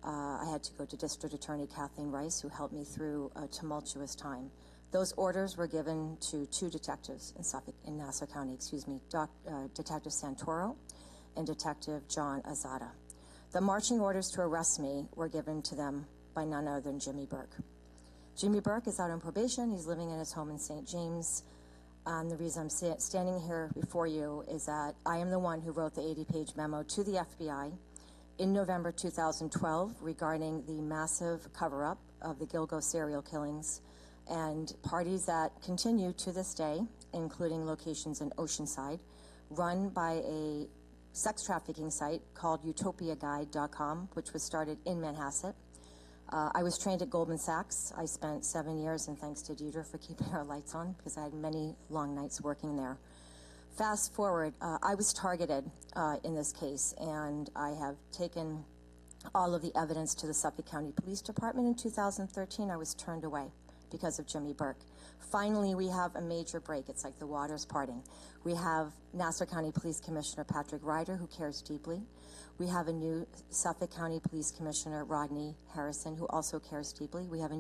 I had to go to District Attorney Kathleen Rice, who helped me through a tumultuous time. Those orders were given to two detectives in Nassau County, Detective Santoro and Detective John Azada. The marching orders to arrest me were given to them by none other than Jimmy Burke. Jimmy Burke is out on probation. He's living in his home in St. James. The reason I'm standing here before you is that I am the one who wrote the 80-page memo to the FBI in November 2012 regarding the massive cover-up of the Gilgo serial killings and parties that continue to this day, including locations in Oceanside, run by a sex trafficking site called utopiaguide.com, which was started in Manhasset. I was trained at Goldman Sachs. I spent 7 years, and thanks to Deidre for keeping our lights on, because I had many long nights working there. Fast forward, I was targeted in this case, and I have taken all of the evidence to the Suffolk County Police Department. In 2013, I was turned away because of Jimmy Burke. Finally, we have a major break. It's like the waters parting. We have Nassau County Police Commissioner Patrick Ryder, who cares deeply. We have a new Suffolk County Police Commissioner, Rodney Harrison, who also cares deeply. We have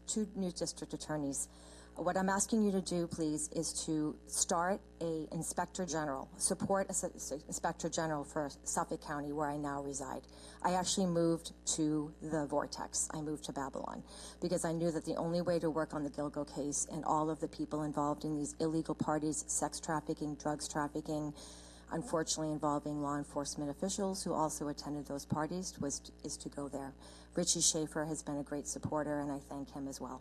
two new district attorneys. What I'm asking you to do, please, is to start a Inspector General, support an Inspector General for Suffolk County, where I now reside. I actually moved to the vortex. I moved to Babylon because I knew that the only way to work on the Gilgo case and all of the people involved in these illegal parties, sex trafficking, drugs trafficking, unfortunately involving law enforcement officials who also attended those parties, is to go there. Richie Schaefer has been a great supporter, and I thank him as well.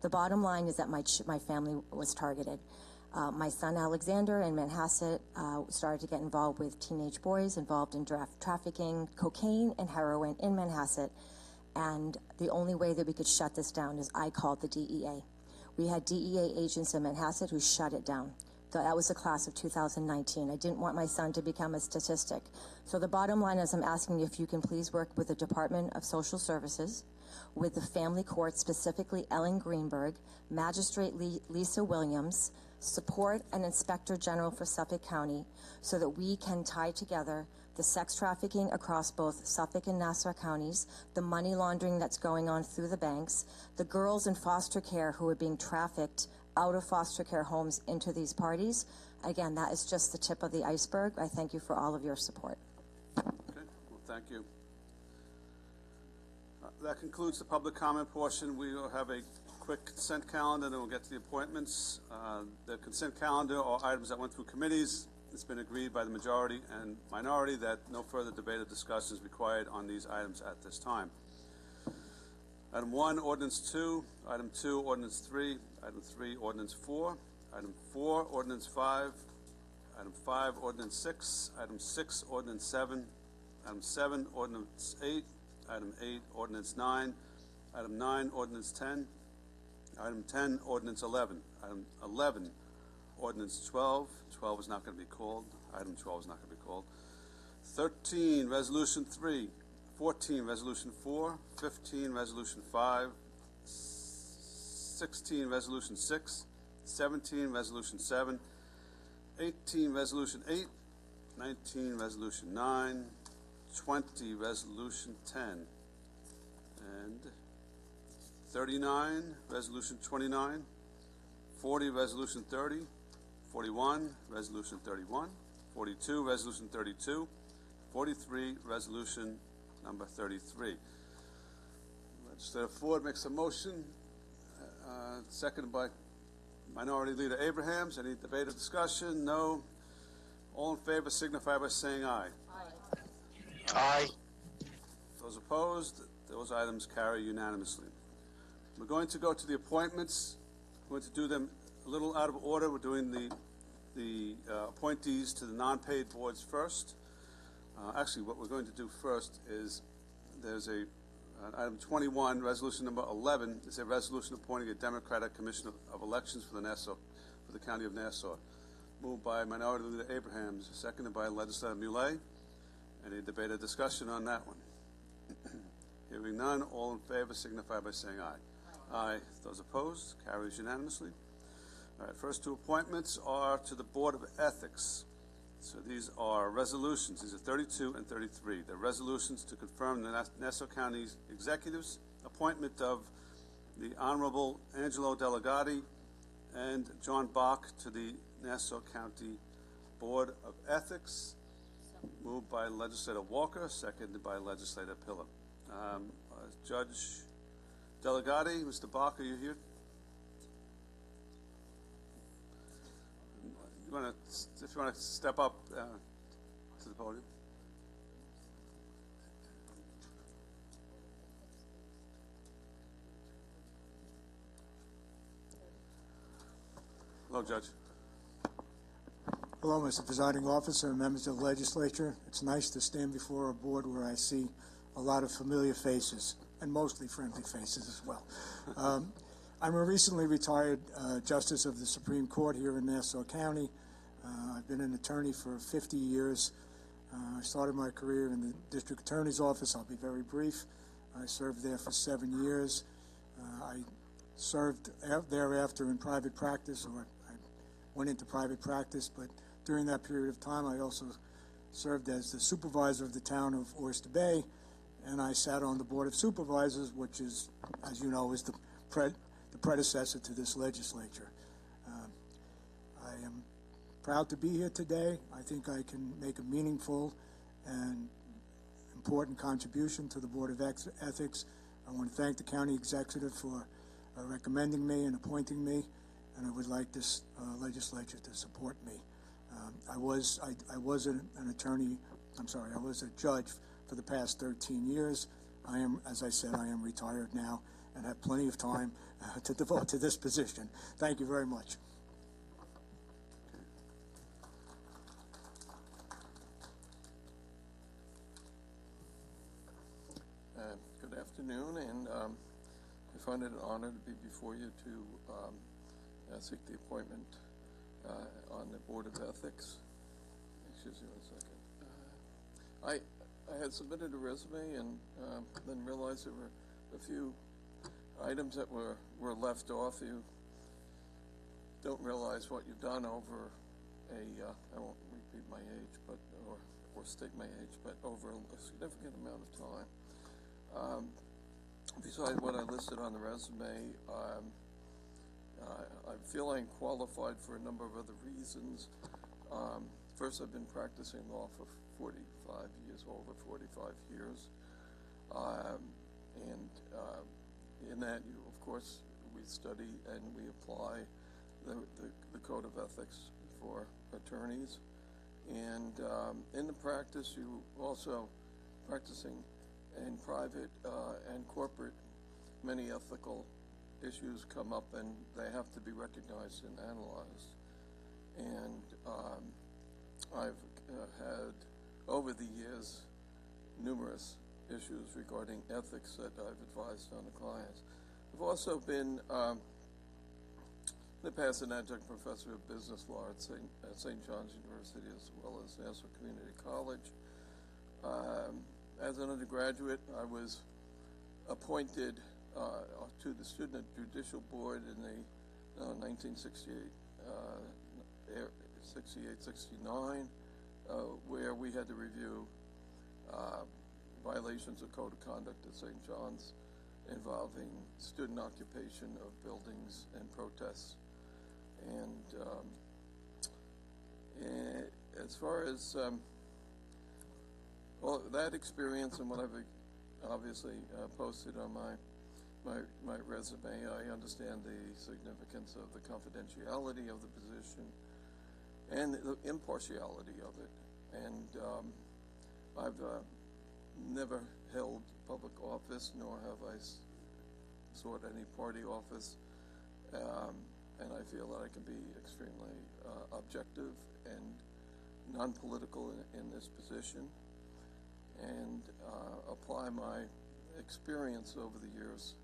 The bottom line is that my family was targeted. My son Alexander in Manhasset started to get involved with teenage boys involved in trafficking cocaine and heroin in Manhasset, and the only way that we could shut this down is I called the DEA. We had DEA agents in Manhasset who shut it down. That was the class of 2019. I didn't want my son to become a statistic. So the bottom line is I'm asking if you can please work with the Department of Social Services, with the family court, specifically Ellen Greenberg, Magistrate Lisa Williams, support an Inspector General for Suffolk County so that we can tie together the sex trafficking across both Suffolk and Nassau counties, the money laundering that's going on through the banks, the girls in foster care who are being trafficked out of foster care homes into these parties. Again, that is just the tip of the iceberg. I thank you for all of your support. Okay, well, thank you. That concludes the public comment portion. We will have a quick consent calendar, then we'll get to the appointments. The consent calendar are items that went through committees. It's been agreed by the majority and minority that no further debate or discussion is required on these items at this time. Item 1, Ordinance 2. Item 2, Ordinance 3. Item 3, Ordinance 4. Item 4, Ordinance 5. Item 5, Ordinance 6. Item 6, Ordinance 7. Item 7, Ordinance 8. Item 8, Ordinance 9. Item 9, Ordinance 10. Item 10, Ordinance 11. Item 11, Ordinance 12. 12 is not going to be called. Item 12 is not going to be called. 13, Resolution 3. 14, Resolution 4. 15, Resolution 5. 16, Resolution 6. 17, Resolution 7. 18, Resolution 8. 19, Resolution 9. 20, Resolution 10. And 39, Resolution 29. 40, Resolution 30. 41, Resolution 31. 42, Resolution 32. 43, Resolution number 33. Legislator Ford makes a motion, seconded by Minority Leader Abrahams. Any debate or discussion? No. All in favor signify by saying aye. Aye. Aye. Those opposed? Those items carry unanimously. We're going to go to the appointments. We're going to do them a little out of order. We're doing the appointees to the non-paid boards first. Actually, what we're going to do first is there's item 21, resolution number 11, is a resolution appointing a Democratic Commission of Elections for the County of Nassau. Moved by Minority Leader Abrahams, seconded by Legislator Muley. Any debate or discussion on that one? Hearing none, all in favor signify by saying aye. Aye. Those opposed? Carries unanimously. All right, first two appointments are to the Board of Ethics. So these are resolutions. These are 32 and 33. They're resolutions to confirm the Nassau County Executive's appointment of the Honorable Angelo Delegati and John Bach to the Nassau County Board of Ethics. Moved by Legislator Walker, seconded by Legislator Pillar. Judge Delegati, Mr. Bach, are you here? If you want to step up to the podium. Hello, Judge. Hello, Mr. Presiding Officer and members of the legislature. It's nice to stand before a board where I see a lot of familiar faces, and mostly friendly faces as well. I'm a recently retired Justice of the Supreme Court here in Nassau County. I've been an attorney for 50 years. I started my career in the District Attorney's Office. I'll be very brief. I served there for 7 years. I served thereafter in private practice, or I went into private practice, but during that period of time I also served as the supervisor of the town of Oyster Bay, and I sat on the Board of Supervisors, which is, as you know, is the predecessor to this legislature. I am proud to be here today. I think I can make a meaningful and important contribution to the Board of Ethics. I want to thank the county executive for recommending me and appointing me, and I would like this legislature to support me. I was an attorney, I was a judge for the past 13 years. I am, as I said, I am retired now and have plenty of time to devote to this position. Thank you very much. Good afternoon, and I find it an honor to be before you to seek the appointment on the Board of Ethics. Excuse me 1 second. I had submitted a resume and then realized there were a few items that were left off. You don't realize what you've done over I won't repeat my age, but or state my age, but over a significant amount of time. Besides what I listed on the resume, I feel I'm qualified for a number of other reasons. First, I've been practicing law for 45 years, over 45 years. And in that, of course, we study and we apply the Code of Ethics for attorneys. And in the practice, you also practicing in private and corporate, many ethical issues come up and they have to be recognized and analyzed. And I've had, over the years, numerous issues regarding ethics that I've advised on the clients. I've also been, in the past, an adjunct professor of business law at St. John's University as well as Nassau Community College. As an undergraduate, I was appointed to the Student Judicial Board in the 1968, 69, where we had to review violations of code of conduct at St. John's involving student occupation of buildings and protests. And as far as well, that experience and what I've obviously posted on my resume, I understand the significance of the confidentiality of the position and the impartiality of it. And I've never held public office, nor have I sought any party office. And I feel that I can be extremely objective and non-political in this position, and apply my experience over the years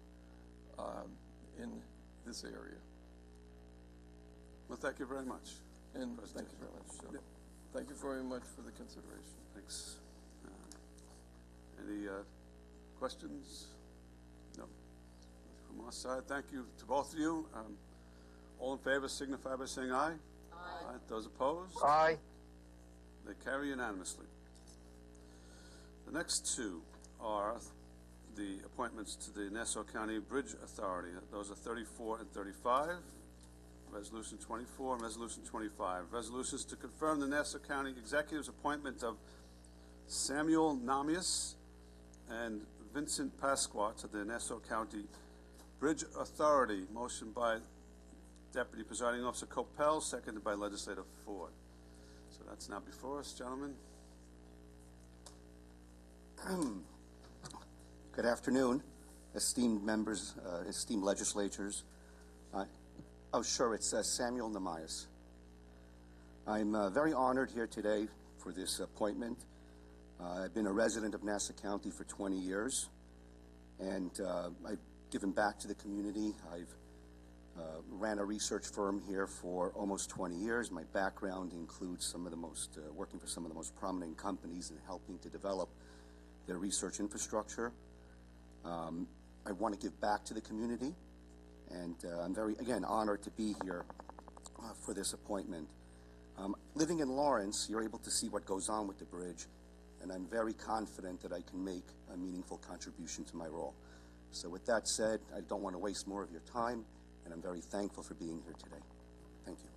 in this area. Well, thank you very much. And thank you very much. So, yeah. Thank you very much for the consideration. Thanks. Any questions? No. From our side, thank you to both of you. All in favor signify by saying aye. Aye. Those opposed? Aye. They carry unanimously. The next two are the appointments to the Nassau County Bridge Authority. Those are 34 and 35. Resolution 24 and Resolution 25. Resolutions to confirm the Nassau County Executive's appointment of Samuel Namias and Vincent Pasqua to the Nassau County Bridge Authority. Motion by Deputy Presiding Officer Copel, seconded by Legislator Ford. So that's now before us, gentlemen. Good afternoon, esteemed members, esteemed legislators. Oh, sure, it's Samuel Namias. I'm very honored here today for this appointment. I've been a resident of Nassau County for 20 years, and I've given back to the community. I've ran a research firm here for almost 20 years. My background includes some of the most, working for some of the most prominent companies and helping to develop their research infrastructure. I want to give back to the community, and I'm very, again, honored to be here for this appointment. Living in Lawrence, you're able to see what goes on with the bridge, and I'm very confident that I can make a meaningful contribution to my role. So with that said, I don't want to waste more of your time, and I'm very thankful for being here today. Thank you.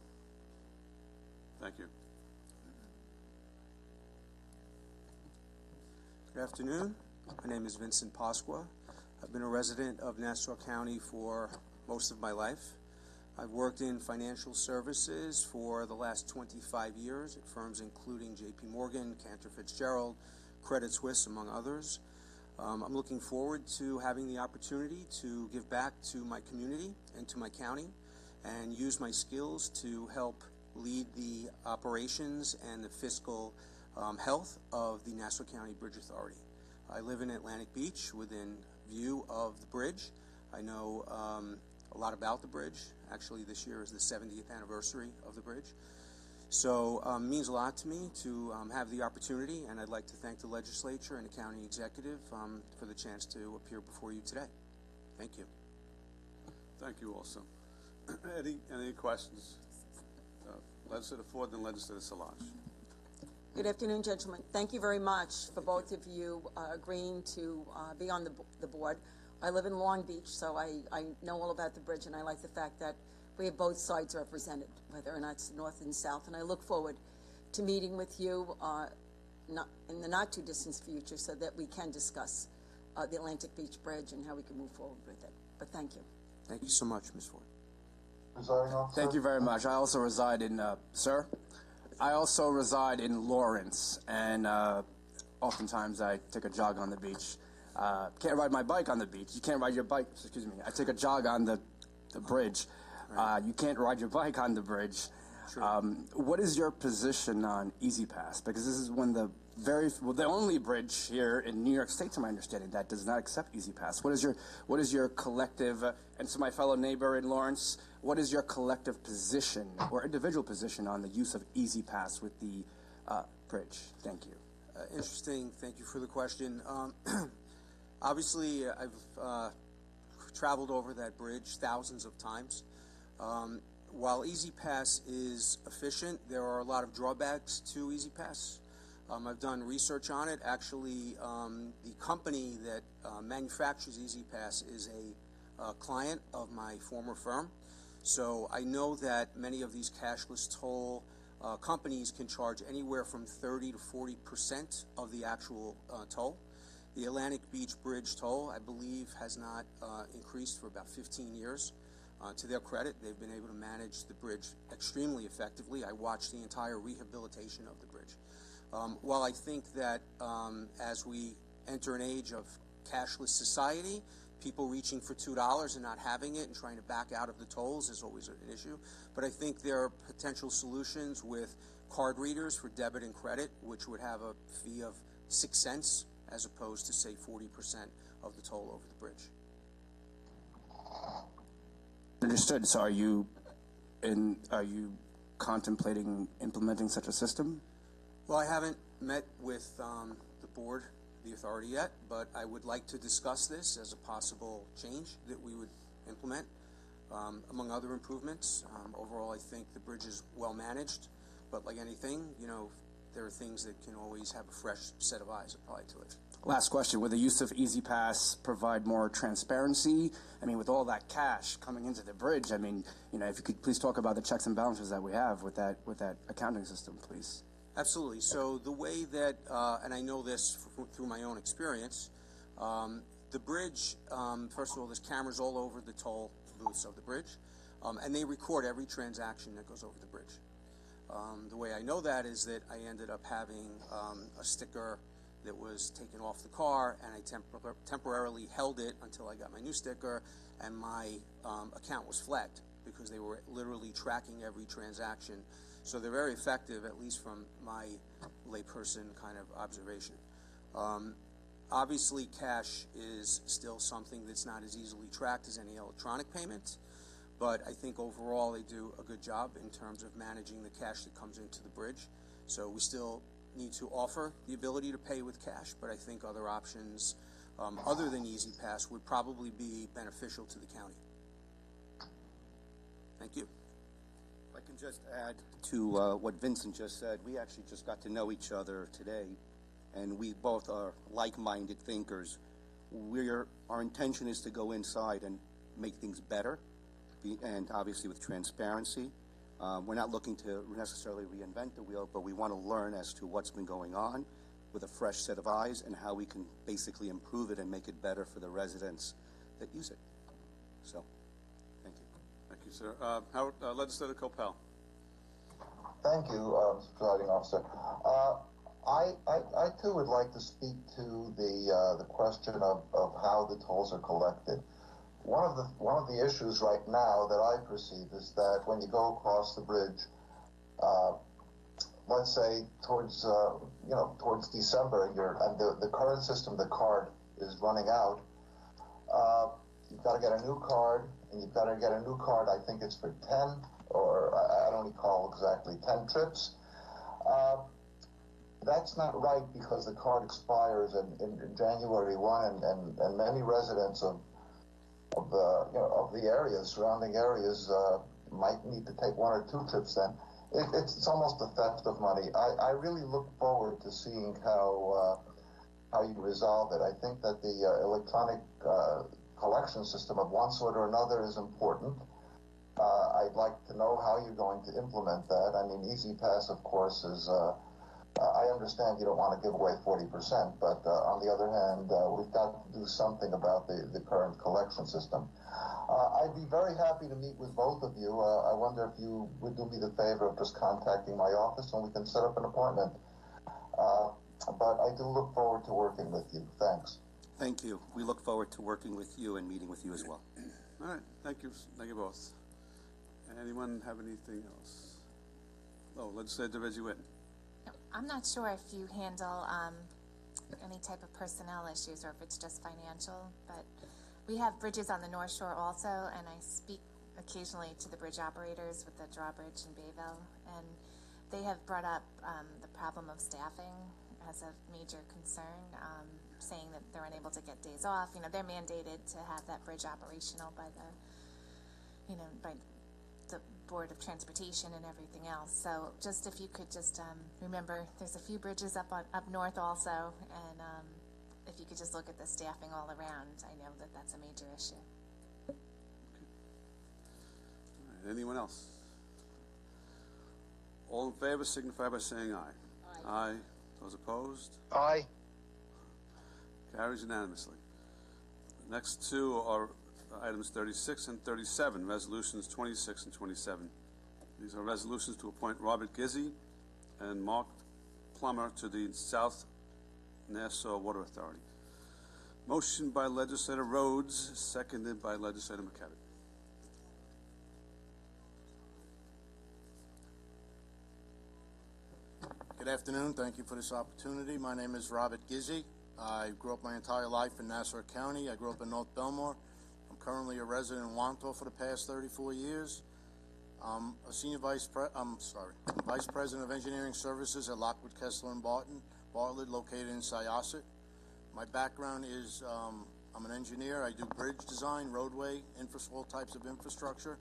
Thank you. Good afternoon. My name is Vincent Pasqua. I've been a resident of Nassau County for most of my life. I've worked in financial services for the last 25 years at firms including J.P. Morgan, Cantor Fitzgerald, Credit Suisse, among others. I'm looking forward to having the opportunity to give back to my community and to my county and use my skills to help lead the operations and the fiscal health of the Nassau County Bridge Authority. I live in Atlantic Beach within view of the bridge. I know a lot about the bridge. Actually, this year is the 70th anniversary of the bridge. So it means a lot to me to have the opportunity, and I'd like to thank the legislature and the county executive for the chance to appear before you today. Thank you. Thank you also. Any questions? Legislator Ford and Legislator Solange. Good afternoon, gentlemen. Thank you very much for both of you agreeing to be on the board. I live in Long Beach, so I know all about the bridge, and I like the fact that we have both sides represented, whether or not it's north and south, and I look forward to meeting with you in the not-too-distant future so that we can discuss the Atlantic Beach Bridge and how we can move forward with it. But thank you. Thank you so much, Ms. Ford. Thank you very much. I also reside in, sir? I also reside in Lawrence, and oftentimes I take a jog on the beach. Can't ride my bike on the beach. You can't ride your bike, excuse me. I take a jog on the bridge. You can't ride your bike on the bridge. What is your position on Easy Pass? Because this is one of the only bridge here in New York State, to my understanding, that does not accept Easy Pass. What is your collective, and to my fellow neighbor in Lawrence, what is your collective position or individual position on the use of Easy Pass with the bridge? Thank you. Interesting. Thank you for the question. Obviously, I've traveled over that bridge thousands of times. While Easy Pass is efficient, there are a lot of drawbacks to Easy Pass. I've done research on it. Actually, the company that manufactures Easy Pass is a client of my former firm. So I know that many of these cashless toll companies can charge anywhere from 30 to 40% of the actual toll. The Atlantic Beach Bridge toll, I believe, has not increased for about 15 years. To their credit, they've been able to manage the bridge extremely effectively. I watched the entire rehabilitation of the bridge. While I think that as we enter an age of cashless society, people reaching for $2 and not having it and trying to back out of the tolls is always an issue. But I think there are potential solutions with card readers for debit and credit, which would have a fee of 6 cents as opposed to, say, 40% of the toll over the bridge. Understood. So are you contemplating implementing such a system? Well, I haven't met with the board, the authority yet, but I would like to discuss this as a possible change that we would implement, among other improvements. Overall, I think the bridge is well managed, but like anything, you know, there are things that can always have a fresh set of eyes applied to it. Last question, would the use of Easy Pass provide more transparency? I mean, with all that cash coming into the bridge, I mean, you know, if you could please talk about the checks and balances that we have with that accounting system, please. Absolutely. So the way that, and I know this through my own experience, the bridge, first of all, there's cameras all over the toll booths of the bridge, and they record every transaction that goes over the bridge. The way I know that is that I ended up having a sticker that was taken off the car, and I temporarily held it until I got my new sticker, and my account was flagged because they were literally tracking every transaction. So they're very effective, at least from my layperson kind of observation. Obviously, cash is still something that's not as easily tracked as any electronic payment, but I think overall they do a good job in terms of managing the cash that comes into the bridge. So we still need to offer the ability to pay with cash, but I think other options other than Easy Pass would probably be beneficial to the county. Thank you. If I can just add to what Vincent just said, we actually just got to know each other today, and we both are like-minded thinkers. Our intention is to go inside and make things better, and obviously with transparency. We're not looking to necessarily reinvent the wheel, but we want to learn as to what's been going on with a fresh set of eyes and how we can basically improve it and make it better for the residents that use it. So, thank you. Thank you, sir. Howard, Legislator Coppell. Thank you, Mr. Presiding Officer. I too would like to speak to the question of how the tolls are collected. One of the issues right now that I perceive is that when you go across the bridge, let's say towards December, and the current system, the card is running out. You've got to get a new card, and you've got to get a new card. I think it's for 10, or I don't recall exactly, 10 trips. That's not right because the card expires in January 1, and many residents of the areas, surrounding areas, might need to take 1 or 2 trips then. It's almost a theft of money. I really look forward to seeing how you resolve it. I think that the electronic collection system of one sort or another is important. I'd like to know how you're going to implement that. I mean, Easy Pass, of course, is... I understand you don't want to give away 40%, but on the other hand, we've got to do something about the current collection system. I'd be very happy to meet with both of you. I wonder if you would do me the favor of just contacting my office and we can set up an appointment. But I do look forward to working with you. Thanks. Thank you. We look forward to working with you and meeting with you as well. All right. Thank you. Thank you both. Anyone have anything else? Oh, Legislator Reggie Whitten. I'm not sure if you handle any type of personnel issues or if it's just financial, but we have bridges on the North Shore also, and I speak occasionally to the bridge operators with the drawbridge in Bayville, and they have brought up the problem of staffing as a major concern, saying that they're unable to get days off. You know, they're mandated to have that bridge operational by the Board of Transportation and everything else. So just if you could just remember, there's a few bridges up north also, and if you could just look at the staffing all around, I know that that's a major issue. Okay. All right. Anyone else? All in favor signify by saying aye. Aye. Aye. Those opposed? Aye. Carries unanimously. The next two are items 36 and 37, resolutions 26 and 27. These are resolutions to appoint Robert Gizzi and Mark Plummer to the South Nassau Water Authority. Motion by Legislator Rhodes, seconded by Legislator McKevitt. Good afternoon. Thank you for this opportunity. My name is Robert Gizzi. I grew up my entire life in Nassau County. I grew up in North Belmore. I'm currently a resident in Wantagh for the past 34 years. I'm a senior vice president of engineering services at Lockwood, Kessler and Bartlett, located in Syosset. My background is I'm an engineer. I do bridge design, roadway, all types of infrastructure.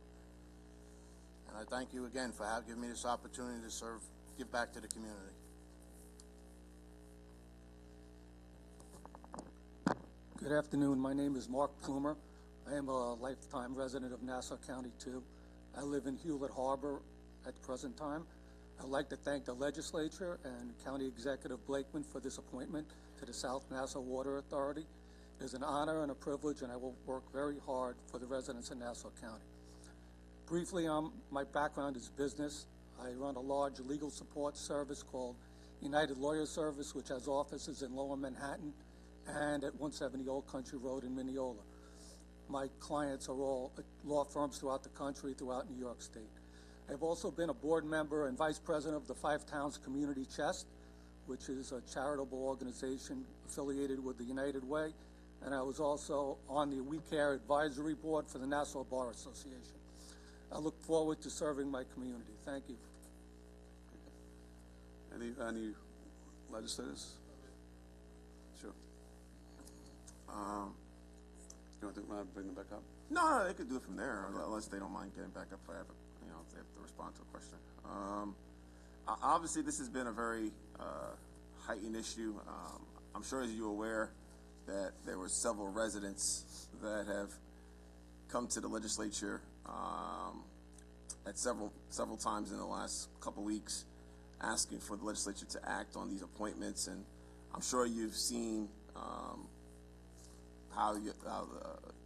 And I thank you again for giving me this opportunity to give back to the community. Good afternoon. My name is Mark Plumer. I am a lifetime resident of Nassau County, too. I live in Hewlett Harbor at the present time. I'd like to thank the legislature and County Executive Blakeman for this appointment to the South Nassau Water Authority. It is an honor and a privilege, and I will work very hard for the residents of Nassau County. Briefly, my background is business. I run a large legal support service called United Lawyer Service, which has offices in Lower Manhattan and at 170 Old Country Road in Mineola. My clients are all law firms throughout the country, throughout New York State. I've also been a board member and vice president of the Five Towns Community Chest, which is a charitable organization affiliated with the United Way, and I was also on the We Care Advisory Board for the Nassau Bar Association. I look forward to serving my community. Thank you. Any legislators? Sure. You want to bring them back up? No, they could do it from there, unless they don't mind getting back up if I have, if they have to respond to a question. Obviously, this has been a very heightened issue. I'm sure, as you're aware, that there were several residents that have come to the legislature at several times in the last couple weeks, asking for the legislature to act on these appointments. And I'm sure you've seen how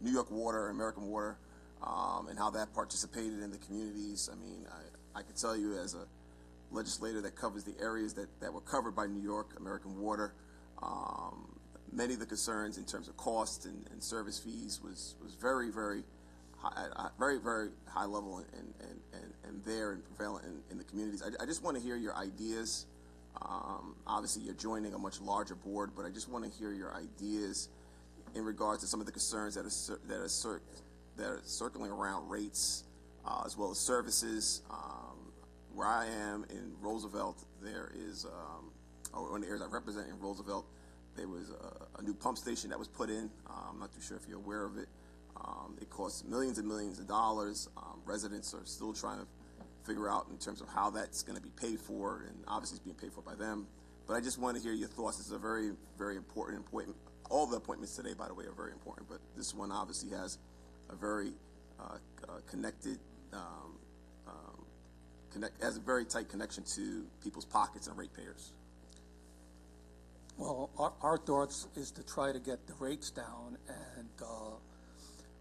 New York Water, American Water, and how that participated in the communities. I mean, I can tell you, as a legislator that covers the areas that were covered by New York, American Water, many of the concerns in terms of cost and service fees was very, very high, very high level and there and prevalent in the communities. I just want to hear your ideas. Obviously, you're joining a much larger board, but I just want to hear your ideas in regards to some of the concerns that are circling around rates, as well as services. Where I am in Roosevelt, there is, or in the areas I represent in Roosevelt, there was a new pump station that was put in. I'm not too sure if you're aware of it. It costs millions and millions of dollars. Residents are still trying to figure out in terms of how that's going to be paid for, and obviously it's being paid for by them. But I just want to hear your thoughts. This is a very, very important appointment. All the appointments today, by the way, are very important, but this one obviously has a very connected, has a very tight connection to people's pockets and ratepayers. Well, our thoughts is to try to get the rates down, and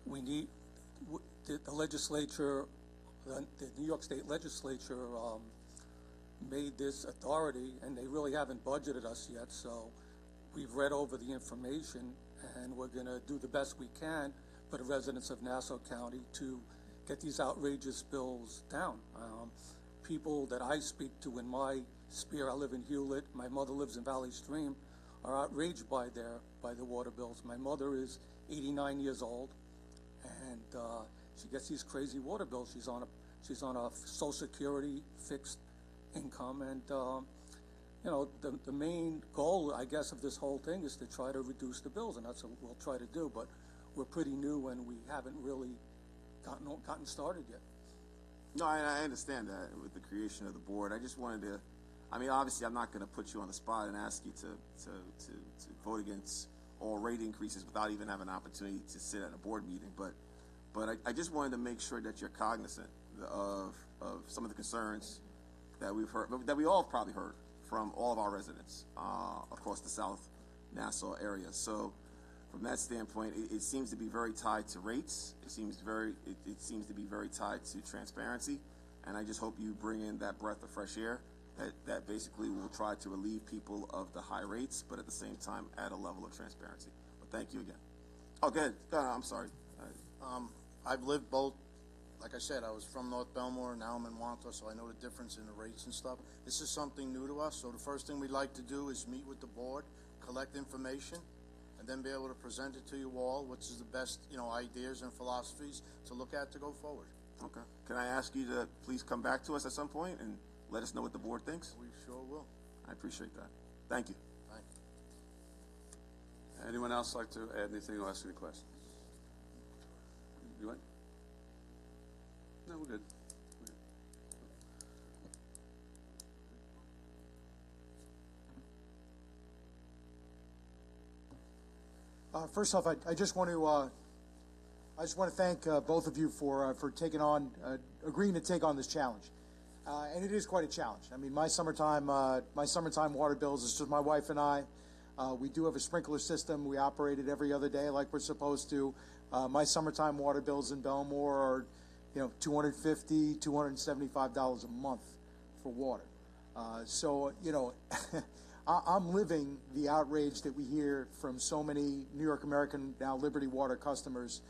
we need the legislature, the New York State legislature made this authority, and they really haven't budgeted us yet, so we've read over the information, and we're going to do the best we can for the residents of Nassau County to get these outrageous bills down. People that I speak to in my sphere, I live in Hewlett, my mother lives in Valley Stream, are outraged by the water bills. My mother is 89 years old, and she gets these crazy water bills. She's on a Social Security fixed income, and you know, the main goal, I guess, of this whole thing is to try to reduce the bills, and that's what we'll try to do. But we're pretty new, and we haven't really gotten started yet. No, I understand that with the creation of the board. I just wanted to, I mean, obviously I'm not going to put you on the spot and ask you to vote against all rate increases without even having an opportunity to sit at a board meeting. But I just wanted to make sure that you're cognizant of some of the concerns that we've heard, that we all have probably heard from all of our residents across the South Nassau area. So from that standpoint, it seems to be very tied to rates. It seems to be very tied to transparency. And I just hope you bring in that breath of fresh air that basically will try to relieve people of the high rates, but at the same time add a level of transparency. But thank you again. Oh, go ahead. I'm sorry. I've lived both. Like I said, I was from North Belmore, now I'm in Wantagh, so I know the difference in the rates and stuff. This is something new to us, so the first thing we'd like to do is meet with the board, collect information, and then be able to present it to you all, which is the best, ideas and philosophies to look at to go forward. Okay. Can I ask you to please come back to us at some point and let us know what the board thinks? We sure will. I appreciate that. Thank you. Thank you. Anyone else like to add anything or ask any questions? You want? No, we're good. First off, I just want to thank both of you for taking on, agreeing to take on this challenge, and it is quite a challenge. I mean, my summertime water bills is just my wife and I. We do have a sprinkler system. We operate it every other day like we're supposed to. My summertime water bills in Belmore are, $250, $275 a month for water. So, I'm living the outrage that we hear from so many New York American, now Liberty Water customers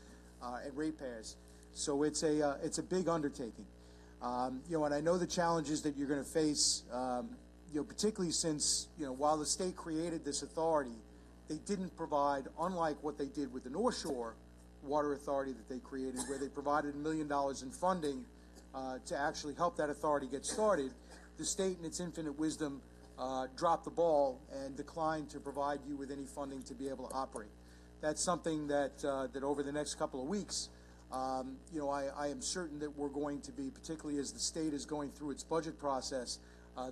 and ratepayers. So it's a big undertaking. And I know the challenges that you're going to face, particularly since, while the state created this authority, they didn't provide, unlike what they did with the North Shore Water Authority that they created, where they provided $1 million in funding to actually help that authority get started. The state, in its infinite wisdom, dropped the ball and declined to provide you with any funding to be able to operate. That's something that over the next couple of weeks, I am certain that we're going to be, particularly as the state is going through its budget process,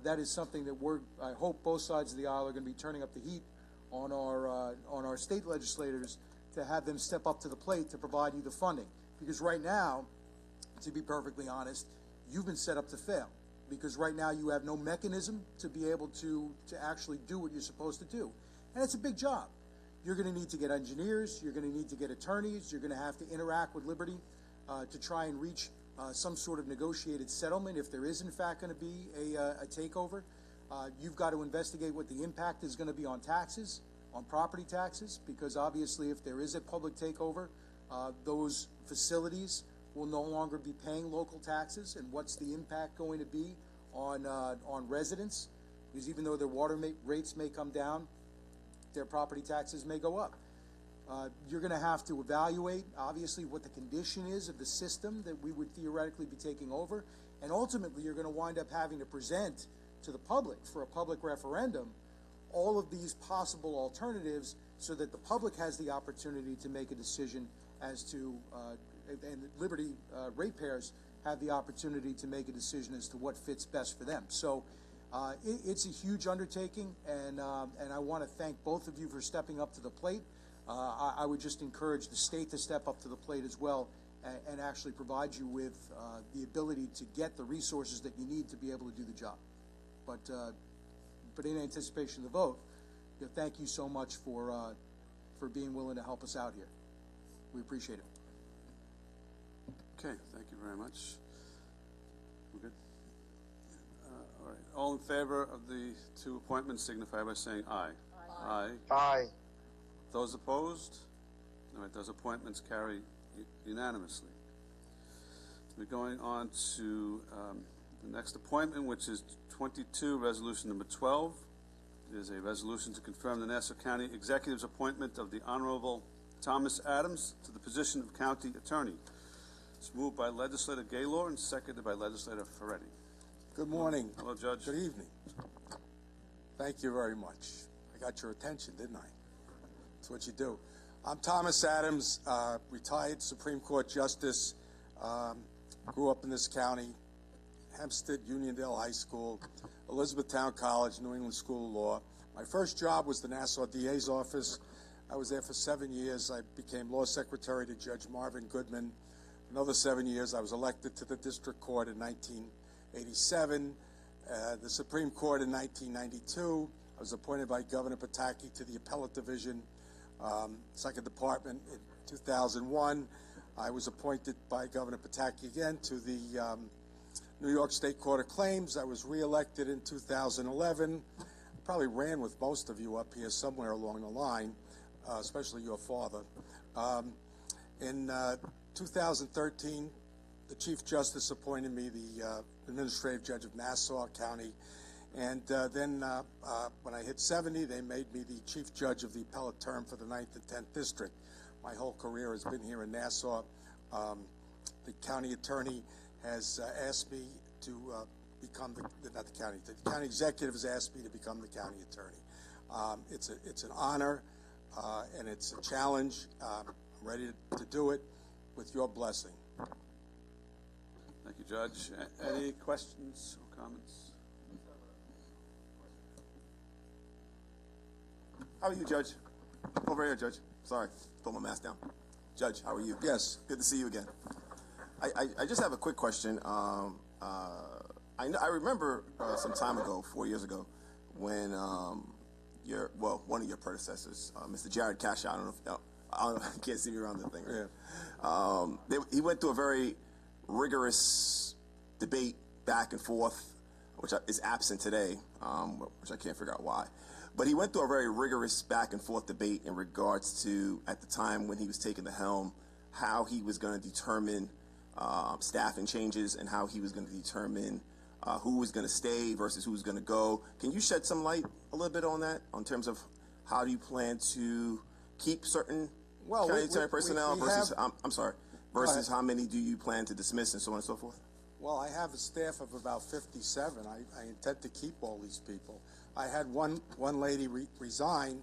that is something that I hope both sides of the aisle are going to be turning up the heat on our state legislators to have them step up to the plate to provide you the funding. Because right now, to be perfectly honest, you've been set up to fail. Because right now you have no mechanism to be able to actually do what you're supposed to do. And it's a big job. You're going to need to get engineers, you're going to need to get attorneys, you're going to have to interact with Liberty to try and reach some sort of negotiated settlement if there is in fact going to be a takeover. You've got to investigate what the impact is going to be on taxes, on property taxes, because obviously if there is a public takeover, those facilities will no longer be paying local taxes, and what's the impact going to be on residents? Because even though their water rates may come down, their property taxes may go up. You're going to have to evaluate, obviously, what the condition is of the system that we would theoretically be taking over, and ultimately you're going to wind up having to present to the public for a public referendum all of these possible alternatives so that the public has the opportunity to make a decision as to and Liberty ratepayers have the opportunity to make a decision as to what fits best for them. So it's a huge undertaking, and I want to thank both of you for stepping up to the plate. I would just encourage the state to step up to the plate as well and actually provide you with the ability to get the resources that you need to be able to do the job. But in anticipation of the vote, thank you so much for being willing to help us out here. We appreciate it. Okay, thank you very much. We're good? All right. All in favor of the two appointments signify by saying aye. Aye. Aye. Those opposed? All right, those appointments carry unanimously. We're going on to the next appointment, which is 22, Resolution Number 12. It is a resolution to confirm the Nassau County Executive's appointment of the Honorable Thomas Adams to the position of County Attorney. It's moved by Legislator Gaylor and seconded by Legislator Ferretti. Good morning. Hello, Judge. Good evening. Thank you very much. I got your attention, didn't I? That's what you do. I'm Thomas Adams, retired Supreme Court Justice. Grew up in this county, Hempstead, Uniondale High School, Elizabethtown College, New England School of Law. My first job was the Nassau DA's office. I was there for 7 years. I became law secretary to Judge Marvin Goodman. Another 7 years, I was elected to the district court in 1987, the Supreme Court in 1992. I was appointed by Governor Pataki to the appellate division, second department in 2001. I was appointed by Governor Pataki again to the New York State Court of Claims. I was reelected in 2011. Probably ran with most of you up here somewhere along the line, especially your father. In 2013, the Chief Justice appointed me the Administrative Judge of Nassau County, and then when I hit 70, they made me the Chief Judge of the appellate term for the 9th and 10th District. My whole career has been here in Nassau. The county attorney has asked me to become the county executive has asked me to become the county attorney. It's an honor and it's a challenge. I'm ready to do it with your blessing. Thank you, Judge. Any questions or comments? How are you, Judge? Over here, Judge. Sorry, put my mask down. Judge, how are you? Yes. Good to see you again. I just have a quick question. I remember some time ago, 4 years ago, when one of your predecessors, Mr. Jared Cash, I don't know if you can't see me around the thing. Right? Yeah. He went through a very rigorous debate back and forth, which is absent today, which I can't figure out why. But he went through a very rigorous back and forth debate in regards to, at the time when he was taking the helm, how he was going to determine staffing changes and how he was going to determine who was going to stay versus who was going to go. Can you shed some light a little bit on that, in terms of how do you plan to keep certain county attorney personnel versus, versus how many do you plan to dismiss and so on and so forth? Well, I have a staff of about 57. I intend to keep all these people. I had one lady resign,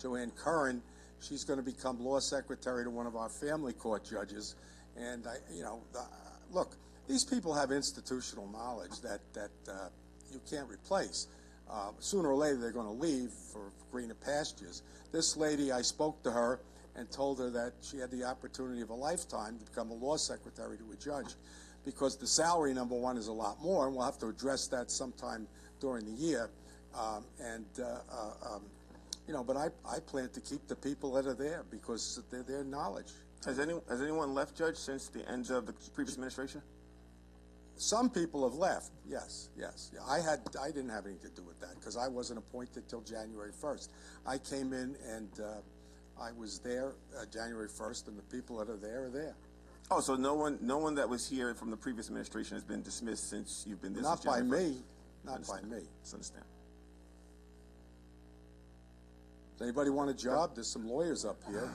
Joanne Curran. She's going to become law secretary to one of our family court judges. And, look, these people have institutional knowledge that you can't replace. Sooner or later, they're going to leave for greener pastures. This lady, I spoke to her and told her that she had the opportunity of a lifetime to become a law secretary to a judge, because the salary, number one, is a lot more, and we'll have to address that sometime during the year. But I plan to keep the people that are there because they're their knowledge. Has anyone left, Judge, since the end of the previous administration? Some people have left. Yes. Yeah, I didn't have anything to do with that because I wasn't appointed till January 1st. I came in and I was there January 1st, and the people that are there. Oh, so no one that was here from the previous administration has been dismissed since you've been there? Not by me. Not by me. I understand. Does anybody want a job? There's some lawyers up here.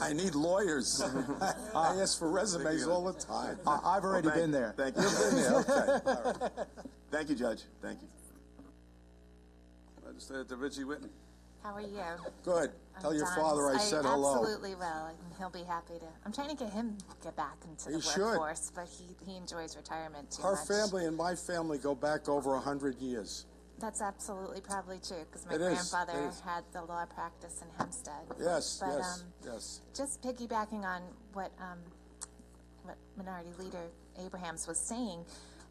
I need lawyers. I ask for resumes all the time. I've already been there. Thank you. You've been there. Okay. All right. Thank you, Judge. Thank you. Legislator Richie Whitten. How are you? Good. Tell your Don. father I said hello. Absolutely will, and he'll be happy to. I'm trying to get back into the workforce, but he enjoys retirement too much. Her family and my family go back over 100 years. That's absolutely probably true, because my grandfather had the law practice in Hempstead. Yes, but, yes. Just piggybacking on what Minority Leader Abrahams was saying,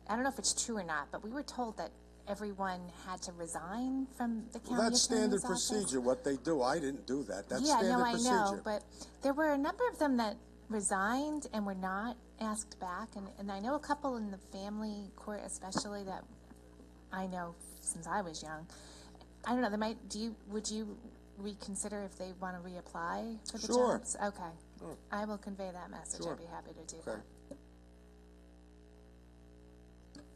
I don't know if it's true or not, but we were told that everyone had to resign from the county That's standard attorney's procedure, office. what they do. I didn't do that. That's yeah, standard no, I procedure. know, but there were a number of them that resigned and were not asked back, and I know a couple in the family court especially that I know since I was young. I don't know, would you reconsider if they want to reapply for the jobs? Okay. Sure. I will convey that message. I'd be happy to do that.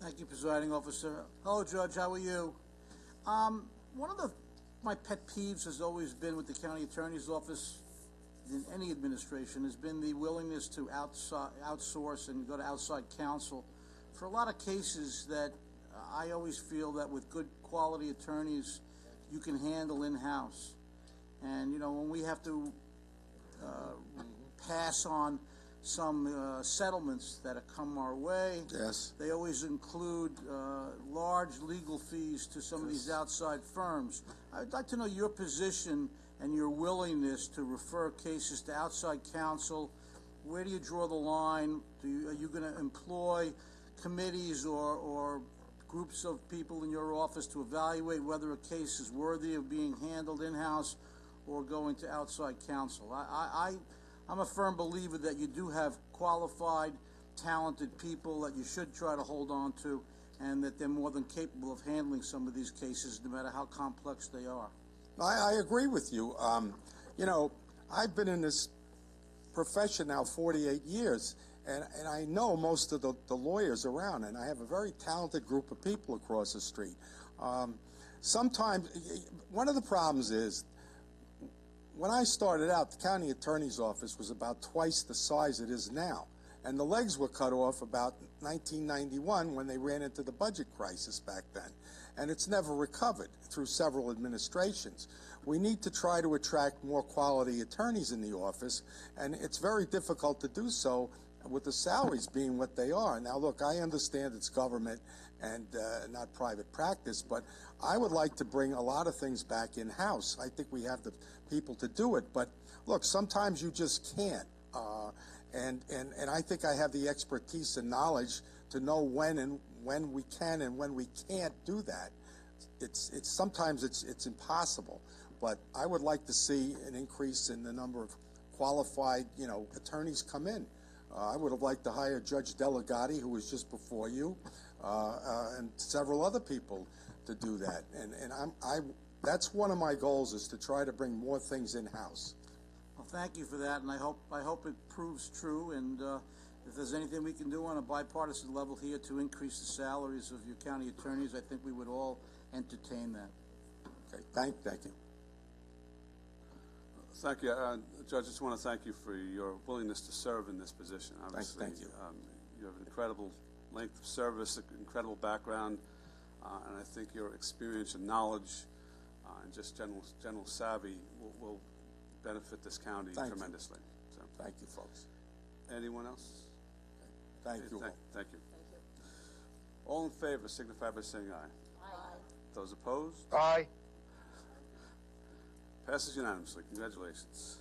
Thank you, Presiding Officer. Hello, Judge. How are you? One of my pet peeves has always been with the County Attorney's Office in any administration has been the willingness to outsource and go to outside counsel for a lot of cases that I always feel that with good quality attorneys you can handle in-house. And, when we have to pass on some settlements that have come our way. Yes. They always include large legal fees to some of these outside firms. I'd like to know your position and your willingness to refer cases to outside counsel. Where do you draw the line? Are you going to employ committees or groups of people in your office to evaluate whether a case is worthy of being handled in-house or going to outside counsel? I'm a firm believer that you do have qualified, talented people that you should try to hold on to, and that they're more than capable of handling some of these cases, no matter how complex they are. I agree with you. I've been in this profession now 48 years, and I know most of the lawyers around, and I have a very talented group of people across the street. Sometimes, one of the problems is, when I started out, the county attorney's office was about twice the size it is now. And the legs were cut off about 1991 when they ran into the budget crisis back then. And it's never recovered through several administrations. We need to try to attract more quality attorneys in the office, and it's very difficult to do so with the salaries being what they are. Now, look, I understand it's government and not private practice, but I would like to bring a lot of things back in-house. I think we have the people to do it, but look, sometimes you just can't. And I think I have the expertise and knowledge to know when we can and when we can't do that. Sometimes it's impossible, but I would like to see an increase in the number of qualified, attorneys come in. I would have liked to hire Judge Delegati, who was just before you, and several other people to do that. And that's one of my goals, is to try to bring more things in-house. Well, thank you for that, and I hope it proves true. And if there's anything we can do on a bipartisan level here to increase the salaries of your county attorneys, I think we would all entertain that. Okay, thank you. Thank you, Judge. I just want to thank you for your willingness to serve in this position. Obviously, thank you. You have an incredible length of service, an incredible background, and I think your experience and knowledge and just general savvy will benefit this county tremendously. So, thank you, folks. Anyone else? Thank you. Thank you. All in favor signify by saying aye. Aye. Those opposed? Aye. Passes unanimously. Congratulations.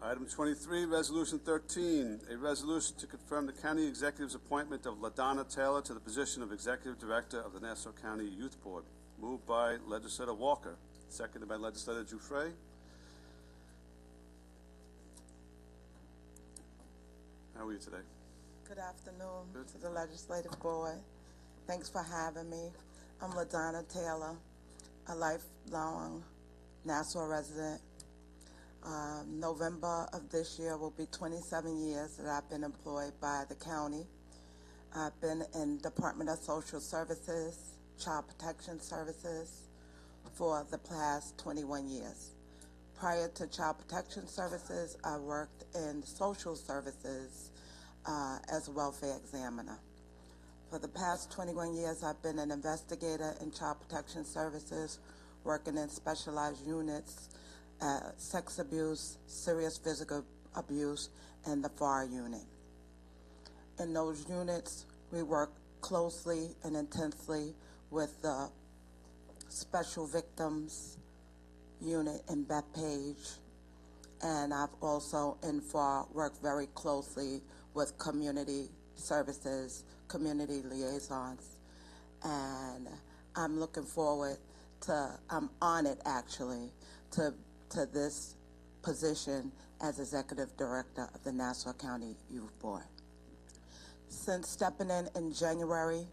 Item 23, Resolution 13, a resolution to confirm the county executive's appointment of LaDonna Taylor to the position of Executive Director of the Nassau County Youth Board. Moved by Legislator Walker, seconded by Legislator Giuffre. How are you today? Good afternoon to the Legislative Board. Thanks for having me. I'm LaDonna Taylor, a lifelong Nassau resident. November of this year will be 27 years that I've been employed by the county. I've been in Department of Social Services, Child Protection Services for the past 21 years. Prior to Child Protection Services, I worked in social services as a welfare examiner. For the past 21 years, I've been an investigator in Child Protection Services, working in specialized units, sex abuse, serious physical abuse, and the FAR unit. In those units, we work closely and intensely with the Special Victims Unit in Bethpage, and I've also in FAR worked very closely with community services, community liaisons, and I'm looking forward to, I'm honored actually, to this position as Executive Director of the Nassau County Youth Board. Since stepping in January,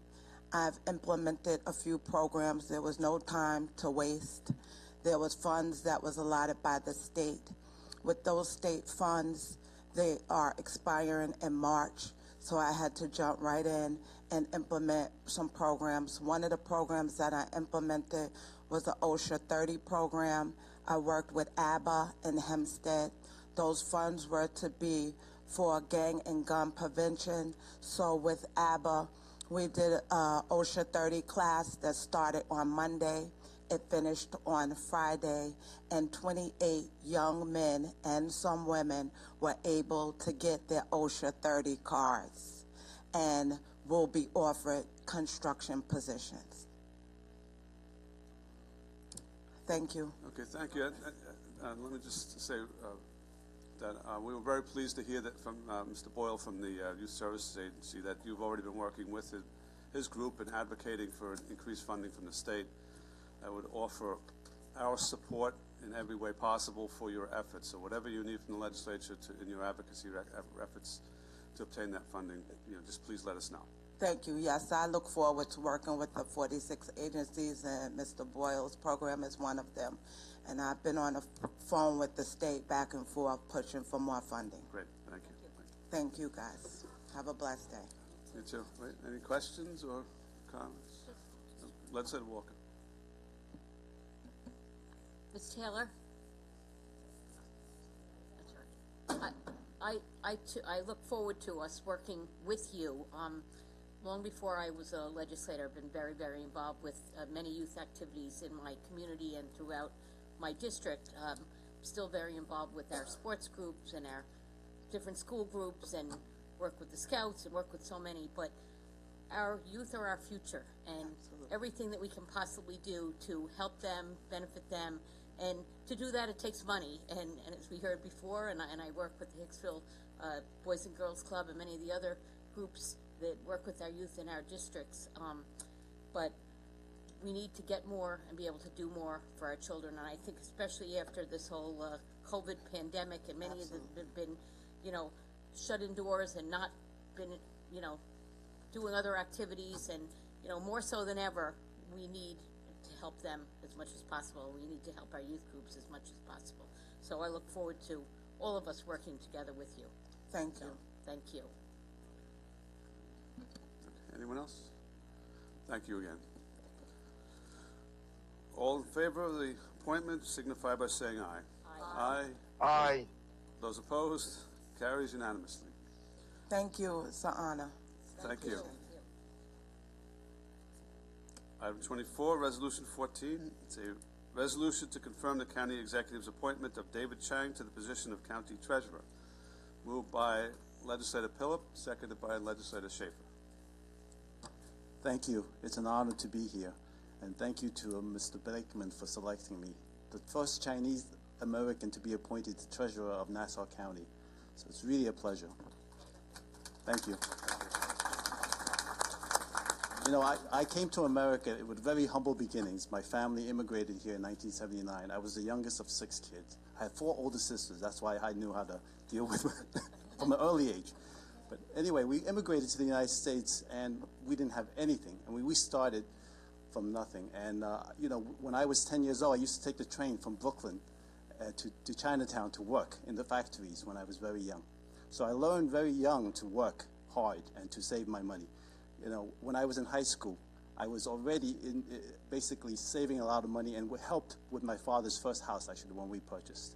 I've implemented a few programs. There was no time to waste. There was funds that was allotted by the state. With those state funds, they are expiring in March, so I had to jump right in and implement some programs. One of the programs that I implemented was the OSHA 30 program. I worked with ABBA in Hempstead. Those funds were to be for gang and gun prevention. So with ABBA, we did a OSHA 30 class that started on Monday. It finished on Friday, and 28 young men and some women were able to get their OSHA 30 cards and will be offered construction positions. Thank you. Okay, thank you. Let me just say that we were very pleased to hear that from Mr. Boyle from the Youth Services Agency that you've already been working with his group and advocating for increased funding from the state. I would offer our support in every way possible for your efforts. So whatever you need from the legislature in your advocacy efforts to obtain that funding, just please let us know. Thank you. Yes, I look forward to working with the 46 agencies, and Mr. Boyle's program is one of them. And I've been on the phone with the state back and forth pushing for more funding. Great. Thank you. Thank you, guys. Have a blessed day. You too. Wait, any questions or comments? Legislator Walker. Ms. Taylor? I look forward to us working with you. Long before I was a legislator, I've been very, very involved with many youth activities in my community and throughout my district. Still very involved with our sports groups and our different school groups and work with the scouts and work with so many, but our youth are our future, and everything that we can possibly do to help them, benefit them, and to do that it takes money, and as we heard before, and I work with the Hicksville Boys and Girls Club and many of the other groups that work with our youth in our districts, but we need to get more and be able to do more for our children, and I think especially after this whole COVID pandemic, and many of them have been, shut indoors and not been, doing other activities, and, more so than ever, we need to help them as much as possible. We need to help our youth groups as much as possible. So I look forward to all of us working together with you. Thank you. Thank you. Anyone else? Thank you again. All in favor of the appointment signify by saying aye. Aye. Aye. Those opposed? Carries unanimously. Thank you. It's an honor. Thank you. Item 24, Resolution 14. It's a resolution to confirm the county executive's appointment of David Chang to the position of county treasurer. Moved by Legislator Phillip, seconded by Legislator Schaefer. Thank you. It's an honor to be here. And thank you to Mr. Blakeman for selecting me, the first Chinese American to be appointed treasurer of Nassau County. So it's really a pleasure. Thank you. I came to America with very humble beginnings. My family immigrated here in 1979. I was the youngest of 6 kids. I had 4 older sisters. That's why I knew how to deal with it from an early age. But anyway, we immigrated to the United States, and we didn't have anything. I mean, we started from nothing. And, when I was 10 years old, I used to take the train from Brooklyn to Chinatown to work in the factories when I was very young. So I learned very young to work hard and to save my money. When I was in high school, I was already basically saving a lot of money and helped with my father's first house, actually, when we purchased.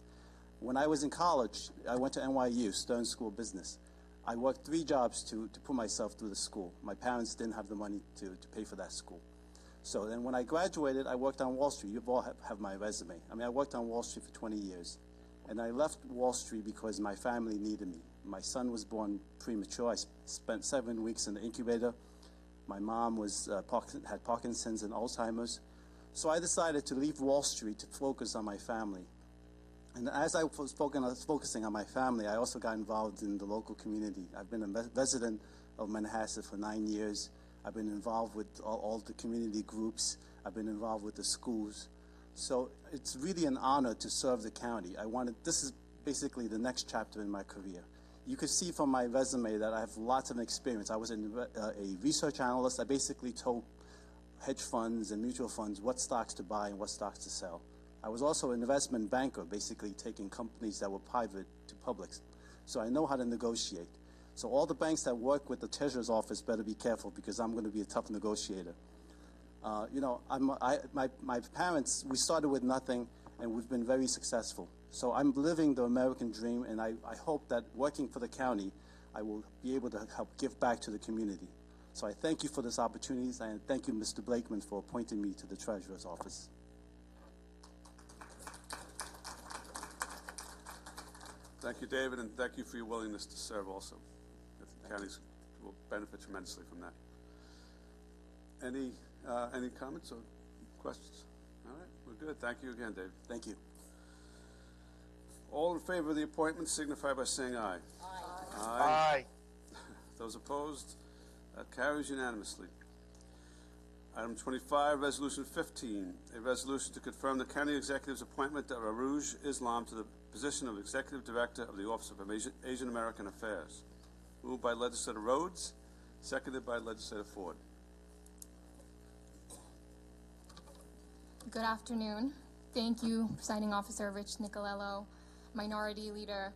When I was in college, I went to NYU, Stern School of Business. I worked 3 jobs to put myself through the school. My parents didn't have the money to pay for that school. So then when I graduated, I worked on Wall Street. You all have my resume. I mean, I worked on Wall Street for 20 years. And I left Wall Street because my family needed me. My son was born premature. I spent 7 weeks in the incubator. My mom had Parkinson's and Alzheimer's. So I decided to leave Wall Street to focus on my family. And as I was focusing on my family, I also got involved in the local community. I've been a resident of Manhasset for 9 years. I've been involved with all the community groups. I've been involved with the schools. So it's really an honor to serve the county. This is basically the next chapter in my career. You can see from my resume that I have lots of experience. I was a research analyst. I basically told hedge funds and mutual funds what stocks to buy and what stocks to sell. I was also an investment banker, basically taking companies that were private to public. So I know how to negotiate. So all the banks that work with the Treasurer's Office better be careful, because I'm going to be a tough negotiator. My parents, we started with nothing, and we've been very successful. So I'm living the American dream, and I hope that working for the county, I will be able to help give back to the community. So I thank you for this opportunity, and thank you, Mr. Blakeman, for appointing me to the Treasurer's Office. Thank you, David, and thank you for your willingness to serve also. The counties will benefit tremendously from that. Any comments or questions? All right, we're good. Thank you again, David. Thank you. All in favor of the appointment signify by saying aye. Aye. Aye. Those opposed? That carries unanimously. Item 25, Resolution 15, a resolution to confirm the county executive's appointment of Arouj Islam to the position of Executive Director of the Office of Asian American Affairs. Moved by Legislator Rhodes, seconded by Legislator Ford. Good afternoon. Thank you, Presiding Officer Rich Nicolello, Minority Leader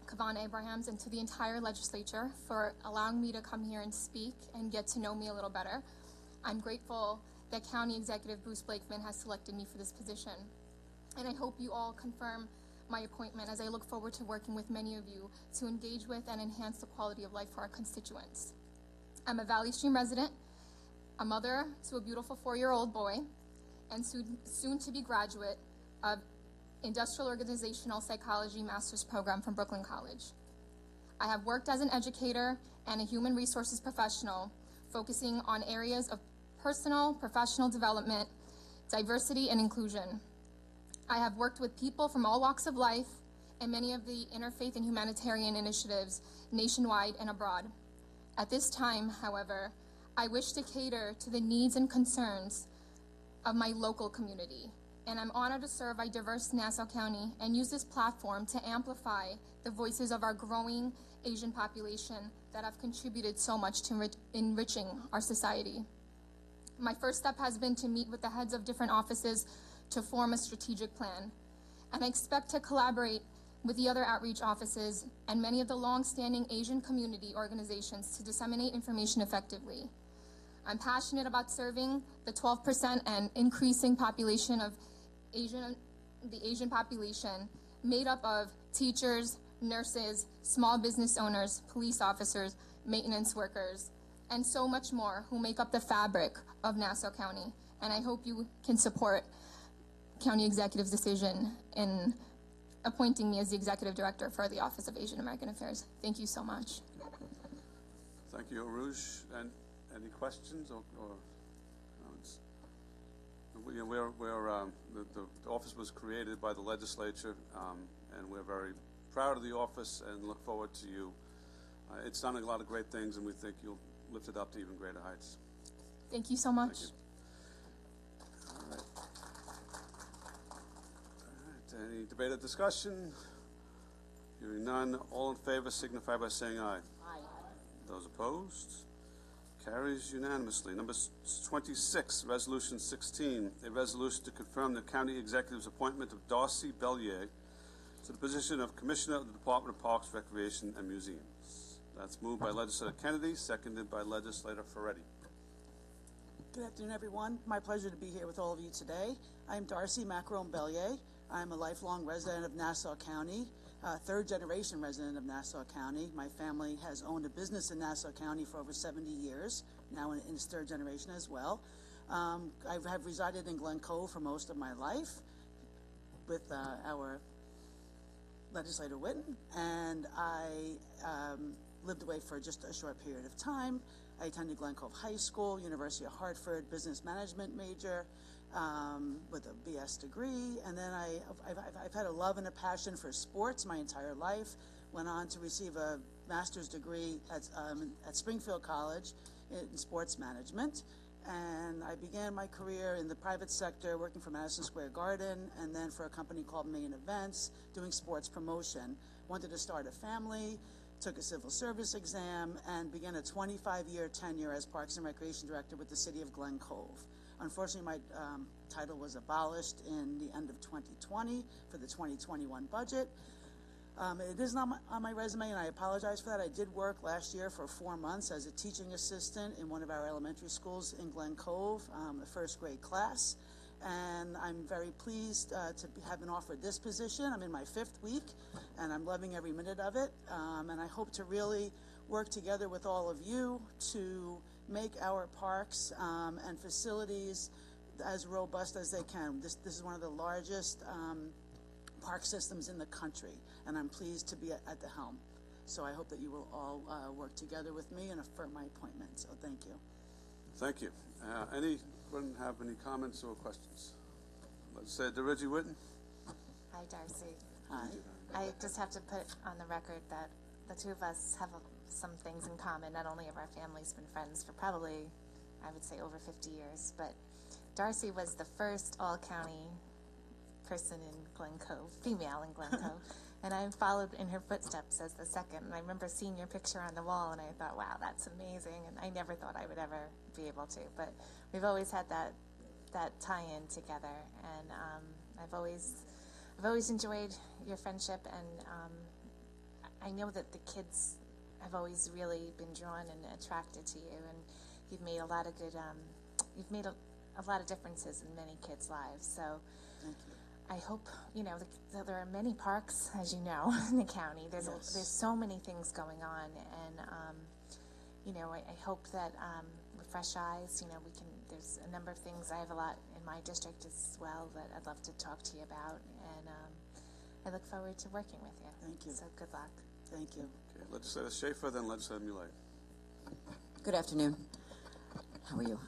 Kavan Abrahams, and to the entire legislature for allowing me to come here and speak and get to know me a little better. I'm grateful that County Executive Bruce Blakeman has selected me for this position, and I hope you all confirm my appointment, as I look forward to working with many of you to engage with and enhance the quality of life for our constituents. I'm a Valley Stream resident, a mother to a beautiful 4-year-old boy, and soon to be graduate of Industrial Organizational Psychology Master's Program from Brooklyn College. I have worked as an educator and a human resources professional, focusing on areas of personal, professional development, diversity, and inclusion. I have worked with people from all walks of life and many of the interfaith and humanitarian initiatives nationwide and abroad. At this time, however, I wish to cater to the needs and concerns of my local community, and I'm honored to serve a diverse Nassau County and use this platform to amplify the voices of our growing Asian population that have contributed so much to enriching our society. My first step has been to meet with the heads of different offices to form a strategic plan, and I expect to collaborate with the other outreach offices and many of the long-standing Asian community organizations to disseminate information effectively. I'm passionate about serving the 12% and increasing population of the Asian population, made up of teachers, nurses, small business owners, police officers, maintenance workers, and so much more, who make up the fabric of Nassau County. And I hope you can support County Executive's decision in appointing me as the Executive Director for the Office of Asian American Affairs. Thank you so much. Thank you, Aruj. And any questions or comments? The office was created by the legislature, and we're very proud of the office and look forward to you. It's done a lot of great things, and we think you'll lift it up to even greater heights. Thank you so much. Thank you. All right. Any debate or discussion? Hearing none, all in favor signify by saying aye. Aye. Those opposed? Carries unanimously. Number 26, Resolution 16, a resolution to confirm the County Executive's appointment of Darcy Bellier to the position of Commissioner of the Department of Parks, Recreation, and Museums. That's moved by Legislator Kennedy, seconded by Legislator Ferretti. Good afternoon, everyone. My pleasure to be here with all of you today. I'm Darcy Macron Bellier. I'm a lifelong resident of Nassau County, third-generation resident of Nassau County. My family has owned a business in Nassau County for over 70 years, now in its third generation as well. I have resided in Glen Cove for most of my life with our legislator Whitten, and I lived away for just a short period of time. I attended Glen Cove High School, University of Hartford, business management major, with a BS degree, and then I've had a love and a passion for sports my entire life. Went on to receive a master's degree at Springfield College in sports management, and I began my career in the private sector, working for Madison Square Garden, and then for a company called Main Events, doing sports promotion. Wanted to start a family, took a civil service exam, and began a 25-year tenure as Parks and Recreation Director with the City of Glen Cove. Unfortunately, my title was abolished in the end of 2020 for the 2021 budget. It is not on my resume, and I apologize for that. I did work last year for 4 months as a teaching assistant in one of our elementary schools in Glen Cove, the first grade class. And I'm very pleased to have been offered this position. I'm in my 5th week, and I'm loving every minute of it. And I hope to really work together with all of you to make our parks and facilities as robust as they can. This is one of the largest park systems in the country, and I'm pleased to be at the helm. So I hope that you will all work together with me and affirm my appointment. So thank you. Thank you. Anyone have any comments or questions? Let's say to Reggie Whitten. Hi, Darcy. Hi. I just have to put on the record that the two of us have some things in common. Not only have our families been friends for probably, I would say, over 50 years, but Darcy was the first all-county person in Glen Cove, female in Glen Cove, and I followed in her footsteps as the second. And I remember seeing your picture on the wall, and I thought, wow, that's amazing. And I never thought I would ever be able to, but we've always had that tie-in together, and I've always enjoyed your friendship, and I know that the kids have always really been drawn and attracted to you, and you've made a lot of good, you've made a lot of differences in many kids' lives. So Thank you. I hope, there are many parks, as you know, in the county. There's so many things going on, and I hope that with fresh eyes, there's a number of things. I have a lot in my district as well that I'd love to talk to you about, and I look forward to working with you. Thank you. So good luck. Thank you. Okay, Legislator Schaefer, then Legislator Muley. Good afternoon. How are you?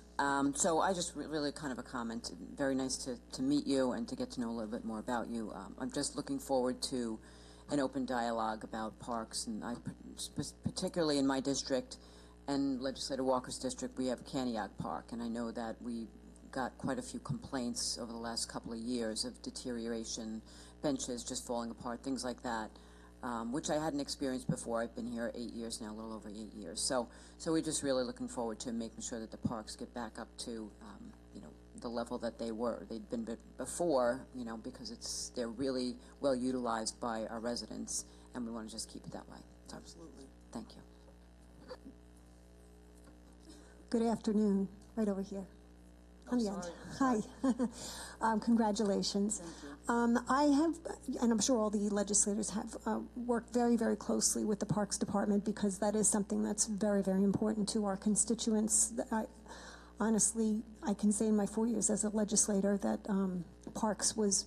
So I just really kind of a comment. Very nice to meet you and to get to know a little bit more about you. I'm just looking forward to an open dialogue about parks, and particularly in my district and Legislator Walker's district, we have Kaniak Park, and I know that we got quite a few complaints over the last couple of years of deterioration, benches just falling apart, things like that. Which I hadn't experienced before. I've been here 8 years now, a little over 8 years. So we're just really looking forward to making sure that the parks get back up to, the level that they'd been before, because they're really well utilized by our residents, and we want to just keep it that way. So, absolutely. Thank you. Good afternoon. Right over here. On the end. Hi. Congratulations. Thank you. I have, and I'm sure all the legislators have, worked very, very closely with the Parks Department because that is something that's very, very important to our constituents. Honestly, I can say in my 4 years as a legislator that parks was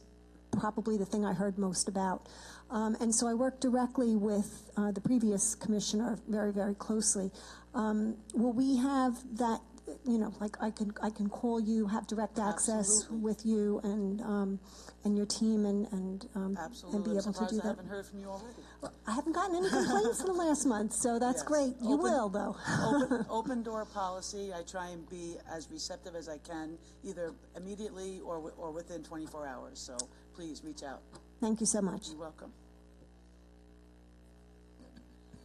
probably the thing I heard most about. And so I worked directly with the previous commissioner very, very closely. Will we have that, like I can call you, have direct access with you and your team and be able to do that? I haven't heard from you already. Well, I haven't gotten any complaints in the last month, so that's great. You will, though. Open door policy. I try and be as receptive as I can, either immediately or within 24 hours. So please reach out. Thank you so much. You're welcome.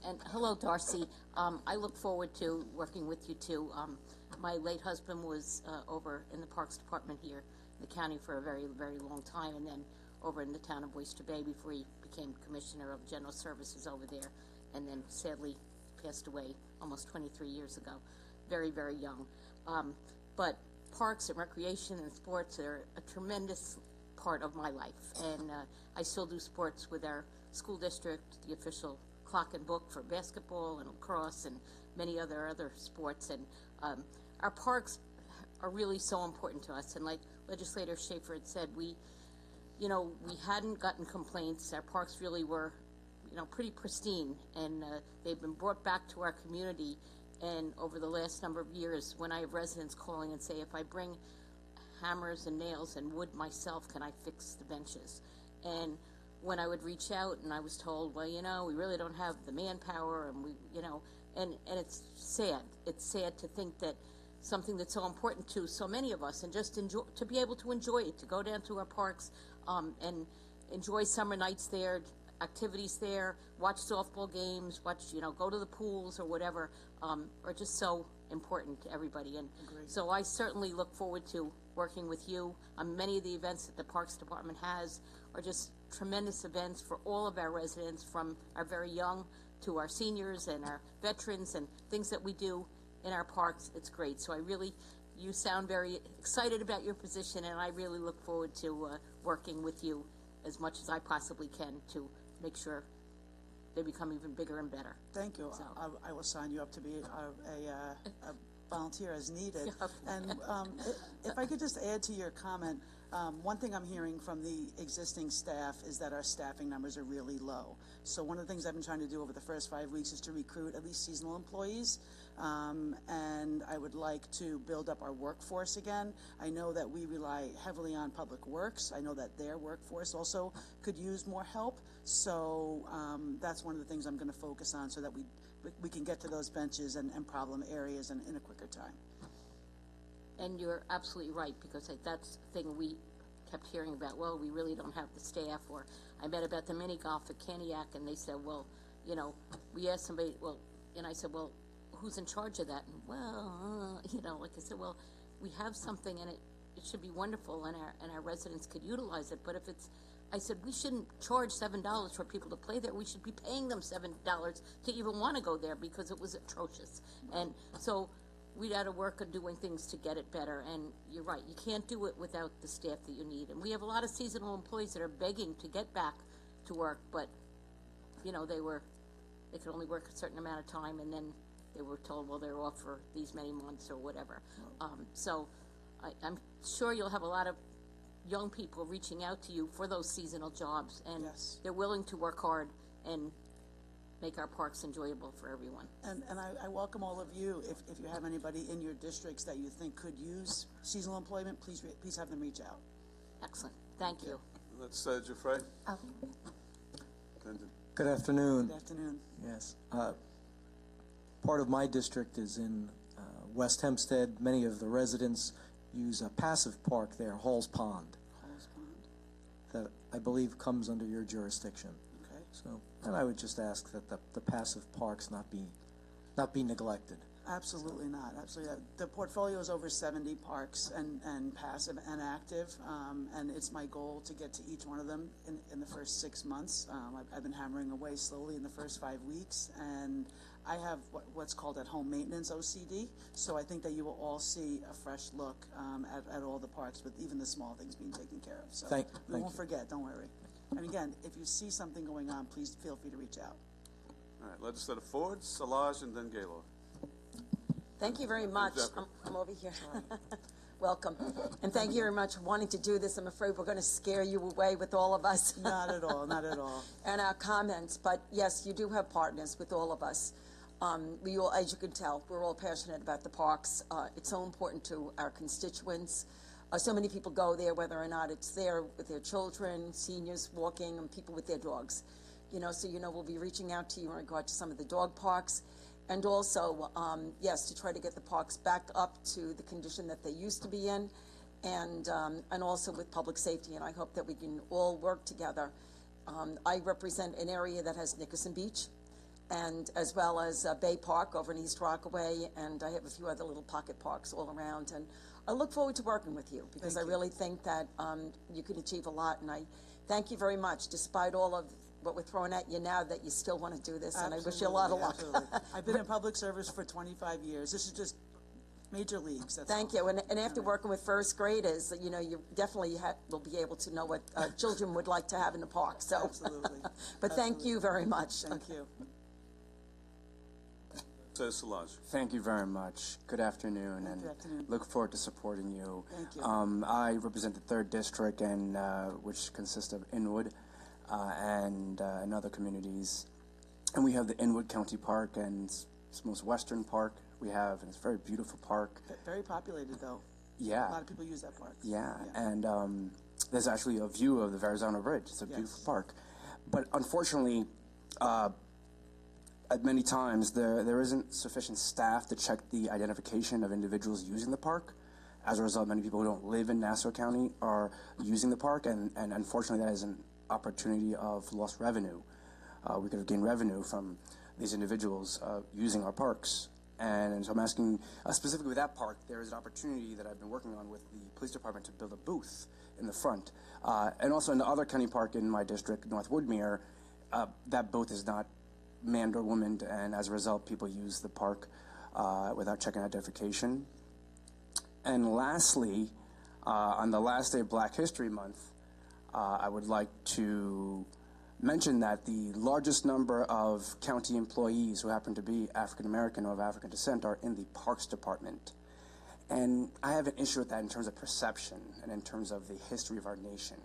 And hello, Darcy. I look forward to working with you too. My late husband was over in the Parks Department here in the county for a very, very long time, and then over in the town of Oyster Bay before he became Commissioner of General Services over there, and then sadly passed away almost 23 years ago. Very, very young. But parks and recreation and sports are a tremendous part of my life, and I still do sports with our school district, the official clock and book for basketball and lacrosse and many other sports, and our parks are really so important to us. And like Legislator Schaefer had said, we hadn't gotten complaints. Our parks really were, pretty pristine, and they've been brought back to our community. And over the last number of years, when I have residents calling and say, if I bring hammers and nails and wood myself, can I fix the benches? And when I would reach out and I was told, well, we really don't have the manpower, and and it's sad. It's sad to think that something that's so important to so many of us, and just to be able to enjoy it, to go down to our parks and enjoy summer nights there, activities there, watch softball games, go to the pools or whatever, are just so important to everybody. And so I certainly look forward to working with you on many of the events that the Parks Department has, are just tremendous events for all of our residents, from our very young to our seniors and our veterans, and things that we do in our parks. It's great. So you sound very excited about your position, and I really look forward to working with you as much as I possibly can to make sure they become even bigger and better. Thank you. So. I will sign you up to be a volunteer as needed. And if I could just add to your comment, one thing I'm hearing from the existing staff is that our staffing numbers are really low. So one of the things I've been trying to do over the first 5 weeks is to recruit at least seasonal employees. And I would like to build up our workforce again. I know that we rely heavily on Public Works. I know that their workforce also could use more help. So that's one of the things I'm going to focus on, so that we can get to those benches and problem areas in a quicker time. And you're absolutely right, because that's the thing we kept hearing about. Well, we really don't have the staff. Or I met about the mini golf at Kaniak, and they said, well, we asked somebody, and I said, well, who's in charge of that? And like I said, well, we have something, and it should be wonderful, and our residents could utilize it. But I said, we shouldn't charge $7 for people to play there. We should be paying them $7 to even want to go there, because it was atrocious. And so we'd had to work on doing things to get it better. And you're right, you can't do it without the staff that you need. And we have a lot of seasonal employees that are begging to get back to work, but they could only work a certain amount of time, and then they were told, well, they're off for these many months or whatever. So I'm sure you'll have a lot of young people reaching out to you for those seasonal jobs, and they're willing to work hard and make our parks enjoyable for everyone. And I welcome all of you. If you have anybody in your districts that you think could use seasonal employment, please have them reach out. Excellent. Thank you. Let's Jeffrey. Oh. Good afternoon. Good afternoon. Yes. Part of my district is in West Hempstead. Many of the residents use a passive park there, Halls Pond, that I believe comes under your jurisdiction. Okay. So, and I would just ask that the passive parks not be neglected. Absolutely not. Absolutely not. The portfolio is over 70 parks and passive and active, and it's my goal to get to each one of them in the first 6 months. I've been hammering away slowly in the first 5 weeks, and I have what's called at-home maintenance OCD, so I think that you will all see a fresh look at all the parks, with even the small things being taken care of. So we won't forget, don't worry. And again, if you see something going on, please feel free to reach out. All right, Legislator Ford, Szilagyi, and then Gaylord. Thank you very much. I'm over here. Welcome. And thank you very much for wanting to do this. I'm afraid we're going to scare you away with all of us. Not at all, not at all. And our comments. But yes, you do have partners with all of us. We all, as you can tell, we're all passionate about the parks. It's so important to our constituents. So many people go there, whether or not it's there with their children, seniors walking, and people with their dogs. So we'll be reaching out to you in regard to some of the dog parks. And also, yes, to try to get the parks back up to the condition that they used to be in, and also with public safety. And I hope that we can all work together. I represent an area that has Nickerson Beach, and as well as Bay Park over in East Rockaway, and I have a few other little pocket parks all around. And I look forward to working with you, because I really think that you can achieve a lot. And I thank you very much, despite all of what we're throwing at you now, that you still want to do this. Absolutely, and I wish you a lot of luck. I've been in public service for 25 years. This is just major leagues. Thank you. And after working with first graders, you definitely will be able to know what children would like to have in the park. So, absolutely. But thank you very much. Thank you. Szilagyi. Thank you very much. Good afternoon, and look forward to supporting you. Thank you. I represent the 3rd District, and which consists of Inwood and other communities. And we have the Inwood County Park, and it's the most western park we have, and it's a very beautiful park. Very populated, though. Yeah. A lot of people use that park. Yeah. And there's actually a view of the Verrazano Bridge. It's a beautiful park. But unfortunately, at many times, there isn't sufficient staff to check the identification of individuals using the park. As a result, many people who don't live in Nassau County are using the park, and unfortunately that is an opportunity of lost revenue. We could have gained revenue from these individuals using our parks. And so I'm asking, specifically with that park, there is an opportunity that I've been working on with the police department to build a booth in the front. And also in the other county park in my district, North Woodmere, that booth is not manned or womaned, and as a result, people use the park without checking identification. And lastly, on the last day of Black History Month, I would like to mention that the largest number of county employees who happen to be African American or of African descent are in the Parks Department. And I have an issue with that in terms of perception and in terms of the history of our nation.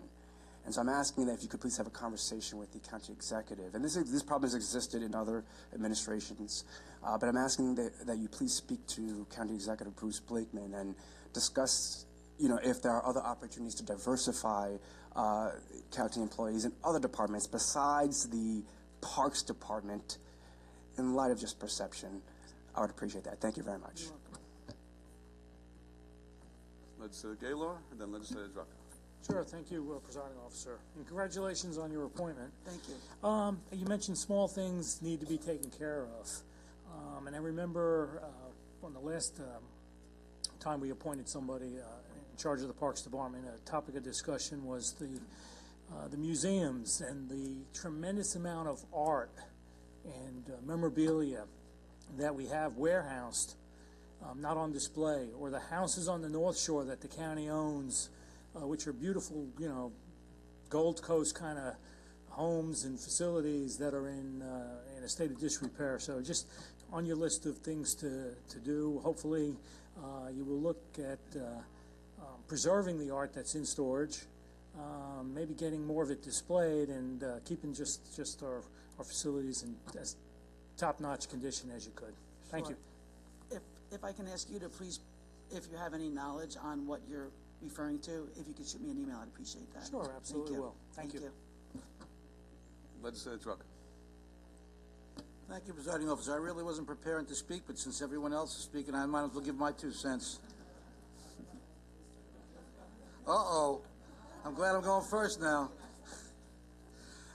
And so I'm asking that if you could please have a conversation with the county executive. And this problem has existed in other administrations, but I'm asking that you please speak to County Executive Bruce Blakeman and discuss, if there are other opportunities to diversify county employees in other departments besides the Parks Department in light of just perception. I would appreciate that. Thank you very much. Legislator Gaylord, and then Legislator Drucker. Sure, thank you, Presiding Officer, and congratulations on your appointment. Thank you. You mentioned small things need to be taken care of, and I remember on the last time we appointed somebody in charge of the Parks Department, a topic of discussion was the museums and the tremendous amount of art and memorabilia that we have warehoused, not on display, or the houses on the North Shore that the county owns, which are beautiful, Gold Coast kind of homes and facilities that are in a state of disrepair. So just on your list of things to do, hopefully you will look at preserving the art that's in storage, maybe getting more of it displayed, and keeping just our facilities in as top-notch condition as you could. Thank you. If I can ask you to please, if you have any knowledge on what you're referring to, if you could shoot me an email, I'd appreciate that. Sure, absolutely will. Thank you. Legislator Drucker. Thank you, Presiding Officer. I really wasn't preparing to speak, but since everyone else is speaking, I might as well give my 2 cents. Uh-oh. I'm glad I'm going first now.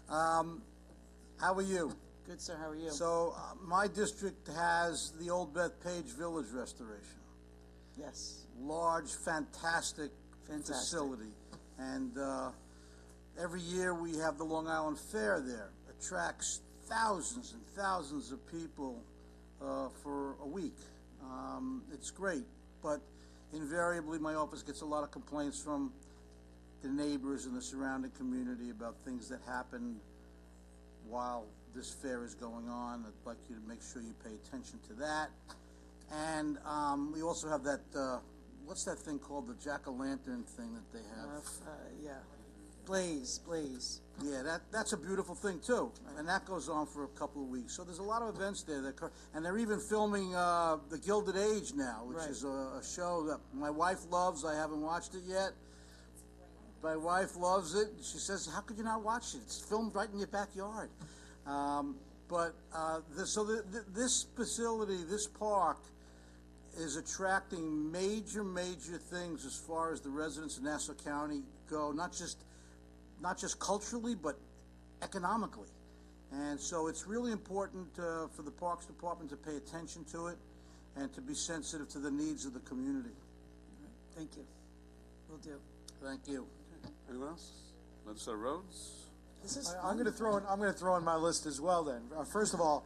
How are you? Good, sir. How are you? So, my district has the Old Bethpage Village restoration. Yes. Large, fantastic facility. And every year we have the Long Island Fair there. Attracts thousands and thousands of people for a week. It's great, but invariably my office gets a lot of complaints from the neighbors and the surrounding community about things that happen while this fair is going on. I'd like you to make sure you pay attention to that. And we also have that, what's that thing called, the jack-o'-lantern thing that they have? Yeah. Blaze. Yeah, that's a beautiful thing too, and that goes on for a couple of weeks. So there's a lot of events there and they're even filming The Gilded Age now, which is a show that my wife loves. I haven't watched it yet. My wife loves it. She says, "How could you not watch it? It's filmed right in your backyard." This facility, this park, is attracting major things as far as the residents of Nassau County go. Not just culturally, but economically. And so it's really important for the Parks Department to pay attention to it and to be sensitive to the needs of the community. Thank you. Will do. Thank you. Anyone else? Legislator Rhodes? I'm going to throw in my list as well then. First of all,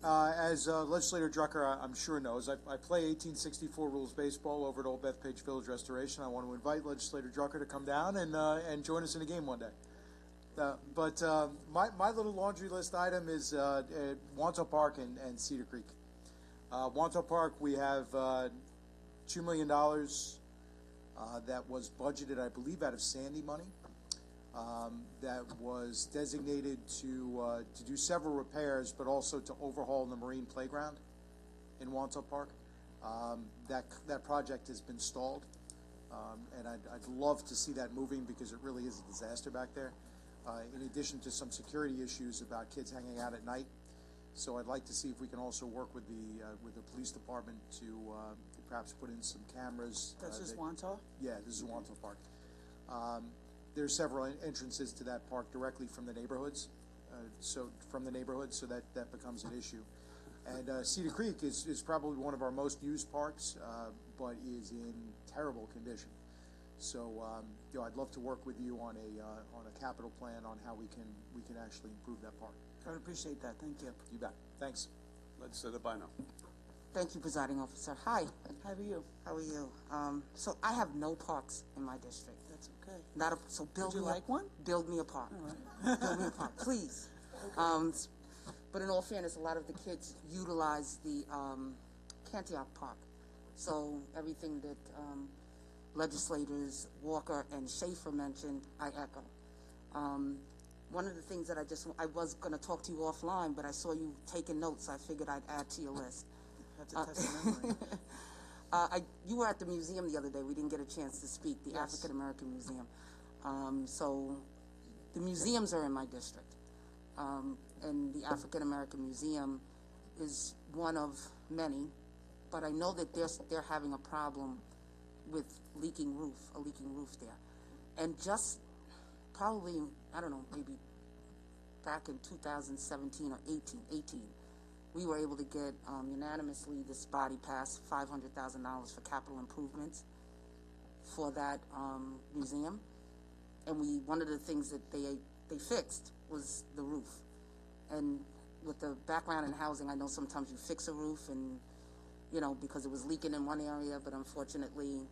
as Legislator Drucker, I'm sure knows, I play 1864 rules baseball over at Old Bethpage Village Restoration. I want to invite Legislator Drucker to come down and join us in a game one day. But my little laundry list item is Wanto Park and Cedar Creek. Wanto Park, we have $2 million that was budgeted, I believe, out of Sandy money. That was designated to do several repairs, but also to overhaul the marine playground in Wanto Park. That project has been stalled, and I'd love to see that moving because it really is a disaster back there. In addition to some security issues about kids hanging out at night, so I'd like to see if we can also work with the police department to perhaps put in some cameras. That's just Wanto? Yeah, this is Wanto Park. There's several entrances to that park directly from the neighborhoods, so that becomes an issue. And Cedar Creek is probably one of our most used parks, but is in terrible condition. So I'd love to work with you on a capital plan on how we can actually improve that park. I would appreciate that. Thank you. You bet. Thanks. Legislator Bino. Thank you, Presiding Officer. Hi. How are you? How are you? So I have no parks in my district. That's okay. So build Would you me like one? Build me a park. All right. Build me a park, please. But in all fairness, a lot of the kids utilize the Cantioch Park. So everything that legislators Walker and Schaefer mentioned, I echo. One of the things that I was going to talk to you offline, but I saw you taking notes, so I figured I'd add to your list. Have to test your memory. You were at the museum the other day. We didn't get a chance to speak, the African American Museum. So the museums are in my district. And the African American Museum is one of many, but I know that they're having a problem with a leaking roof there. And just probably, I don't know, maybe back in 2017 or 18, we were able to get unanimously, this body passed $500,000 for capital improvements for that museum. And one of the things that they fixed was the roof. And with the background in housing, I know sometimes you fix a roof and, because it was leaking in one area, but unfortunately,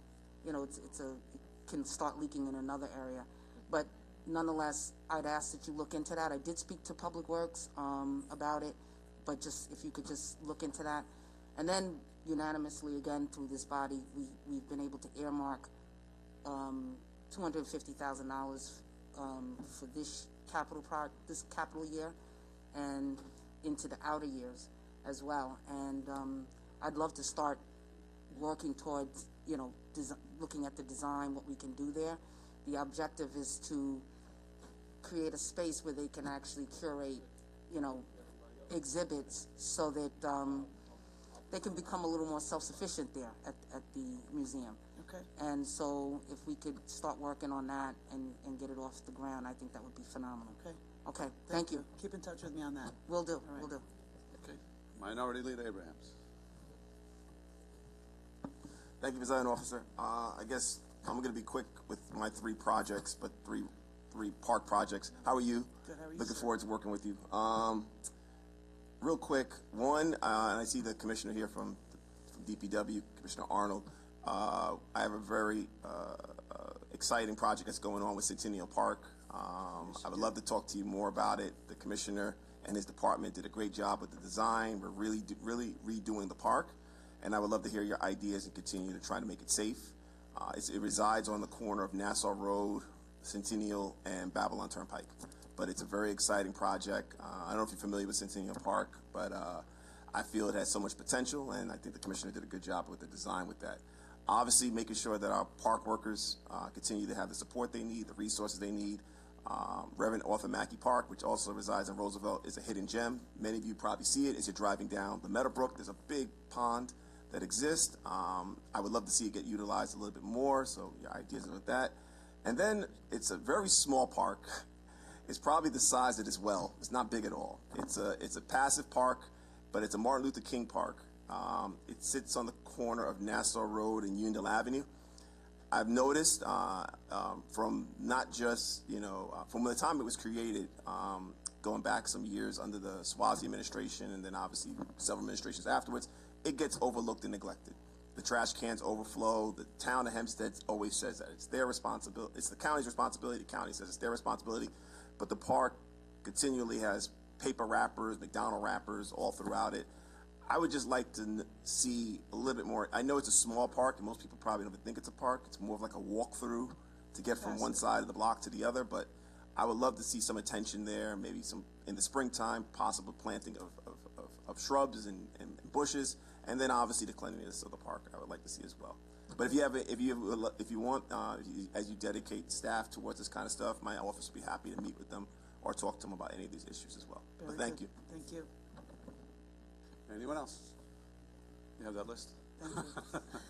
it can start leaking in another area. But nonetheless, I'd ask that you look into that. I did speak to Public Works about it, but just if you could just look into that. And then unanimously, again, through this body, we've been able to earmark $250,000 for this capital year and into the outer years. as well. And I'd love to start working towards, looking at the design, what we can do there. The objective is to create a space where they can actually curate, exhibits so that they can become a little more self-sufficient there at the museum. Okay. And so if we could start working on that and get it off the ground, I think that would be phenomenal. Okay. Okay, thank you. Keep in touch with me on that. Will do, All right. will do. Okay. Minority Leader Abrahams. Thank you, Presiding Officer. I guess I'm going to be quick with my three projects, but three park projects. How are you? Good, how are you, Looking sir? forward to working with you. Real quick, one, and I see the commissioner here from DPW, Commissioner Arnold. I have a very exciting project that's going on with Centennial Park. I would love to talk to you more about it. The commissioner and his department did a great job with the design. We're really redoing the park, and I would love to hear your ideas and continue to try to make it safe. It resides on the corner of Nassau Road, Centennial, and Babylon Turnpike. But it's a very exciting project. I don't know if you're familiar with Centennial Park, but I feel it has so much potential, and I think the commissioner did a good job with the design with that. Obviously, making sure that our park workers continue to have the support they need, the resources they need. Reverend Arthur Mackey Park, which also resides in Roosevelt, is a hidden gem. Many of you probably see it as you're driving down the Meadowbrook. There's a big pond that exists. I would love to see it get utilized a little bit more, so your ideas with that. And then it's a very small park. It's probably the size of this well. It's not big at all. It's a passive park, but it's a Martin Luther King Park. It sits on the corner of Nassau Road and Uniondale Avenue. I've noticed from not just, from the time it was created, going back some years under the Swazi administration and then obviously several administrations afterwards, it gets overlooked and neglected. The trash cans overflow. The town of Hempstead always says that. It's their responsibility. It's the county's responsibility. The county says it's their responsibility. But the park continually has paper wrappers, McDonald wrappers all throughout it. I would just like to see a little bit more. I know it's a small park, and most people probably don't think it's a park. It's more of like a walkthrough to get from one side of the block to the other. But I would love to see some attention there, maybe some, in the springtime, possible planting of shrubs and bushes, and then obviously the cleanliness of the park I would like to see as well. But if you want, as you dedicate staff towards this kind of stuff, my office would be happy to meet with them or talk to them about any of these issues as well. But thank you. Thank you. Anyone else? You have that list? Thank you.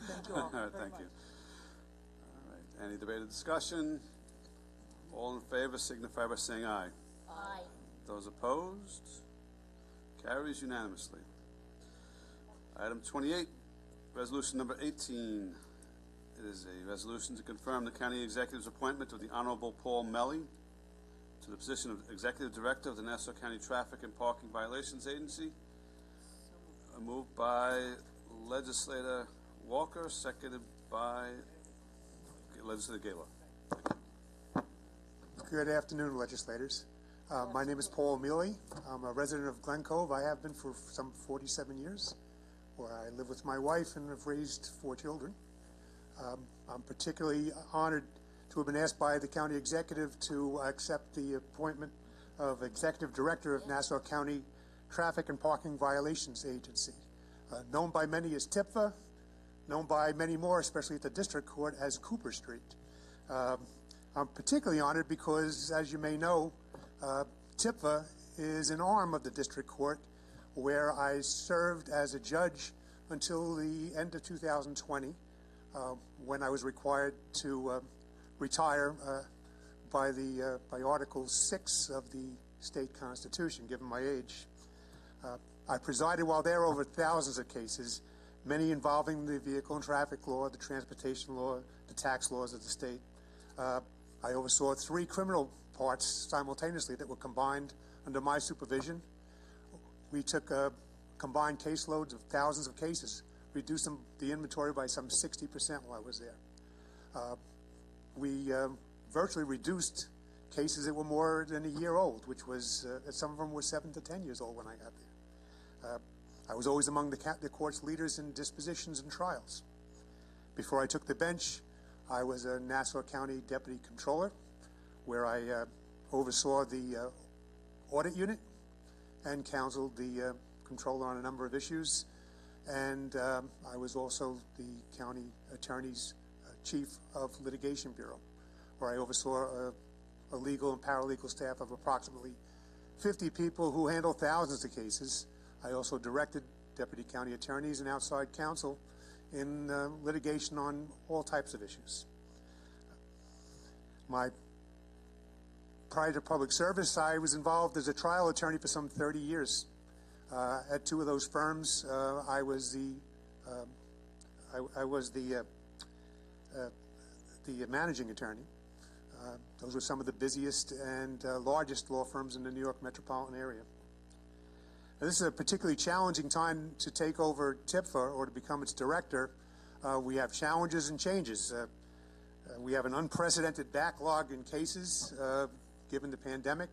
Thank you all. All right, very thank much. you. All right, any debate or discussion? All in favor signify by saying aye. Aye. Those opposed? Carries unanimously. Item 28, resolution number 18. It is a resolution to confirm the county executive's appointment of the Honorable Paul Melly to the position of Executive Director of the Nassau County Traffic and Parking Violations Agency. Moved by Legislator Walker, seconded by Legislator Gaylor. Good afternoon, legislators. My name is Paul Mealy. I'm a resident of Glen Cove. I have been for some 47 years, where I live with my wife and have raised 4 children. I'm particularly honored to have been asked by the county executive to accept the appointment of Executive Director of Nassau County Traffic and Parking Violations Agency, known by many as TIPVA, known by many more, especially at the district court, as Cooper Street. I'm particularly honored because, as you may know, TIPVA is an arm of the district court where I served as a judge until the end of 2020, when I was required to retire by Article 6 of the state constitution, given my age. I presided while there over thousands of cases, many involving the vehicle and traffic law, the transportation law, the tax laws of the state. I oversaw 3 criminal parts simultaneously that were combined under my supervision. We took combined caseloads of thousands of cases, reduced the inventory by some 60% while I was there. We virtually reduced cases that were more than a year old, which was, some of them were 7 to 10 years old when I got there. I was always among the court's leaders in dispositions and trials. Before I took the bench, I was a Nassau County Deputy Controller, where I oversaw the audit unit and counseled the controller on a number of issues, and I was also the county attorney's chief of litigation bureau, where I oversaw a legal and paralegal staff of approximately 50 people who handle thousands of cases. I also directed deputy county attorneys and outside counsel in litigation on all types of issues. Prior to public service, I was involved as a trial attorney for some 30 years. At two of those firms, I was the managing attorney. Those were some of the busiest and largest law firms in the New York metropolitan area. Now, this is a particularly challenging time to take over TIPFA or to become its director. We have challenges and changes. We have an unprecedented backlog in cases given the pandemic.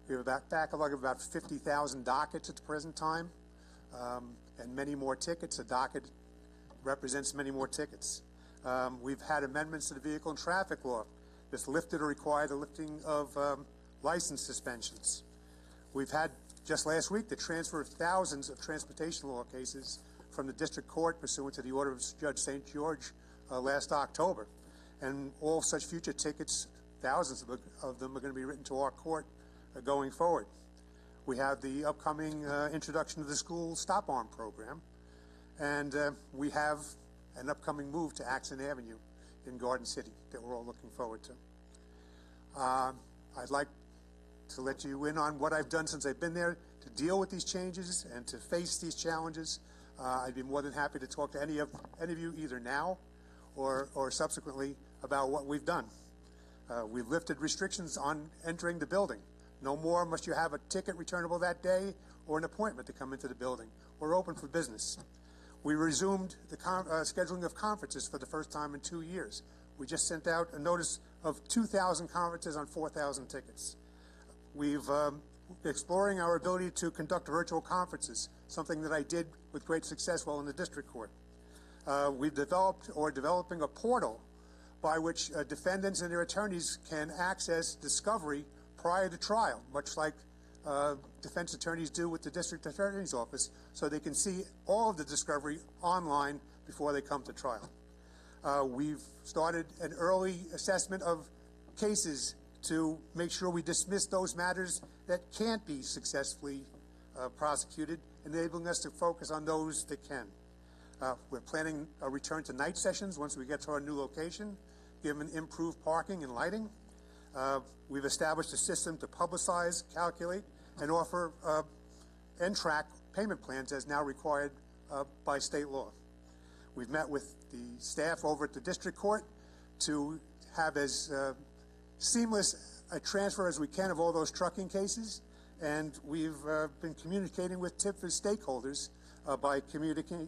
We have a backlog of about 50,000 dockets at the present time, and many more tickets. A docket represents many more tickets. We've had amendments to the vehicle and traffic law that's lifted or required the lifting of license suspensions. We've had, just last week, the transfer of thousands of transportation law cases from the district court pursuant to the order of Judge St. George last October. And all such future tickets, thousands of them, are going to be written to our court going forward. We have the upcoming introduction of the school stop arm program, and we have an upcoming move to Axon Avenue in Garden City that we're all looking forward to. I'd like to let you in on what I've done since I've been there to deal with these changes and to face these challenges. I'd be more than happy to talk to any of you either now or subsequently about what we've done. We've lifted restrictions on entering the building. No more must you have a ticket returnable that day or an appointment to come into the building. We're open for business. We resumed the scheduling of conferences for the first time in 2 years. We just sent out a notice of 2,000 conferences on 4,000 tickets. We've exploring our ability to conduct virtual conferences, something that I did with great success while in the district court. We've developed or developing a portal by which defendants and their attorneys can access discovery prior to trial, much like defense attorneys do with the district attorney's office, so they can see all of the discovery online before they come to trial. We've started an early assessment of cases to make sure we dismiss those matters that can't be successfully prosecuted, enabling us to focus on those that can. We're planning a return to night sessions once we get to our new location, given improved parking and lighting. We've established a system to publicize, calculate, and offer and track payment plans as now required by state law. We've met with the staff over at the district court to have as seamless a transfer as we can of all those trucking cases, and we've been communicating with TIPFA's stakeholders by communicating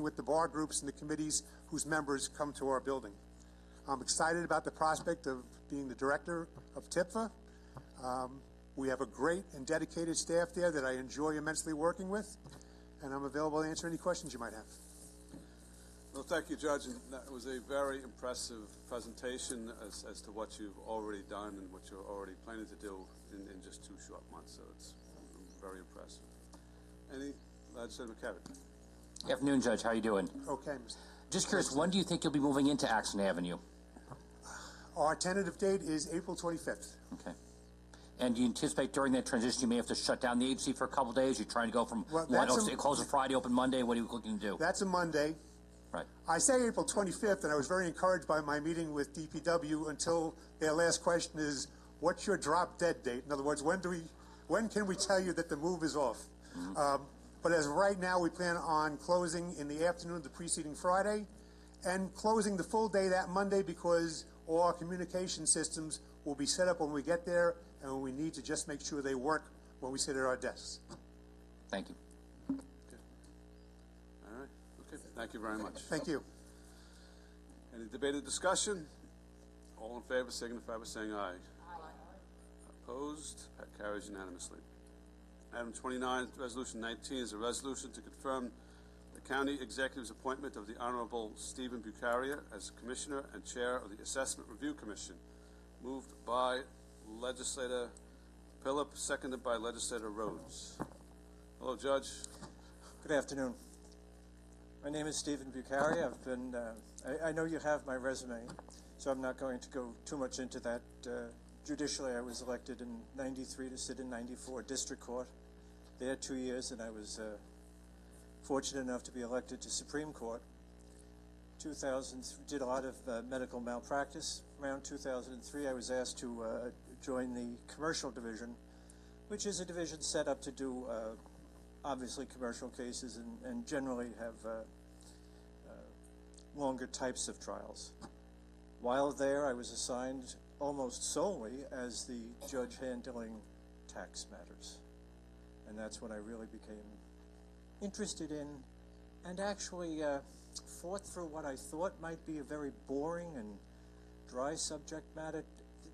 with the bar groups and the committees whose members come to our building. I'm excited about the prospect of being the director of TIPFA. We have a great and dedicated staff there that I enjoy immensely working with, and I'm available to answer any questions you might have. Well, thank you, Judge. And that was a very impressive presentation as to what you've already done and what you're already planning to do in just 2 short months. So it's very impressive. Legislator McKevitt. Good afternoon, Judge. How are you doing? Okay, Mr. Just curious, when do you think you'll be moving into Axon Avenue? Our tentative date is April 25th. Okay. And do you anticipate during that transition you may have to shut down the agency for a couple of days? You're trying to go from close on Friday, open Monday? What are you looking to do? That's a Monday. Right. I say April 25th, and I was very encouraged by my meeting with DPW until their last question is, what's your drop dead date? In other words, when can we tell you that the move is off? Mm-hmm. But as of right now, we plan on closing in the afternoon of the preceding Friday and closing the full day that Monday because all our communication systems will be set up when we get there, and we need to just make sure they work when we sit at our desks. Thank you. Okay. All right. Okay. Thank you very much. Thank you. Any debate or discussion? All in favor signify by saying aye. Aye. Opposed? That carries unanimously. Item 29, Resolution 19 is a resolution to confirm the County Executive's appointment of the Honorable Stephen Bucaria as Commissioner and Chair of the Assessment Review Commission. Moved by Legislator Phillip, seconded by Legislator Rhodes. Hello, Judge. Good afternoon. My name is Stephen Bucari. I've been, I know you have my resume, so I'm not going to go too much into that. Judicially, I was elected in '93 to sit in '94 District Court. There 2 years, and I was fortunate enough to be elected to Supreme Court. 2000, did a lot of medical malpractice. Around 2003, I was asked to join the commercial division, which is a division set up to do obviously commercial cases and generally have longer types of trials. While there, I was assigned almost solely as the judge handling tax matters. And that's when I really became interested in and actually fought through what I thought might be a very boring and dry subject matter.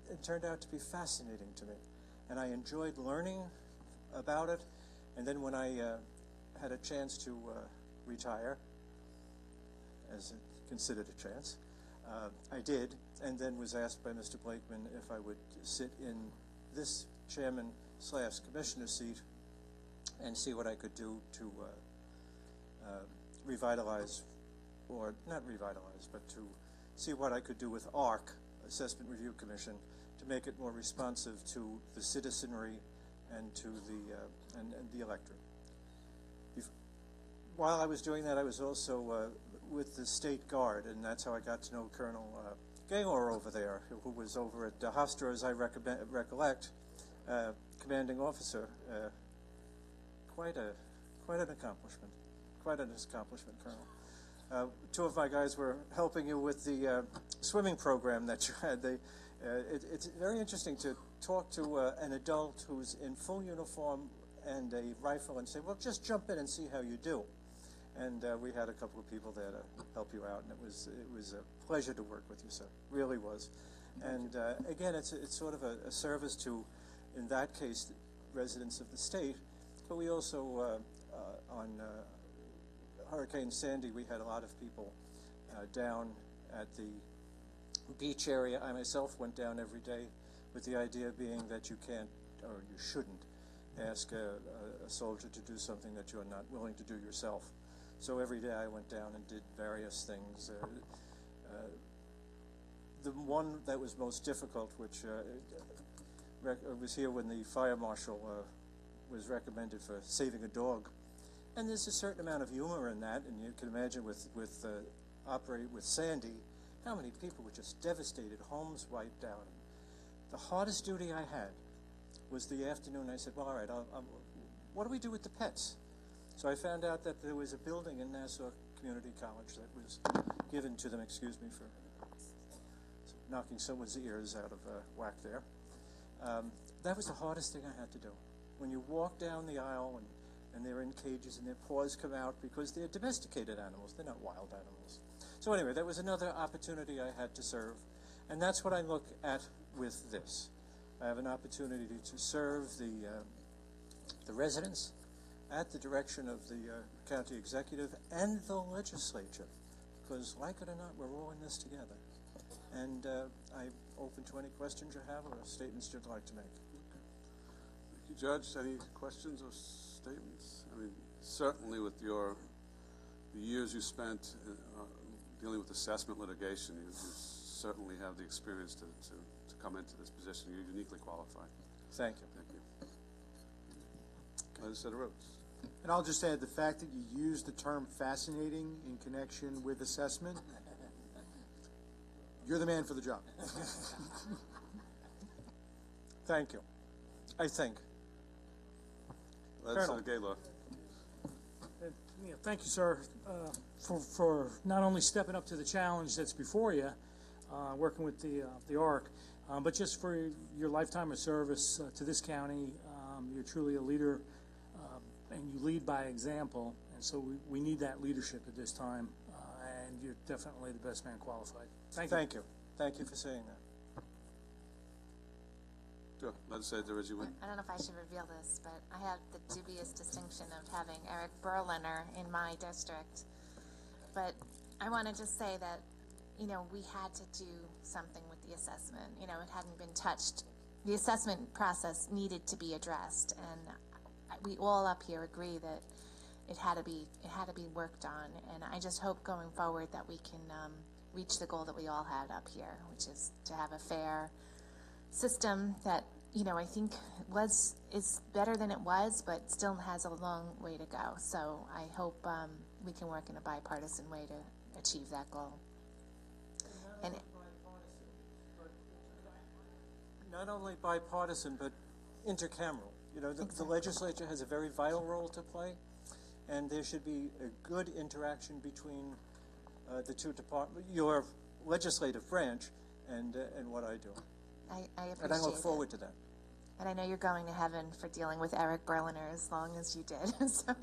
It turned out to be fascinating to me. And I enjoyed learning about it. And then when I had a chance to retire, as considered a chance, I did, and then was asked by Mr. Blakeman if I would sit in this chairman/commissioner seat and see what I could do to revitalize, or not revitalize, but to see what I could do with ARC, Assessment Review Commission, to make it more responsive to the citizenry and to the electorate. While I was doing that, I was also with the State Guard, and that's how I got to know Colonel Gaylor over there, who was over at Hofstra, as I recollect, commanding officer. Quite an accomplishment. Quite an accomplishment, Colonel. Two of my guys were helping you with the swimming program that you had. It's very interesting to talk to an adult who's in full uniform and a rifle and say, well, just jump in and see how you do. And we had a couple of people there to help you out, and it was a pleasure to work with you, sir. Really was. And again, it's sort of a service to, in that case, residents of the state. But we also, on Hurricane Sandy, we had a lot of people down at the beach area. I myself went down every day with the idea being that you can't, or you shouldn't, ask a soldier to do something that you're not willing to do yourself. So every day I went down and did various things. The one that was most difficult, which was here when the fire marshal was recommended for saving a dog. And there's a certain amount of humor in that, and you can imagine with operating with Sandy, how many people were just devastated, homes wiped out. The hardest duty I had was the afternoon. I said, well, all right, what do we do with the pets? So I found out that there was a building in Nassau Community College that was given to them, excuse me for knocking someone's ears out of whack there. That was the hardest thing I had to do. When you walk down the aisle and they're in cages and their paws come out because they're domesticated animals, they're not wild animals. So anyway, that was another opportunity I had to serve, and that's what I look at with this. I have an opportunity to serve the residents at the direction of the county executive and the legislature, because like it or not, we're all in this together. And I'm open to any questions you have or statements you'd like to make. Thank you, Judge. Any questions or statements? I mean, certainly with the years you spent dealing with assessment litigation, you certainly have the experience to come into this position. You're uniquely qualified. Thank you. Thank you. Legislator Rhodes. And I'll just add the fact that you used the term fascinating in connection with assessment. You're the man for the job. Thank you. I think. Legislator Gaylor. Thank you, sir, for not only stepping up to the challenge that's before you, working with the ARC, but just for your lifetime of service to this county. You're truly a leader, and you lead by example, and so we need that leadership at this time, and you're definitely the best man qualified. Thank you. Thank you for saying that. Sure. Legislator Reggie Wynn. I don't know if I should reveal this, but I have the dubious distinction of having Eric Berliner in my district. But I want to just say that, we had to do something with the assessment. It hadn't been touched the assessment process needed to be addressed, and we all up here agree that it had to be worked on, and I just hope going forward that we can reach the goal that we all had up here, which is to have a fair system that, you know, I think is better than it was, but still has a long way to go. So I hope we can work in a bipartisan way to achieve that goal. And not only bipartisan, but intercameral. You know, the legislature has a very vital role to play, and there should be a good interaction between the two departments, your legislative branch, and what I do. I appreciate it. And I look forward to that. And I know you're going to heaven for dealing with Eric Berliner as long as you did. So,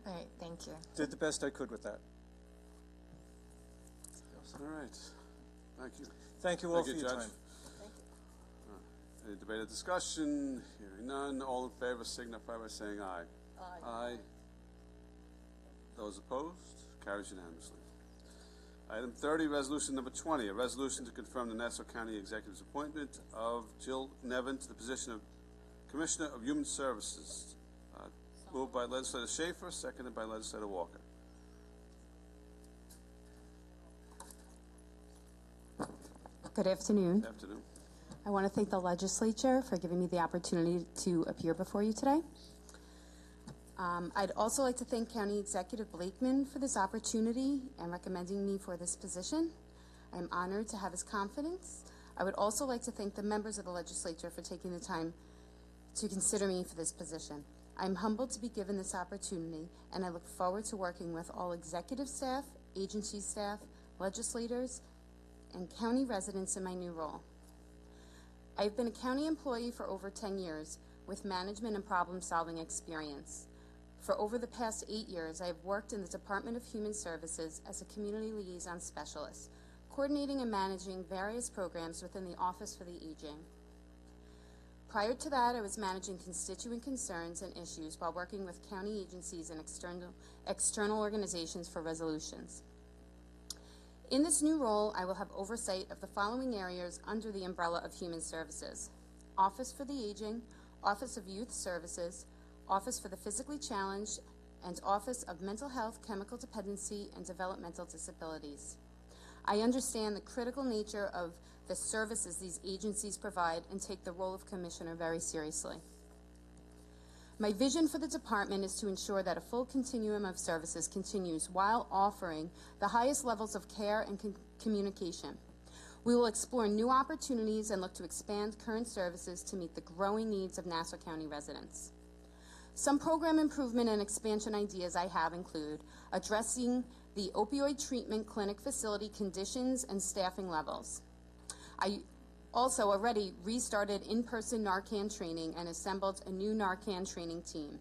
all right, thank you. Did the best I could with that. All right. Thank you. Thank you all for your Judge. time. Any debate or discussion? Hearing none. All in favor signify by saying aye. Aye. Those opposed? Carries unanimously. Item 30, resolution number 20, a resolution to confirm the Nassau County Executive's appointment of Jill Nevin to the position of Commissioner of Human Services. Moved by Legislator Schaefer, seconded by Legislator Walker. Good afternoon. Good afternoon. I want to thank the legislature for giving me the opportunity to appear before you today. I'd also like to thank County Executive Blakeman for this opportunity and recommending me for this position. I'm honored to have his confidence. I would also like to thank the members of the legislature for taking the time to consider me for this position. I'm humbled to be given this opportunity, and I look forward to working with all executive staff, agency staff, legislators, and county residents in my new role. I've been a county employee for over 10 years with management and problem-solving experience. For over the past 8 years, I have worked in the Department of Human Services as a community liaison specialist, coordinating and managing various programs within the Office for the Aging. Prior to that, I was managing constituent concerns and issues while working with county agencies and external organizations for resolutions. In this new role, I will have oversight of the following areas under the umbrella of Human Services: Office for the Aging, Office of Youth Services, Office for the Physically Challenged, and Office of Mental Health, Chemical Dependency, and Developmental Disabilities. I understand the critical nature of the services these agencies provide and take the role of Commissioner very seriously. My vision for the department is to ensure that a full continuum of services continues while offering the highest levels of care and communication. We will explore new opportunities and look to expand current services to meet the growing needs of Nassau County residents. Some program improvement and expansion ideas I have include addressing the opioid treatment clinic facility conditions and staffing levels. I also already restarted in-person Narcan training and assembled a new Narcan training team.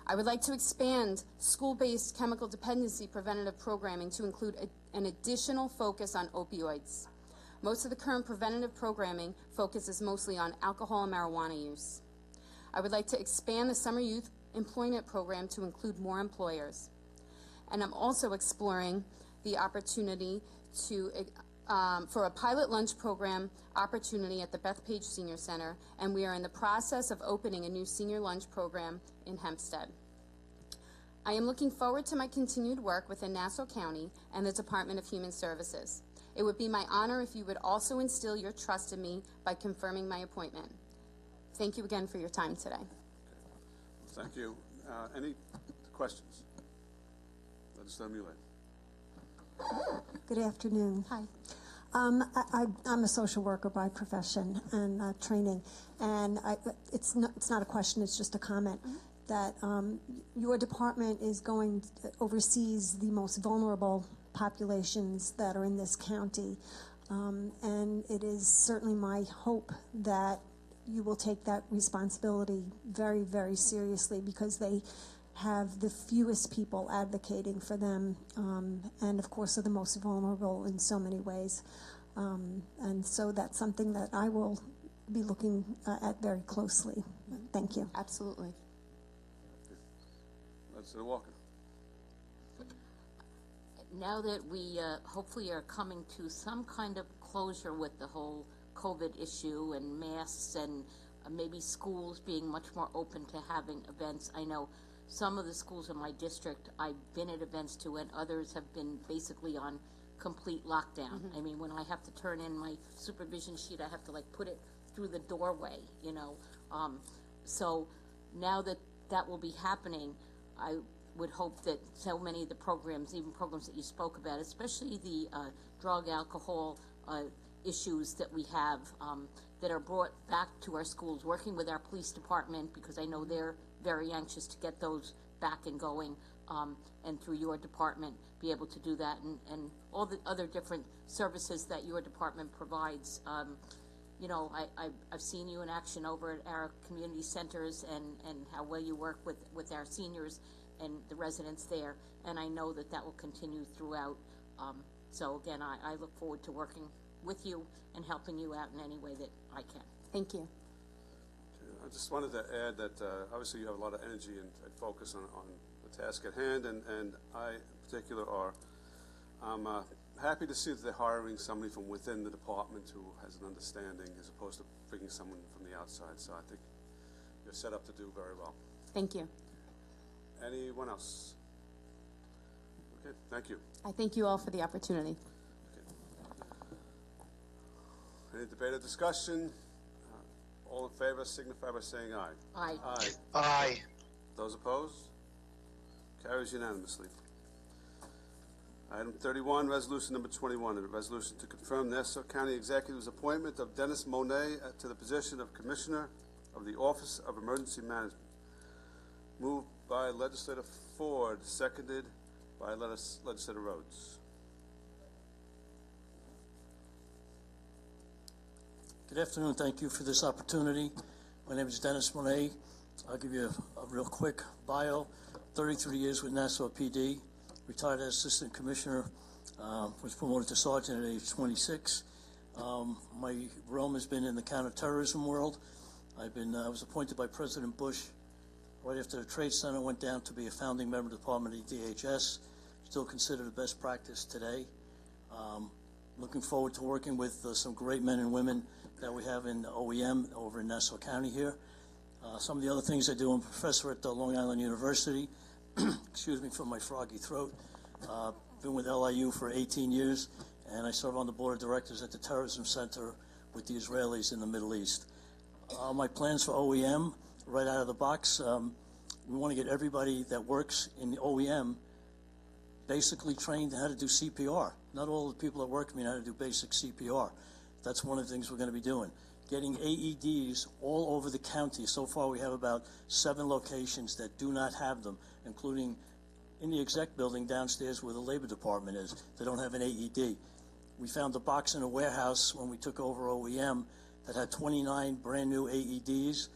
I would like to expand school-based chemical dependency preventative programming to include an additional focus on opioids. Most of the current preventative programming focuses mostly on alcohol and marijuana use. I would like to expand the summer youth employment program to include more employers. And I'm also exploring the opportunity to for a pilot lunch program opportunity at the Bethpage Senior Center, and we are in the process of opening a new senior lunch program in Hempstead. I am looking forward to my continued work within Nassau County and the Department of Human Services. It would be my honor if you would also instill your trust in me by confirming my appointment. Thank you again for your time today. Thank you. Any questions? Legislator Mueller. Good afternoon. Hi. I'm a social worker by profession and training, and it's not a question, it's just a comment. That your department is oversees the most vulnerable populations that are in this county, and it is certainly my hope that you will take that responsibility very, very seriously, because they have the fewest people advocating for them, and of course are the most vulnerable in so many ways. And so that's something that I will be looking at very closely. Thank you. Absolutely. Legislator Walker. Now that we hopefully are coming to some kind of closure with the whole COVID issue and masks and maybe schools being much more open to having events. I know some of the schools in my district I've been at events to, and others have been basically on complete lockdown. I mean, when I have to turn in my supervision sheet, I have to like put it through the doorway, you know. So now that that will be happening, I would hope that so many of the programs, even programs that you spoke about, especially the drug, alcohol issues that we have that are brought back to our schools, working with our police department, because I know they're very anxious to get those back and going, and through your department be able to do that, and all the other different services that your department provides. You know, I've seen you in action over at our community centers and how well you work with our seniors and the residents there, and I know that that will continue throughout. So again, I look forward to working with you and helping you out in any way that I can. Thank you. I just wanted to add that obviously you have a lot of energy and focus on the task at hand, and I in particular I'm happy to see that they're hiring somebody from within the department who has an understanding as opposed to bringing someone from the outside. So I think you're set up to do very well. Thank you. Anyone else? Okay, thank you. I thank you all for the opportunity. Any debate or discussion? All in favor signify by saying aye. Aye. Aye. Aye. Those opposed? Carries unanimously. Item 31, resolution number 21, a resolution to confirm Nassau County Executive's appointment of Dennis Monet to the position of Commissioner of the Office of Emergency Management. Moved by Legislator Ford, seconded by Legislator Rhodes. Good afternoon. Thank you for this opportunity. My name is Dennis Monet. I'll give you a real quick bio. 33 years with Nassau PD. Retired as Assistant Commissioner. Was promoted to Sergeant at age 26. My realm has been in the counterterrorism world. I was appointed by President Bush right after the Trade Center went down to be a founding member of the Department of DHS. Still considered the best practice today. Looking forward to working with some great men and women that we have in OEM over in Nassau County here. Some of the other things I do, I'm a professor at Long Island University. Excuse me for my froggy throat. Been with LIU for 18 years, and I serve on the board of directors at the Terrorism Center with the Israelis in the Middle East. My plans for OEM, right out of the box, we want to get everybody that works in the OEM basically trained how to do CPR. Not all the people that work for me know how to do basic CPR. That's one of the things we're going to be doing. Getting AEDs all over the county. So far we have about 7 locations that do not have them, including in the exec building downstairs where the labor department is. They don't have an AED. We found a box in a warehouse when we took over OEM that had 29 brand new AEDs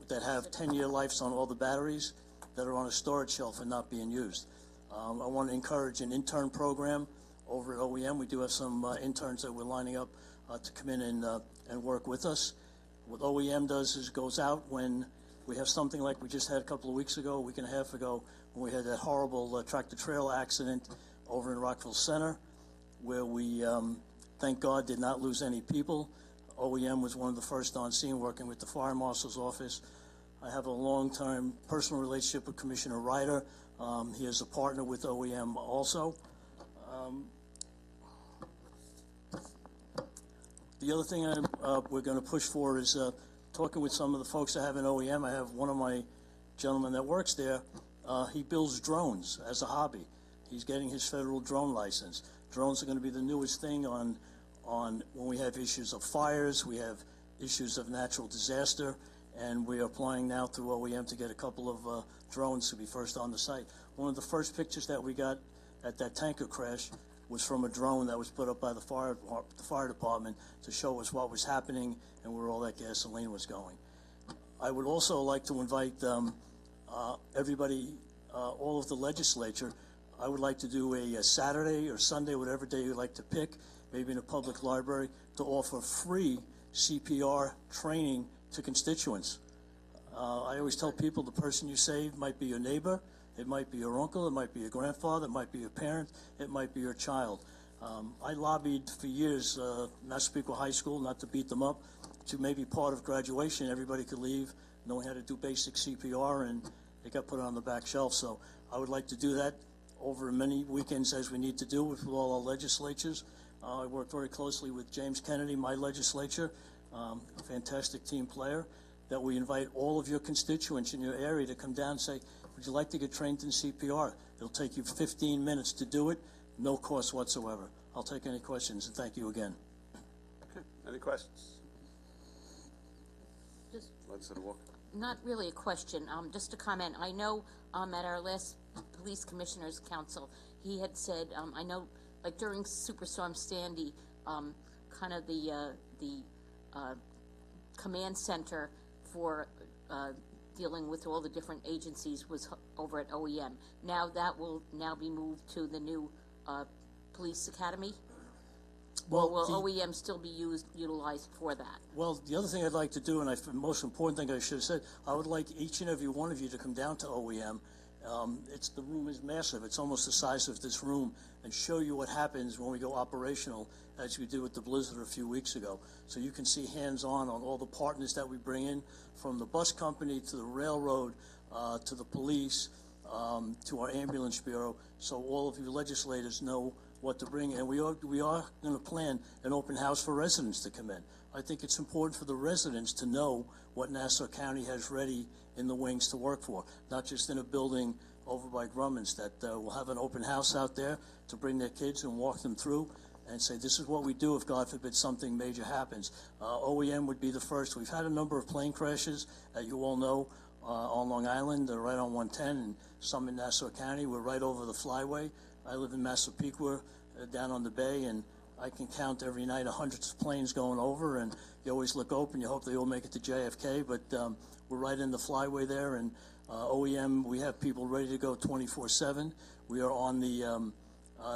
that have 10-year lives on all the batteries that are on a storage shelf and not being used. I want to encourage an intern program over at OEM. We do have some interns that we're lining up to come in and work with us. What OEM does is goes out when we have something like we just had a couple of weeks ago, a week and a half ago, when we had that horrible tractor-trailer accident over in Rockville Center, where we, thank God, did not lose any people. OEM was one of the first on scene working with the Fire Marshal's office. I have a long-term personal relationship with Commissioner Ryder. He is a partner with OEM also. The other thing we're going to push for is talking with some of the folks I have in OEM. I have one of my gentlemen that works there. He builds drones as a hobby. He's getting his federal drone license. Drones are going to be the newest thing on when we have issues of fires, we have issues of natural disaster, and we are applying now through OEM to get a couple of drones to be first on the site. One of the first pictures that we got at that tanker crash was from a drone that was put up by the fire department to show us what was happening and where all that gasoline was going. I would also like to invite everybody, all of the legislature. I would like to do a Saturday or Sunday, whatever day you'd like to pick, maybe in a public library, to offer free CPR training to constituents. I always tell people the person you save might be your neighbor, it might be your uncle, it might be your grandfather, it might be your parent, it might be your child. I lobbied for years, Massapequa High School, not to beat them up, to maybe part of graduation, everybody could leave knowing how to do basic CPR, and they got put on the back shelf. So I would like to do that over many weekends as we need to do with all our legislatures. I work very closely with James Kennedy, my legislature, a fantastic team player, that we invite all of your constituents in your area to come down and say, would you like to get trained in CPR? It'll take you 15 minutes to do it, no cost whatsoever. I'll take any questions, and thank you again. Okay. Any questions? Just Legislator Walker. not really a question, just a comment. I know at our last Police Commissioners Council, he had said, I know, like during Superstorm Sandy, kind of the command center for dealing with all the different agencies was over at OEM. Now that will now be moved to the new police academy? Well, or will OEM still be utilized for that? Well, the other thing I'd like to do, and the most important thing I should have said, I would like each and every one of you to come down to OEM. The room is massive. It's almost the size of this room, and show you what happens when we go operational, as we did with the blizzard a few weeks ago. So you can see hands-on on all the partners that we bring in, from the bus company to the railroad, to the police, to our ambulance bureau, so all of you legislators know what to bring. And we are going to plan an open house for residents to come in. I think it's important for the residents to know what Nassau County has ready in the wings to work for, not just in a building over by Grumman's, that we'll have an open house out there to bring their kids and walk them through and say, this is what we do if, God forbid, something major happens. OEM would be the first. We've had a number of plane crashes, you all know, on Long Island. They're right on 110, and some in Nassau County. We're right over the flyway. I live in Massapequa, down on the bay, and I can count every night hundreds of planes going over, and you always look open. You hope they all make it to JFK, but we're right in the flyway there, and OEM, we have people ready to go 24/7. We are on the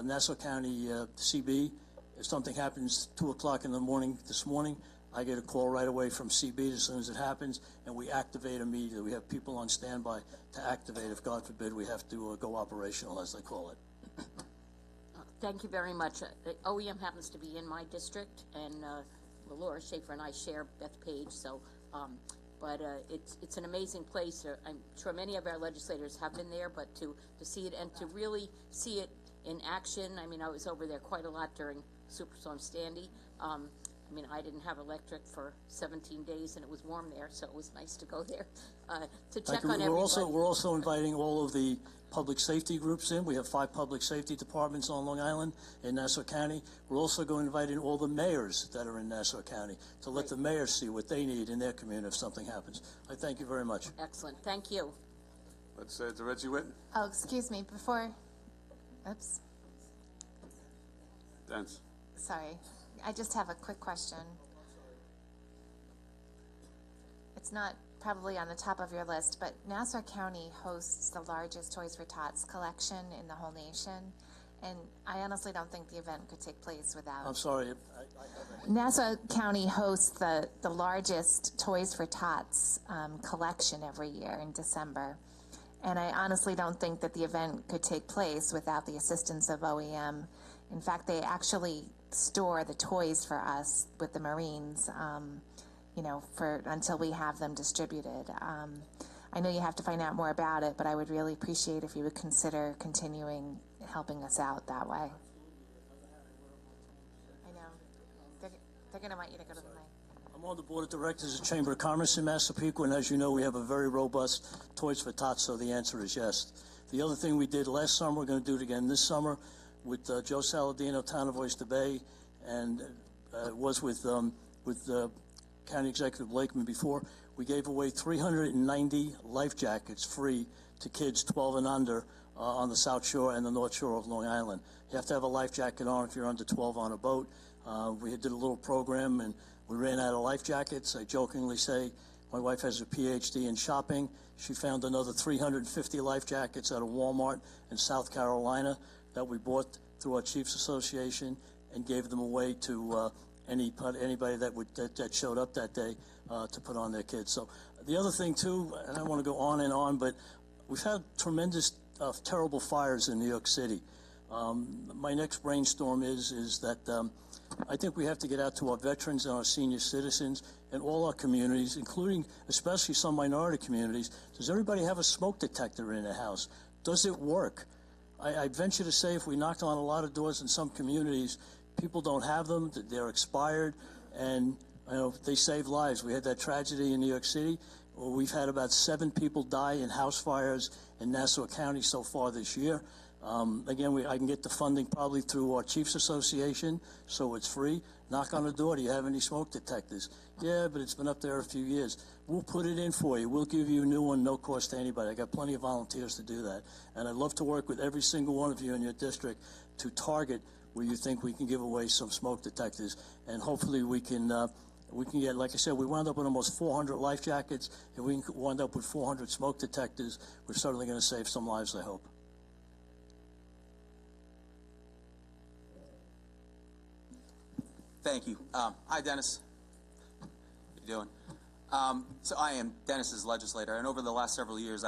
Nassau County CB. If something happens 2 o'clock in the morning this morning, I get a call right away from CB as soon as it happens, and we activate immediately. We have people on standby to activate if, God forbid, we have to go operational, as they call it. Thank you very much. OEM happens to be in my district, and Laura Schaefer and I share Beth Page, so, but it's an amazing place. I'm sure many of our legislators have been there, but to see it and to really see it in action. I mean, I was over there quite a lot during Superstorm Sandy. I mean, I didn't have electric for 17 days, and it was warm there, so it was nice to go there to check on everybody. We're also inviting all of the public safety groups in. We have 5 public safety departments on Long Island in Nassau County. We're also going to invite in all the mayors that are in Nassau County to let the mayors see what they need in their community if something happens. I thank you very much. Excellent. Thank you. Let's say to Reggie Whitten. Oh, excuse me, before, oops, Dance. sorry. I just have a quick question. It's not probably on the top of your list, but Nassau County hosts the largest Toys for Tots collection in the whole nation, and I honestly don't think the event could take place without... I'm sorry. Nassau County hosts the largest Toys for Tots collection every year in December, and I honestly don't think that the event could take place without the assistance of OEM. In fact, they actually store the toys for us with the Marines, you know, until we have them distributed. I know you have to find out more about it, but I would really appreciate if you would consider continuing helping us out that way. I know. They're going to want you to go to the mic. I'm on the board of directors of Chamber of Commerce in Massapequa, and as you know, we have a very robust Toys for Tots, so the answer is yes. The other thing we did last summer, we're going to do it again this summer, with Joe Saladino, Town of Oyster Bay, and was with County Executive Blakeman before. We gave away 390 life jackets free to kids 12 and under on the South Shore and the North Shore of Long Island. You have to have a life jacket on if you're under 12 on a boat. We did a little program, and we ran out of life jackets. I jokingly say my wife has a PhD in shopping. She found another 350 life jackets at a Walmart in South Carolina that we bought through our Chiefs Association and gave them away to anybody that showed up that day to put on their kids. So the other thing too, and I don't want to go on and on, but we've had tremendous, terrible fires in New York City. My next brainstorm is that I think we have to get out to our veterans and our senior citizens and all our communities, including especially some minority communities. Does everybody have a smoke detector in their house? Does it work? I'd venture to say if we knocked on a lot of doors in some communities, people don't have them, they're expired, and they save lives. We had that tragedy in New York City. Well, we've had about 7 people die in house fires in Nassau County so far this year. Again, I can get the funding probably through our Chiefs Association, so it's free. Knock on the door, do you have any smoke detectors? Yeah, but it's been up there a few years. We'll put it in for you. We'll give you a new one, no cost to anybody. I got plenty of volunteers to do that. And I'd love to work with every single one of you in your district to target where you think we can give away some smoke detectors. And hopefully we can get, like I said, we wound up with almost 400 life jackets. If we can wind up with 400 smoke detectors, we're certainly going to save some lives, I hope. Thank you. Hi, Dennis. How you doing? So I am Dennis's legislator, and over the last several years,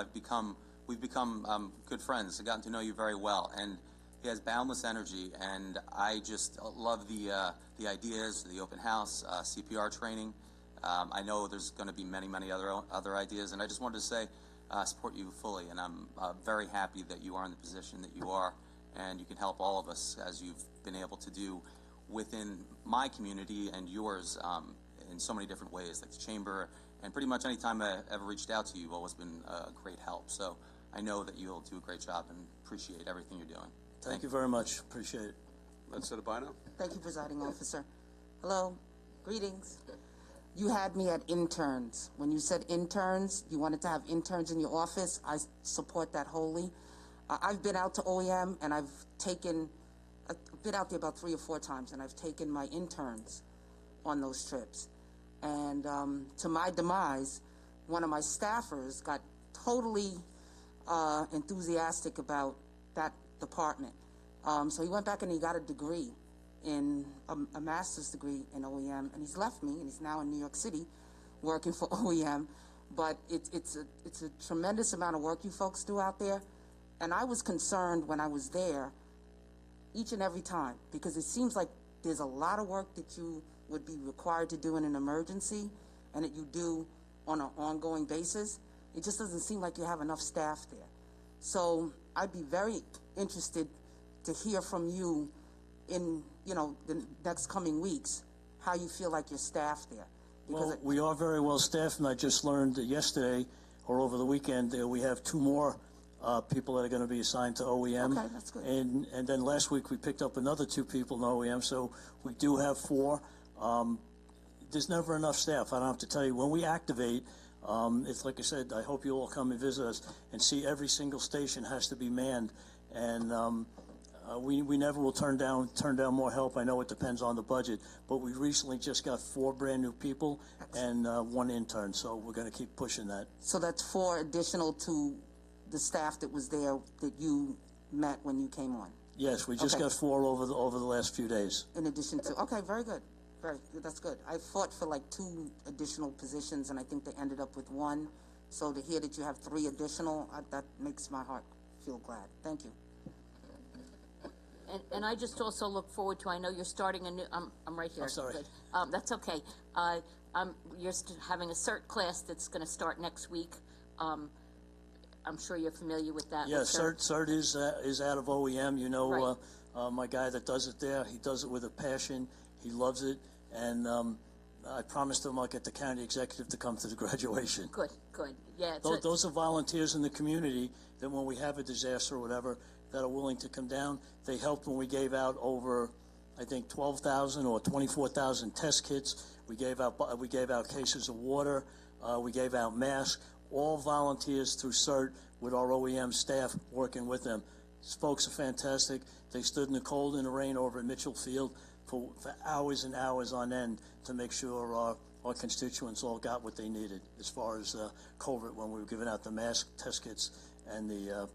we've become good friends. I've gotten to know you very well, and he has boundless energy, and I just love the ideas, the open house, CPR training. I know there's going to be many other ideas, and I just wanted to say support you fully, and I'm very happy that you are in the position that you are, and you can help all of us as you've been able to do within my community and yours in so many different ways, like the chamber, and pretty much any time I ever reached out to you, you've always been a great help. So I know that you'll do a great job and appreciate everything you're doing. Thank you very much. Appreciate it. Let's set a bye now. Thank you, Presiding Officer. Hello, greetings. You had me at interns. When you said interns, you wanted to have interns in your office. I support that wholly. I've been out to OEM, and I've been out there about 3 or 4 times, and I've taken my interns on those trips. And to my demise, one of my staffers got totally enthusiastic about that department. So he went back and he got a degree a master's degree in OEM, and he's left me, and he's now in New York City working for OEM. But it's a tremendous amount of work you folks do out there, and I was concerned when I was there each and every time, because it seems like there's a lot of work that you would be required to do in an emergency and that you do on an ongoing basis. It just doesn't seem like you have enough staff there. So I'd be very interested to hear from you in, the next coming weeks, how you feel like you're staffed there. Because well, we are very well staffed, and I just learned that yesterday or over the weekend we have 2 more people that are going to be assigned to OEM. Okay, that's good. And then last week we picked up another 2 people in OEM, so we do have 4. There's never enough staff. I don't have to tell you. When we activate, it's like I said, I hope you all come and visit us and see every single station has to be manned. And we never will turn down more help. I know it depends on the budget, but we recently just got 4 brand new people and 1 intern, so we're going to keep pushing that. So that's 4 additional to the staff that was there that you met when you came on? Yes, we just got 4 over the last few days. In addition to, okay, very good. Very good, that's good. I fought for like 2 additional positions, and I think they ended up with 1. So to hear that you have 3 additional, that makes my heart feel glad. Thank you. And I just also look forward to, I know you're starting a new, I'm right here. I'm sorry. But, that's okay. You're having a CERT class that's going to start next week. I'm sure you're familiar with that. Yeah, CERT is out of OEM. You know, Right. My guy that does it there, he does it with a passion. He loves it. And I promised him I'll get the county executive to come to the graduation. Good. Yeah. Those are volunteers in the community that when we have a disaster or whatever, that are willing to come down. They helped when we gave out over, I think, 12,000 or 24,000 test kits. We gave out cases of water. We gave out masks. All volunteers through CERT with our OEM staff working with them. These folks are fantastic. They stood in the cold and the rain over at Mitchell Field for hours and hours on end to make sure our constituents all got what they needed as far as COVID when we were giving out the mask test kits and the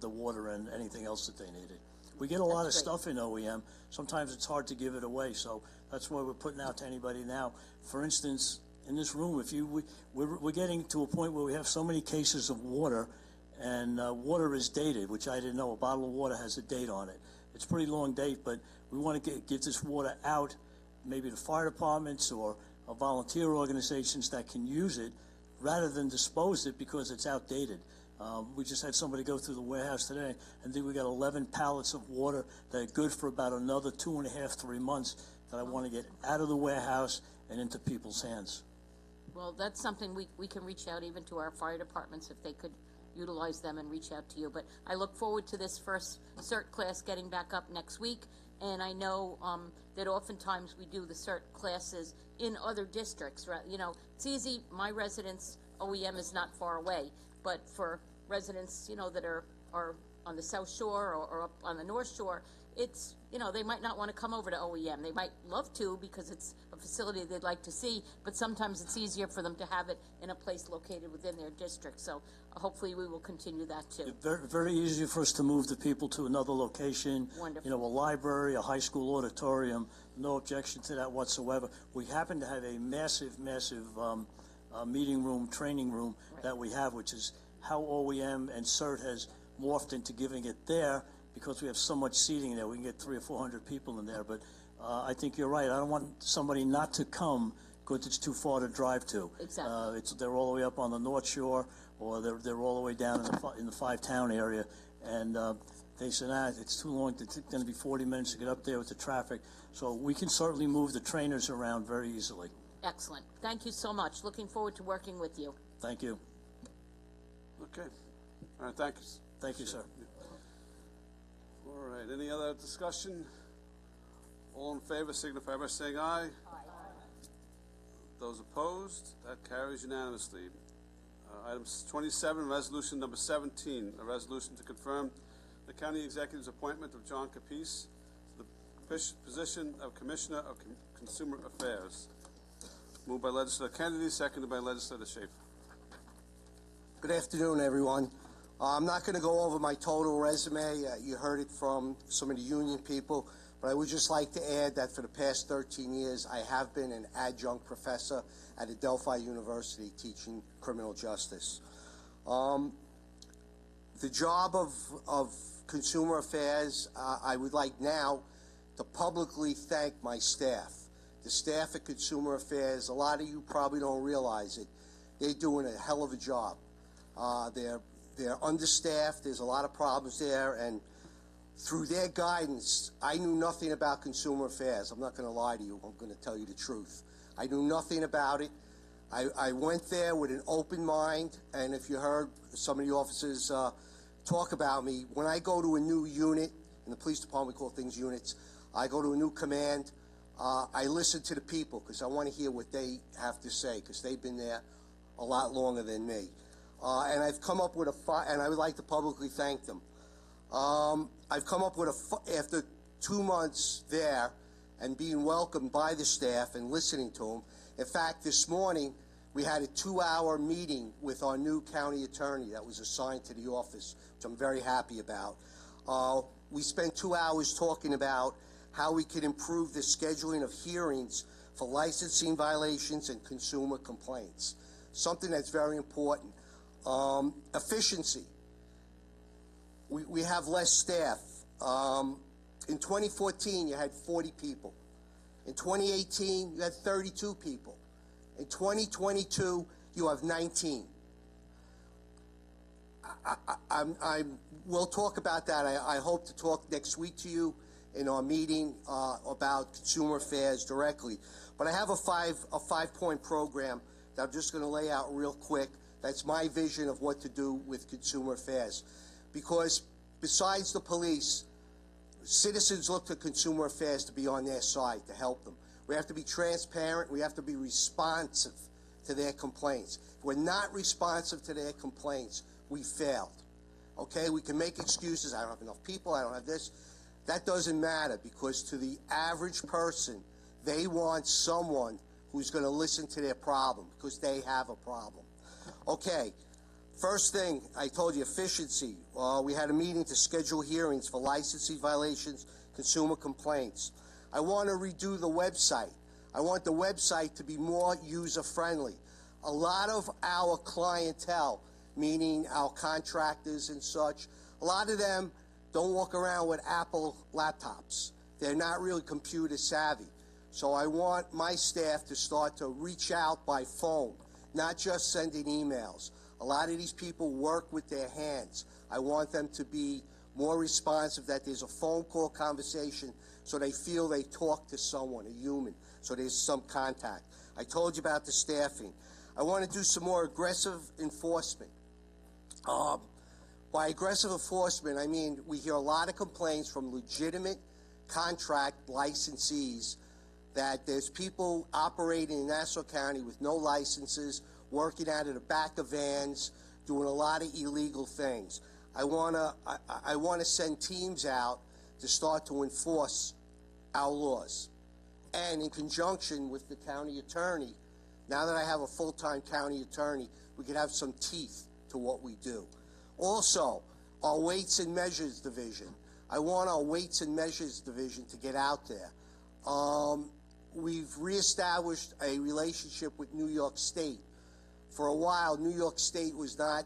water and anything else that they needed. We get a lot of stuff in OEM. Sometimes it's hard to give it away, so that's why we're putting out to anybody now. For instance, in this room, we're getting to a point where we have so many cases of water, and water is dated, which I didn't know. A bottle of water has a date on it. It's a pretty long date, but we want to get this water out, maybe to fire departments or volunteer organizations that can use it rather than dispose it because it's outdated. We just had somebody go through the warehouse today, and then we got 11 pallets of water that are good for about another 2.5, 3 months that I want to get out of the warehouse and into people's hands. Well, that's something we can reach out even to our fire departments if they could utilize them and reach out to you. But I look forward to this first CERT class getting back up next week. And I know that oftentimes we do the CERT classes in other districts. Right? You know, it's easy. My residence, OEM is not far away. But for residents, you know, that are on the South Shore or up on the North Shore, it's, you know, they might not want to come over to OEM. They might love to because it's a facility they'd like to see, but sometimes it's easier for them to have it in a place located within their district. So hopefully we will continue that too. Very, very easy for us to move the people to another location. Wonderful. You know, a library, a high school auditorium, no objection to that whatsoever. We happen to have a massive meeting room, training room that we have, which is how OEM and CERT has morphed into giving it there because we have so much seating there. We can get 300 or 400 people in there. But I think you're right. I don't want somebody not to come because it's too far to drive to. Exactly. They're all the way up on the North Shore, or they're all the way down in the Five-Town area. And they said, it's too long. It's going to be 40 minutes to get up there with the traffic. So we can certainly move the trainers around very easily. Excellent. Thank you so much. Looking forward to working with you. Thank you. Okay. All right, thank you. Thank you, sir. All right, any other discussion? All in favor signify by saying aye. Aye. Those opposed, that carries unanimously. Item 27, resolution number 17, a resolution to confirm the county executive's appointment of John Capice to the position of Commissioner of Consumer Affairs. Moved by Legislator Kennedy, seconded by Legislator Schaefer. Good afternoon, everyone. I'm not going to go over my total resume. You heard it from some of the union people, but I would just like to add that for the past 13 years, I have been an adjunct professor at Adelphi University teaching criminal justice. The job of Consumer Affairs, I would like now to publicly thank my staff. The staff at Consumer Affairs, a lot of you probably don't realize it, they're doing a hell of a job. They're understaffed, there's a lot of problems there, and through their guidance, I knew nothing about Consumer Affairs. I'm not going to lie to you, I'm going to tell you the truth. I knew nothing about it. I went there with an open mind, and if you heard some of the officers talk about me, when I go to a new unit, in the police department we call things units, I go to a new command, I listen to the people because I want to hear what they have to say because they've been there a lot longer than me. And I've come up with and I would like to publicly thank them. I've come up with after 2 months there and being welcomed by the staff and listening to them. In fact, this morning we had a 2-hour meeting with our new county attorney that was assigned to the office, which I'm very happy about. We spent 2 hours talking about how we could improve the scheduling of hearings for licensing violations and consumer complaints, something that's very important. Efficiency. We have less staff. In 2014, you had 40 people. In 2018, you had 32 people. In 2022, you have 19. We'll talk about that. I hope to talk next week to you in our meeting about Consumer Affairs directly. But I have a five-point program that I'm just going to lay out real quick. That's my vision of what to do with Consumer Affairs. Because besides the police, citizens look to Consumer Affairs to be on their side, to help them. We have to be transparent. We have to be responsive to their complaints. If we're not responsive to their complaints, we failed. Okay, we can make excuses. I don't have enough people. I don't have this. That doesn't matter because to the average person, they want someone who's going to listen to their problem because they have a problem. Okay, first thing, I told you, efficiency. We had a meeting to schedule hearings for licensing violations, consumer complaints. I want to redo the website. I want the website to be more user-friendly. A lot of our clientele meaning our contractors and such. A lot of them don't walk around with Apple laptops. They're not really computer savvy. So I want my staff to start to reach out by phone, not just sending emails. A lot of these people work with their hands. I want them to be more responsive, that there's a phone call conversation so they feel they talk to someone, a human, so there's some contact. I told you about the staffing. I want to do some more aggressive enforcement. By aggressive enforcement, I mean we hear a lot of complaints from legitimate contract licensees that there's people operating in Nassau County with no licenses, working out of the back of vans, doing a lot of illegal things. I want to send teams out to start to enforce our laws. And in conjunction with the county attorney, now that I have a full-time county attorney, we could have some teeth to what we do. Also, our Weights and Measures Division. I want our Weights and Measures Division to get out there. We've reestablished a relationship with New York State. For a while, New York State was not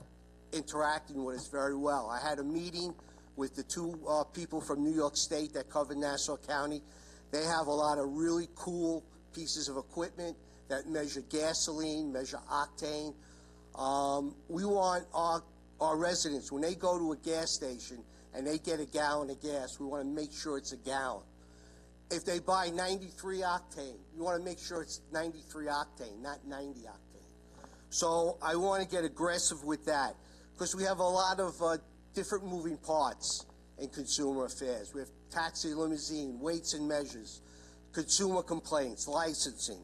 interacting with us very well. I had a meeting with the two people from New York State that cover Nassau County. They have a lot of really cool pieces of equipment that measure gasoline, measure octane. We want our residents, when they go to a gas station and they get a gallon of gas, we want to make sure it's a gallon. If they buy 93 octane, you want to make sure it's 93 octane, not 90 octane. So I want to get aggressive with that because we have a lot of different moving parts in consumer affairs. We have taxi limousine, weights and measures, consumer complaints, licensing.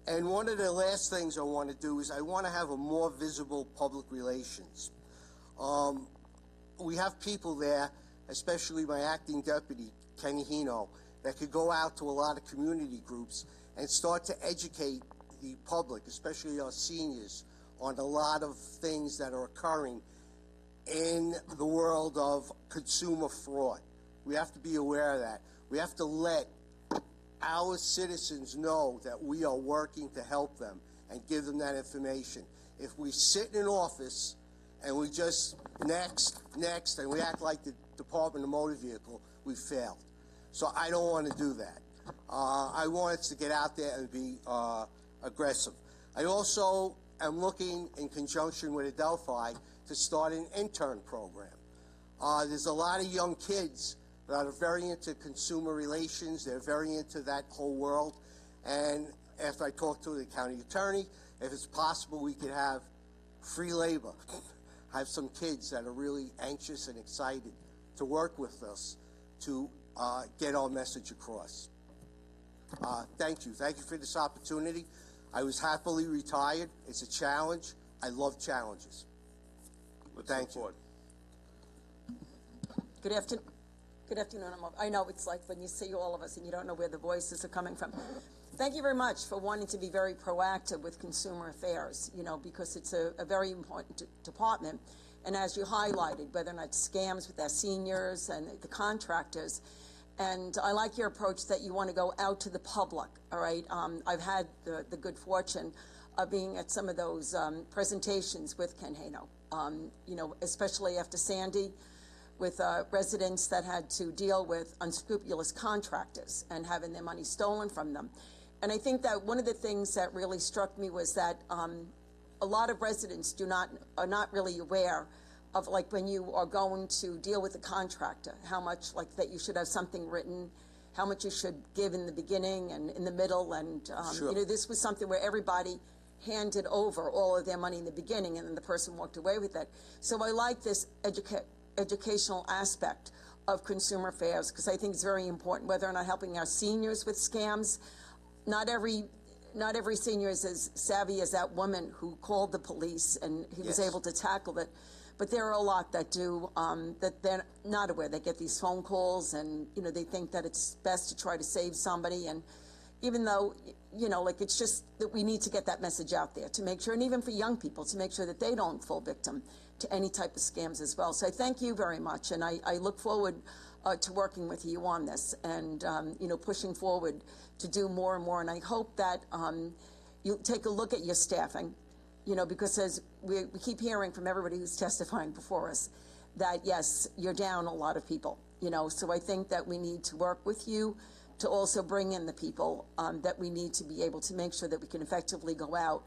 And one of the last things I want to do is I want to have a more visible public relations. We have people there, especially my acting deputy, Kenny Hino, that could go out to a lot of community groups and start to educate the public, especially our seniors, on a lot of things that are occurring in the world of consumer fraud. We have to be aware of that. We have to let our citizens know that we are working to help them and give them that information. If we sit in an office and we just next, and we act like the Department of Motor Vehicle, we failed. So I don't want to do that. I want us to get out there and be aggressive. I also am looking in conjunction with Adelphi to start an intern program. There's a lot of young kids that are very into consumer relations. They're very into that whole world. And after I talk to the county attorney, if it's possible, we could have free labor. Have some kids that are really anxious and excited to work with us to get our message across. Thank you. Thank you for this opportunity. I was happily retired. It's a challenge. I love challenges. Thank you. Good afternoon. Good afternoon. I know it's like when you see all of us and you don't know where the voices are coming from. Thank you very much for wanting to be very proactive with consumer affairs, you know, because it's a very important department. And as you highlighted, whether or not scams with our seniors and the contractors, and I like your approach that you want to go out to the public, all right? I've had the good fortune of being at some of those presentations with Ken Hano, you know, especially after Sandy, with residents that had to deal with unscrupulous contractors and having their money stolen from them. And I think that one of the things that really struck me was that a lot of residents are not really aware of, like, when you are going to deal with a contractor, how much, like, that you should have something written, how much you should give in the beginning and in the middle. And, Sure. you know, this was something where everybody handed over all of their money in the beginning and then the person walked away with it. So I like this educational aspect of consumer affairs because I think it's very important, whether or not helping our seniors with scams. Not every senior is as savvy as that woman who called the police and he was able to tackle it. But there are a lot that do, that they're not aware. They get these phone calls and, you know, they think that it's best to try to save somebody. And even though, you know, like, it's just that we need to get that message out there to make sure, and even for young people, to make sure that they don't fall victim to any type of scams as well. So I thank you very much. And I look forward to working with you on this and, you know, pushing forward to do more and more. And I hope that you'll take a look at your staffing You know, because as we keep hearing from everybody who's testifying before us, that yes, you're down a lot of people, you know, so I think that we need to work with you to also bring in the people that we need to be able to make sure that we can effectively go out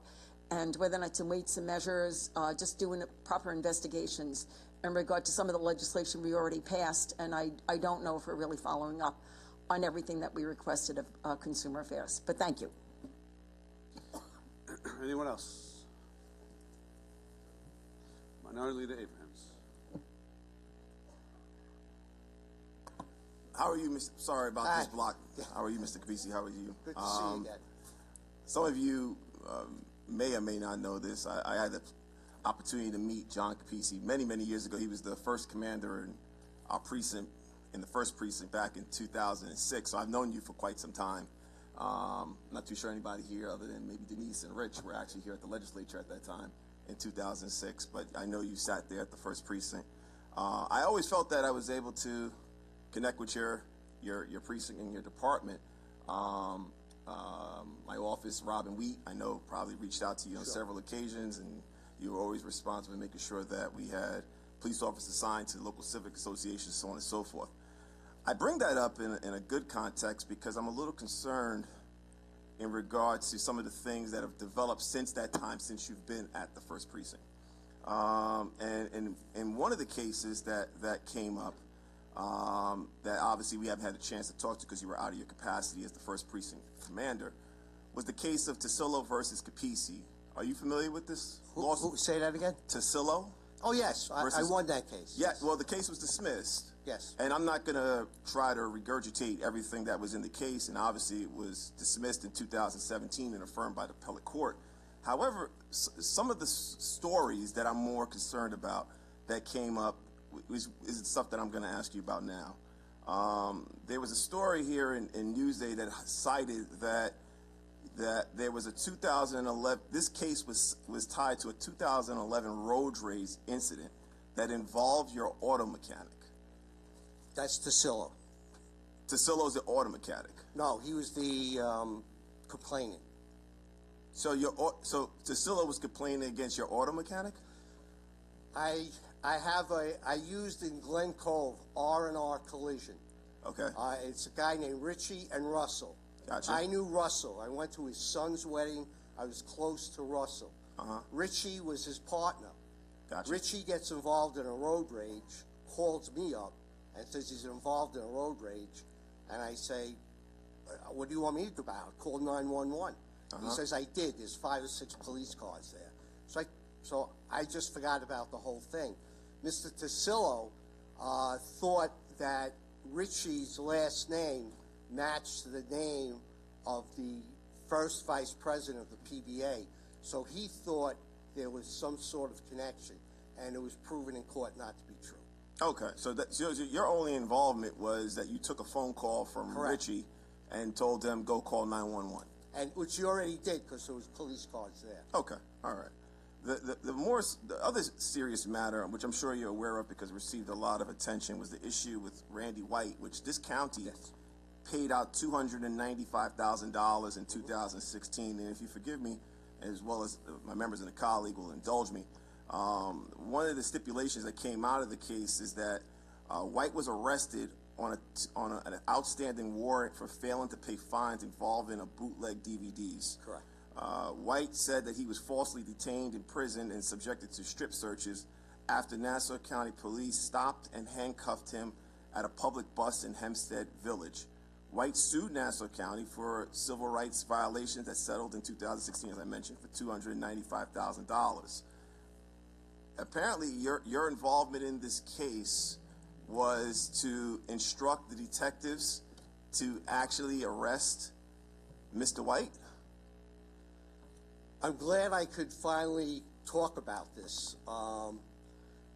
and whether or not some weights and measures, just doing proper investigations in regard to some of the legislation we already passed, and I don't know if we're really following up on everything that we requested of Consumer Affairs, but thank you. Anyone else? Minority Leader Abrams. How are you, Mr. Sorry about this block. How are you, Mr. Capisi? How are you? Good to see you again. Some of you may or may not know this. I had the opportunity to meet John Capisi many, many years ago. He was the first commander in our precinct, in the first precinct back in 2006. So I've known you for quite some time. I'm not too sure anybody here other than maybe Denise and Rich were actually here at the legislature at that time in 2006, but I know you sat there at the first precinct. I always felt that I was able to connect with your precinct and your department. My office, Robin Wheat, I know probably reached out to you on several occasions, and you were always responsible in making sure that we had police officers assigned to local civic associations, so on and so forth. I bring that up in a good context because I'm a little concerned in regards to some of the things that have developed since that time, since you've been at the first precinct. And in one of the cases that came up, that obviously we haven't had a chance to talk to because you were out of your capacity as the first precinct commander, was the case of Tasillo versus Capisi. Are you familiar with this lawsuit? Say that again? Tasillo? Oh, yes. I won that case. Yeah, well, the case was dismissed. Yes. And I'm not going to try to regurgitate everything that was in the case, and obviously it was dismissed in 2017 and affirmed by the appellate court. However, some of the stories that I'm more concerned about that came up is stuff that I'm going to ask you about now. There was a story here in Newsday that cited that there was a 2011, this case was tied to a 2011 road rage incident that involved your auto mechanic. That's Tasillo. Tasillo's the auto mechanic. No, he was the complainant. So Tasillo was complaining against your auto mechanic? I used in Glen Cove R&R Collision. Okay. It's a guy named Richie and Russell. Gotcha. I knew Russell. I went to his son's wedding. I was close to Russell. Richie was his partner. Gotcha. Richie gets involved in a road rage, calls me up, and says he's involved in a road rage. And I say, what do you want me to do about it? Call 911. He says, I did. There's 5 or 6 police cars there. So I just forgot about the whole thing. Mr. Tasillo thought that Richie's last name matched the name of the first vice president of the PBA. So he thought there was some sort of connection, and it was proven in court not to be true. Okay, so your only involvement was that you took a phone call from Richie and told them go call 911. And which you already did because there was police cars there. Okay, all right. The other serious matter, which I'm sure you're aware of because it received a lot of attention, was the issue with Randy White, which this county paid out $295,000 in 2016. And if you forgive me, as well as my members and a colleague will indulge me, one of the stipulations that came out of the case is that White was arrested on an outstanding warrant for failing to pay fines involving a bootleg DVDs. Correct. White said that he was falsely detained in prison and subjected to strip searches after Nassau County Police stopped and handcuffed him at a public bus in Hempstead Village. White sued Nassau County for civil rights violations that settled in 2016, as I mentioned, for $295,000. Apparently, your involvement in this case was to instruct the detectives to actually arrest Mr. White? I'm glad I could finally talk about this.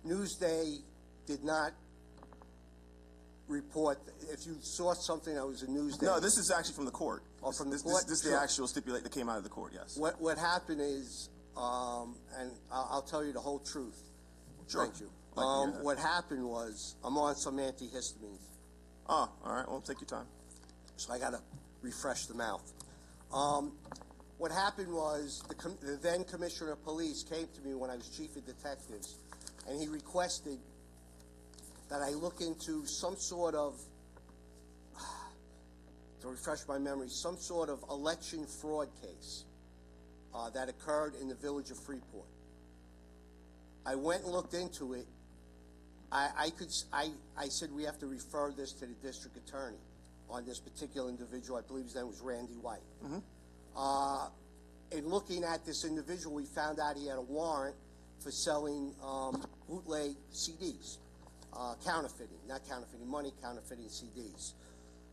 Newsday did not report. If you saw something that was in Newsday... No, this is actually from the court. Oh, from the court? This is the actual stipulation that came out of the court, yes. What happened is, and I'll tell you the whole truth. Sure. Thank you. What happened was, I'm on some antihistamines. Oh, all right. Well, take your time. So I got to refresh the mouth. what happened was the then Commissioner of Police came to me when I was Chief of Detectives, and he requested that I look into some sort of, to refresh my memory, some sort of election fraud case that occurred in the village of Freeport. I went and looked into it. I said we have to refer this to the district attorney on this particular individual. I believe his name was Randy White. In looking at this individual, we found out he had a warrant for selling bootleg CDs, counterfeiting, not counterfeiting money, counterfeiting CDs.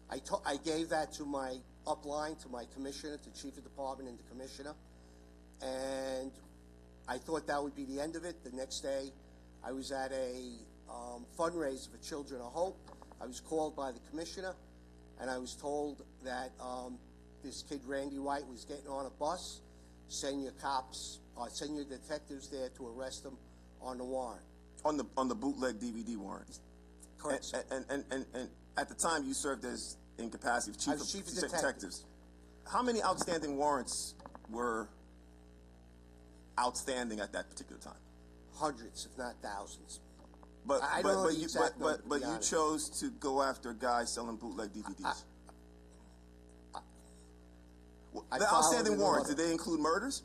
I gave that to my upline, to my commissioner, to chief of department and the commissioner, and I thought that would be the end of it. The next day, I was at a fundraiser for Children of Hope. I was called by the commissioner, and I was told that this kid, Randy White, was getting on a bus. Send your cops, send your detectives there to arrest him on the warrant. On the bootleg DVD warrants. Correct. And at the time you served as in capacity of chief of detectives. How many outstanding warrants were outstanding at that particular time? Hundreds, if not thousands. But I don't know the exact number, but to be you honest. chose to go after guys selling bootleg DVDs. The outstanding warrants, did they include murderers?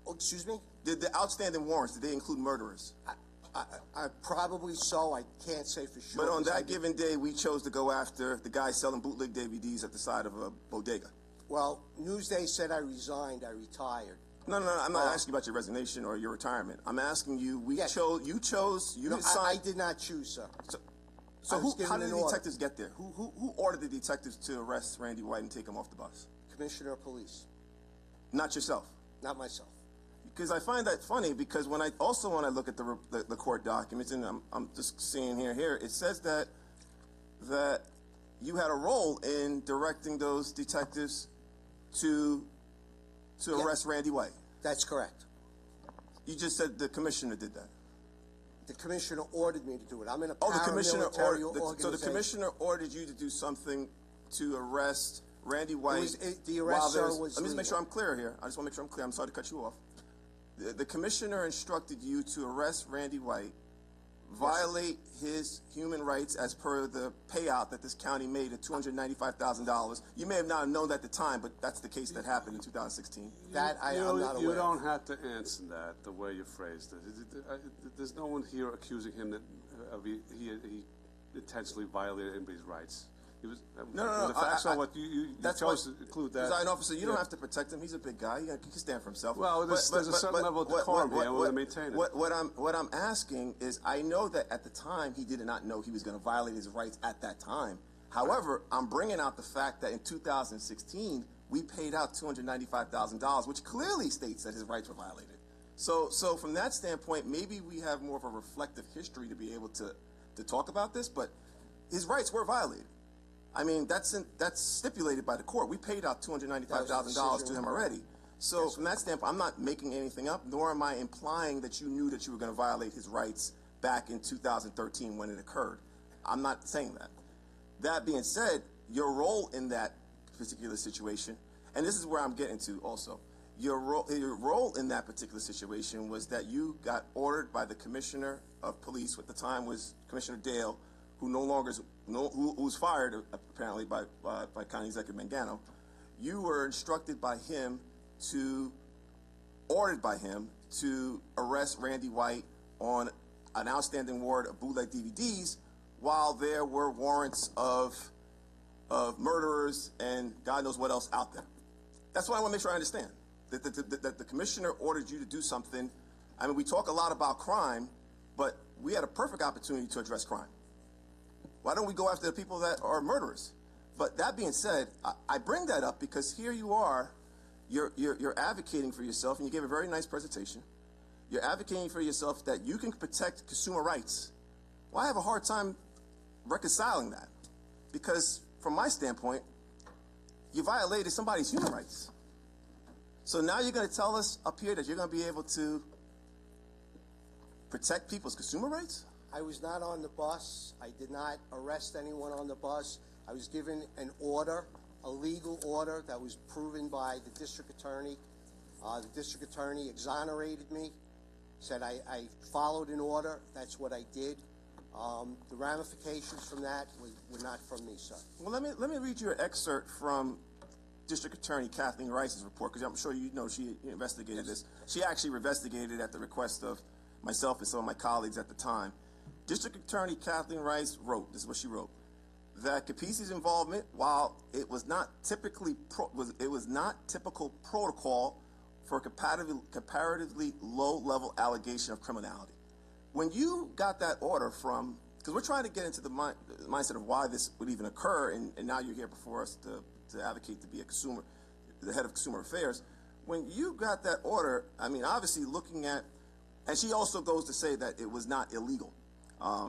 Oh, excuse me? Did the outstanding warrants, did they include murderers? I probably so. I can't say for sure. But on that given day, we chose to go after the guy selling bootleg DVDs at the side of a bodega. Well, Newsday said I resigned. I retired. No, I'm not asking about your resignation or your retirement. I'm asking you, you chose, No, I did not choose, sir. So how did the detectives get there? Who ordered the detectives to arrest Randy White and take him off the bus? Commissioner of Police. Not yourself? Not myself. Because I find that funny, because when I look at the court documents, and I'm just seeing here, it says that you had a role in directing those detectives to arrest Randy White. That's correct. You just said the commissioner did that. The commissioner ordered me to do it. I'm in a the commissioner organization. So the commissioner ordered you to do something to arrest Randy White. The arrest, sir, was let me just make sure I'm clear here. I just want to make sure I'm clear. I'm sorry to cut you off. The commissioner instructed you to arrest Randy White, violate his human rights as per the payout that this county made of $295,000. You may have not known that at the time, but that's the case that happened in 2016. I'm not aware. You don't have to answer that the way you phrased it. There's no one here accusing him that he intentionally violated anybody's rights. No. The facts are what you chose to include that. As an officer, you don't have to protect him. He's a big guy. He can stand for himself. Well, there's a certain level of decorum here. We're going to maintain it. What I'm asking is, I know that at the time he did not know he was going to violate his rights at that time. However, I'm bringing out the fact that in 2016 we paid out $295,000, which clearly states that his rights were violated. So from that standpoint, maybe we have more of a reflective history to be able to talk about this. But his rights were violated. I mean, that's stipulated by the court. We paid out $295,000 to him already. So from that standpoint, I'm not making anything up, nor am I implying that you knew that you were going to violate his rights back in 2013 when it occurred. I'm not saying that. That being said, your role in that particular situation, and this is where I'm getting to also, your role in that particular situation was that you got ordered by the commissioner of police, at the time was Commissioner Dale, who who was fired apparently by County Executive Mangano. You were instructed by him ordered by him to arrest Randy White on an outstanding warrant of bootleg DVDs, while there were warrants of murderers and God knows what else out there. That's what I want to make sure I understand. That the commissioner ordered you to do something. I mean, we talk a lot about crime, but we had a perfect opportunity to address crime. Why don't we go after the people that are murderers? But that being said, I bring that up because here you are, you're advocating for yourself, and you gave a very nice presentation. You're advocating for yourself that you can protect consumer rights. Well, I have a hard time reconciling that because from my standpoint, you violated somebody's human rights. So now you're going to tell us up here that you're going to be able to protect people's consumer rights? I was not on the bus. I did not arrest anyone on the bus. I was given an order a legal order that was proven by the district attorney. The district attorney exonerated me, said I followed an order. That's what I did. The ramifications from that were not from me, sir. Well, let me read you an excerpt from District Attorney Kathleen Rice's report, because I'm sure you know she investigated this. She actually investigated at the request of myself and some of my colleagues at the time. District Attorney Kathleen Rice wrote, this is what she wrote, that Capise's involvement, while it was not typical protocol for a comparatively low-level allegation of criminality. When you got that order from, because we're trying to get into the mindset of why this would even occur, and now you're here before us to advocate to be the head of consumer affairs. When you got that order, I mean, obviously looking at, and she also goes to say that it was not illegal.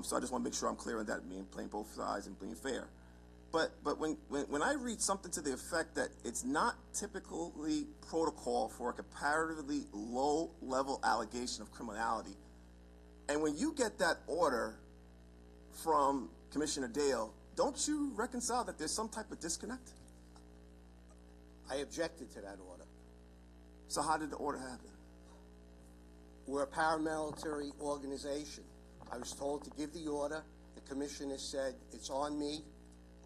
So I just want to make sure I'm clear on that, being playing both sides and being fair. But when I read something to the effect that it's not typically protocol for a comparatively low-level allegation of criminality, and when you get that order from Commissioner Dale, don't you reconcile that there's some type of disconnect? I objected to that order. So how did the order happen? We're a paramilitary organization. I was told to give the order. The commissioner said, it's on me.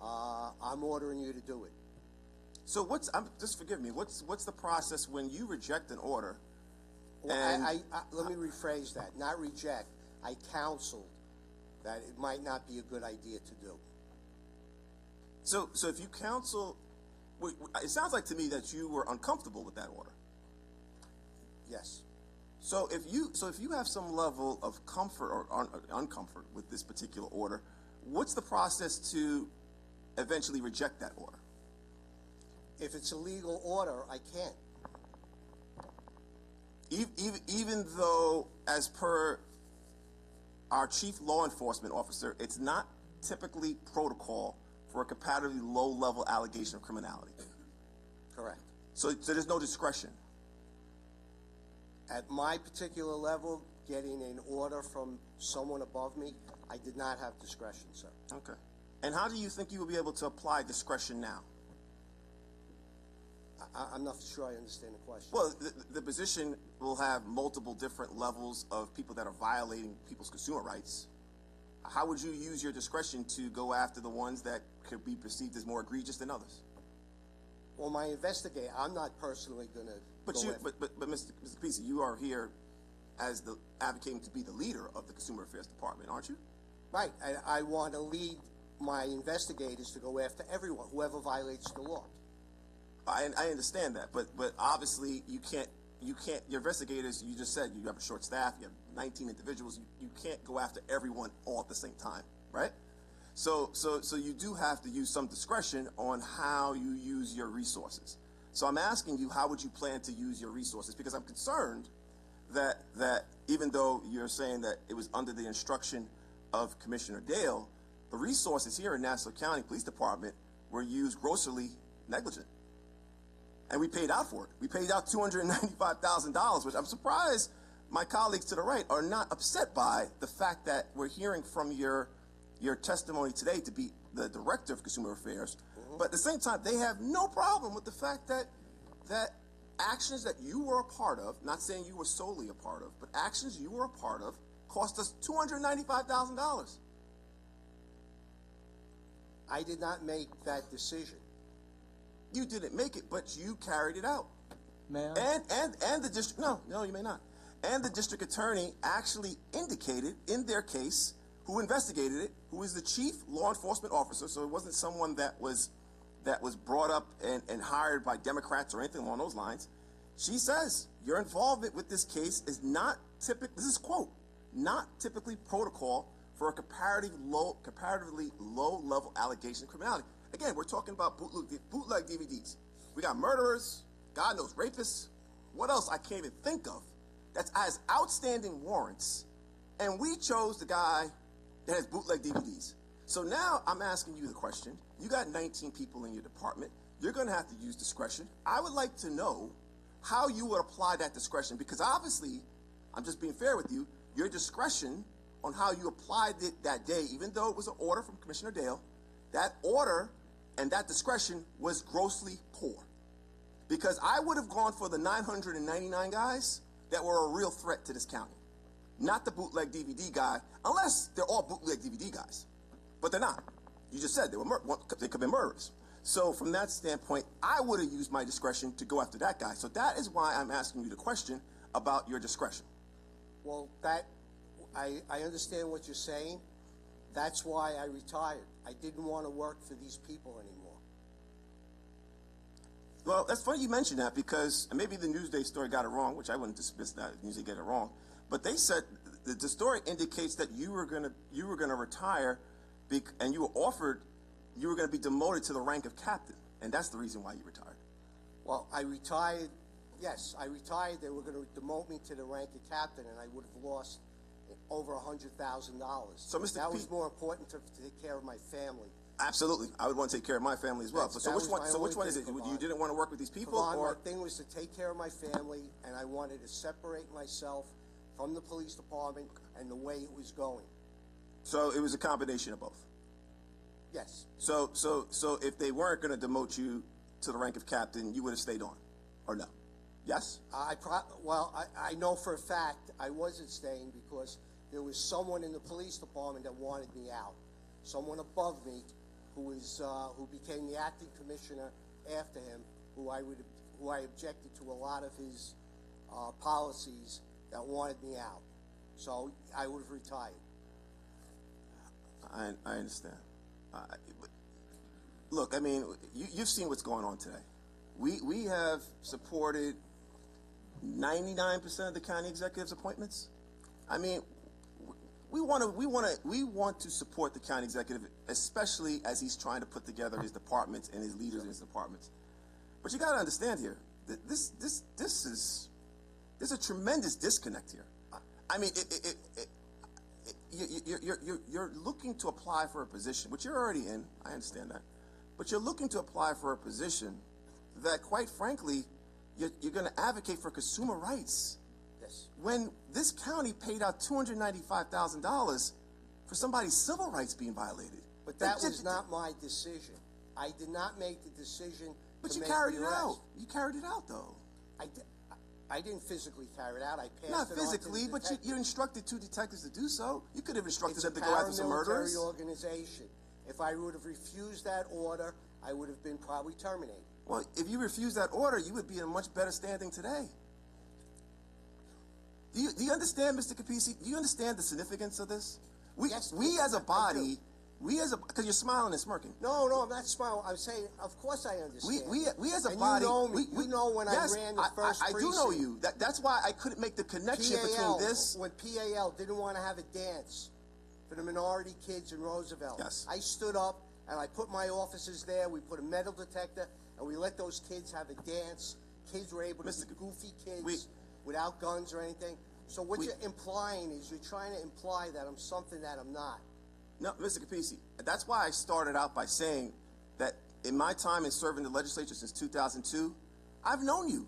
I'm ordering you to do it. So just forgive me, what's the process when you reject an order? Well, let me rephrase that. Not reject. I counseled that it might not be a good idea to do. So if you counsel, it sounds like to me that you were uncomfortable with that order. Yes. So if you have some level of comfort or uncomfort with this particular order, what's the process to eventually reject that order? If it's a legal order, I can't. Even though, as per our chief law enforcement officer, it's not typically protocol for a comparatively low-level allegation of criminality. Correct. So there's no discretion. At my particular level, getting an order from someone above me, I did not have discretion, sir. Okay. And how do you think you will be able to apply discretion now? I'm not sure I understand the question. Well, the position will have multiple different levels of people that are violating people's consumer rights. How would you use your discretion to go after the ones that could be perceived as more egregious than others? Well, my investigator, I'm not personally going to. But Mr. Capise, you are here as advocating to be the leader of the Consumer Affairs Department, aren't you? Right. I want to lead my investigators to go after everyone, whoever violates the law. I understand that, but obviously you can't. Your investigators, you just said you have a short staff. You have 19 individuals. You can't go after everyone all at the same time, right? So you do have to use some discretion on how you use your resources. So I'm asking you, how would you plan to use your resources? Because I'm concerned that even though you're saying that it was under the instruction of Commissioner Dale, the resources here in Nassau County Police Department were used grossly negligent. And we paid out for it. We paid out $295,000, which I'm surprised my colleagues to the right are not upset by the fact that we're hearing from your testimony today to be the Director of Consumer Affairs. But at the same time, they have no problem with the fact that actions that you were a part of, not saying you were solely a part of, but actions you were a part of cost us $295,000. I did not make that decision. You didn't make it, but you carried it out. May I? And the district, no, you may not. And the district attorney actually indicated in their case who investigated it, who is the chief law enforcement officer, so it wasn't someone that was brought up and hired by Democrats or anything along those lines. She says your involvement with this case is not typical, this is quote, not typically protocol for a comparatively low level allegation of criminality. Again, we're talking about bootleg DVDs. We got murderers, God knows, rapists. What else I can't even think of that has outstanding warrants, and we chose the guy that has bootleg DVDs. So now I'm asking you the question. You got 19 people in your department. You're going to have to use discretion. I would like to know how you would apply that discretion, because obviously, I'm just being fair with you, your discretion on how you applied it that day, even though it was an order from Commissioner Dale, that order and that discretion was grossly poor. Because I would have gone for the 999 guys that were a real threat to this county, not the bootleg DVD guy, unless they're all bootleg DVD guys. But they're not. You just said they could have been murderers. So from that standpoint, I would have used my discretion to go after that guy. So that is why I'm asking you the question about your discretion. Well, I understand what you're saying. That's why I retired. I didn't want to work for these people anymore. Well, that's funny you mentioned that, because and maybe the Newsday story got it wrong, which I wouldn't dismiss that. Newsday get it wrong, but they said the story indicates that you were gonna retire, and you were offered, you were gonna be demoted to the rank of captain, and that's the reason why you retired. Well, I retired. Yes, I retired. They were going to demote me to the rank of captain, and I would have lost over $100,000. So, Mr. That was more important to take care of my family. Absolutely, I would want to take care of my family as well. So which one is it? You didn't want to work with these people, or my thing was to take care of my family, and I wanted to separate myself from the police department and the way it was going. So it was a combination of both. Yes. So if they weren't going to demote you to the rank of captain, you would have stayed on, or no? Yes? I know for a fact I wasn't staying, because there was someone in the police department that wanted me out. Someone above me who became the acting commissioner after him, who I objected to a lot of his policies, that wanted me out. So I would have retired. I understand. Look, I mean, you've seen what's going on today. We have supported 99% of the county executive's appointments. I mean, we want to support the county executive, especially as he's trying to put together his departments and his leaders in his departments. But you got to understand here, there's a tremendous disconnect here. I mean, you're looking to apply for a position, which you're already in. I understand that, but you're looking to apply for a position that, quite frankly, you're going to advocate for consumer rights. Yes. When this county paid out $295,000 for somebody's civil rights being violated. But that was not my decision. I did not make the decision. But you carried it out. You carried it out, though. I didn't physically carry it out. I passed it on to the Not physically, but you instructed two detectives to do so. You could have instructed them to go after some murderers. It's a paramilitary organization. If I would have refused that order, I would have been probably terminated. Well, if you refused that order, you would be in a much better standing today. Do you understand, Mr. Capisi? Do you understand the significance of this? We as a body, because you're smiling and smirking. No, I'm not smiling. I'm saying, of course I understand. We as a and body, you know me. You know when yes, I ran the first I precinct. do know you. That's why I couldn't make the connection between this. When PAL didn't want to have a dance for the minority kids in Roosevelt. Yes. I stood up and I put my officers there. We put a metal detector and we let those kids have a dance. Kids were able to be goofy kids without guns or anything. So what you're implying is you're trying to imply that I'm something that I'm not. No, Mr. Capisi, that's why I started out by saying that in my time in serving the legislature since 2002, I've known you.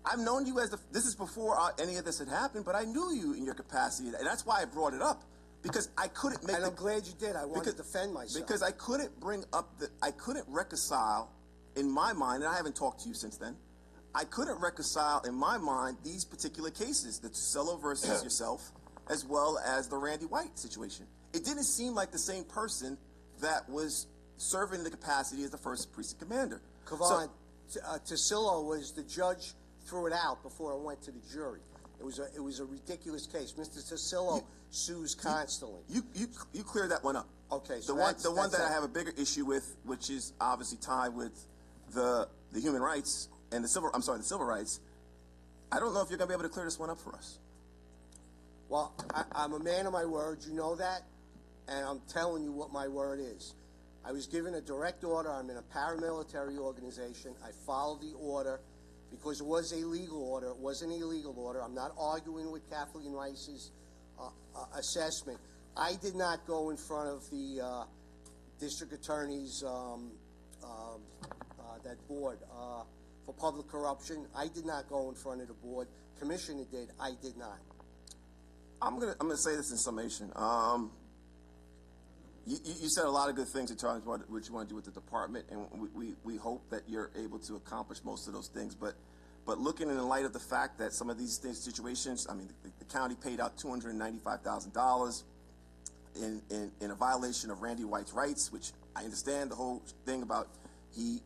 I've known you this is before any of this had happened, but I knew you in your capacity, and that's why I brought it up, because I couldn't make. And I'm glad you did. I wanted to defend myself. Because I couldn't I couldn't reconcile in my mind, and I haven't talked to you since then. I couldn't reconcile in my mind these particular cases, the Tusillo versus yourself, as well as the Randy White situation. It didn't seem like the same person that was serving the capacity as the first precinct commander. Kevon, Tusillo was the judge, threw it out before it went to the jury. It was a ridiculous case. Mr. Tusillo sues constantly. You cleared that one up. Okay, so the one that I have a bigger issue with, which is obviously tied with the human rights and the civil rights. I don't know if you're going to be able to clear this one up for us. Well, I'm a man of my word. You know that. And I'm telling you what my word is. I was given a direct order. I'm in a paramilitary organization. I followed the order because it was a legal order. It was an illegal order. I'm not arguing with Kathleen Rice's assessment. I did not go in front of the district attorney's that board for public corruption. I did not go in front of the board. Commissioner did. I did not. I'm gonna say this in summation. You said a lot of good things in terms of what you want to do with the department, and we hope that you're able to accomplish most of those things. But looking in the light of the fact that some of these situations, I mean, the county paid out $295,000 in a violation of Randy White's rights, which I understand the whole thing about you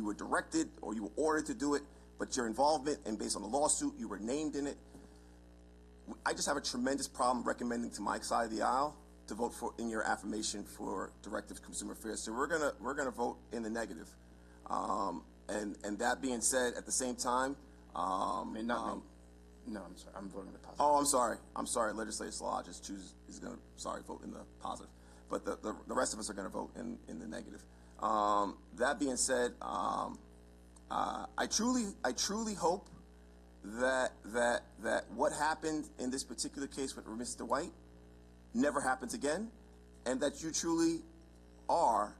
were directed or you were ordered to do it, but your involvement and based on the lawsuit, you were named in it. I just have a tremendous problem recommending to my side of the aisle to vote for in your affirmation for Director of Consumer Affairs. So we're gonna vote in the negative. And that being said, at the same time, No, I'm sorry. I'm voting the positive. oh, I'm sorry. Legislator Szilagyi just is gonna vote in the positive, but the rest of us are gonna vote in the negative. That being said, I truly hope that what happened in this particular case with Mr. White never happens again, and that you truly are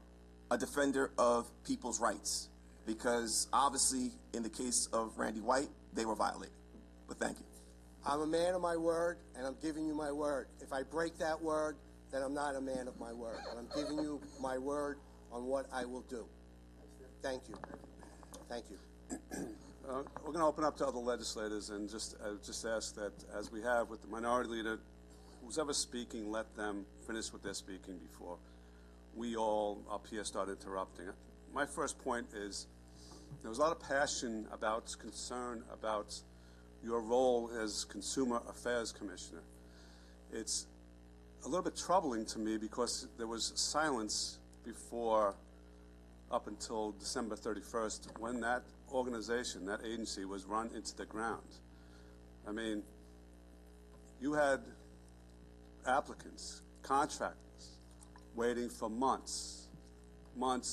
a defender of people's rights, because obviously in the case of Randy White, they were violated. But thank you. I'm a man of my word, and I'm giving you my word. If I break that word, then I'm not a man of my word. And I'm giving you my word on what I will do. Thank you. Thank you. We're going to open up to other legislators and just ask that, as we have with the minority leader, who's ever speaking, let them finish what they're speaking before we all up here start interrupting. My first point is there was a lot of passion about concern about your role as Consumer Affairs Commissioner. It's a little bit troubling to me because there was silence before up until December 31st when that organization, that agency, was run into the ground. I mean, you had applicants, contractors, waiting for months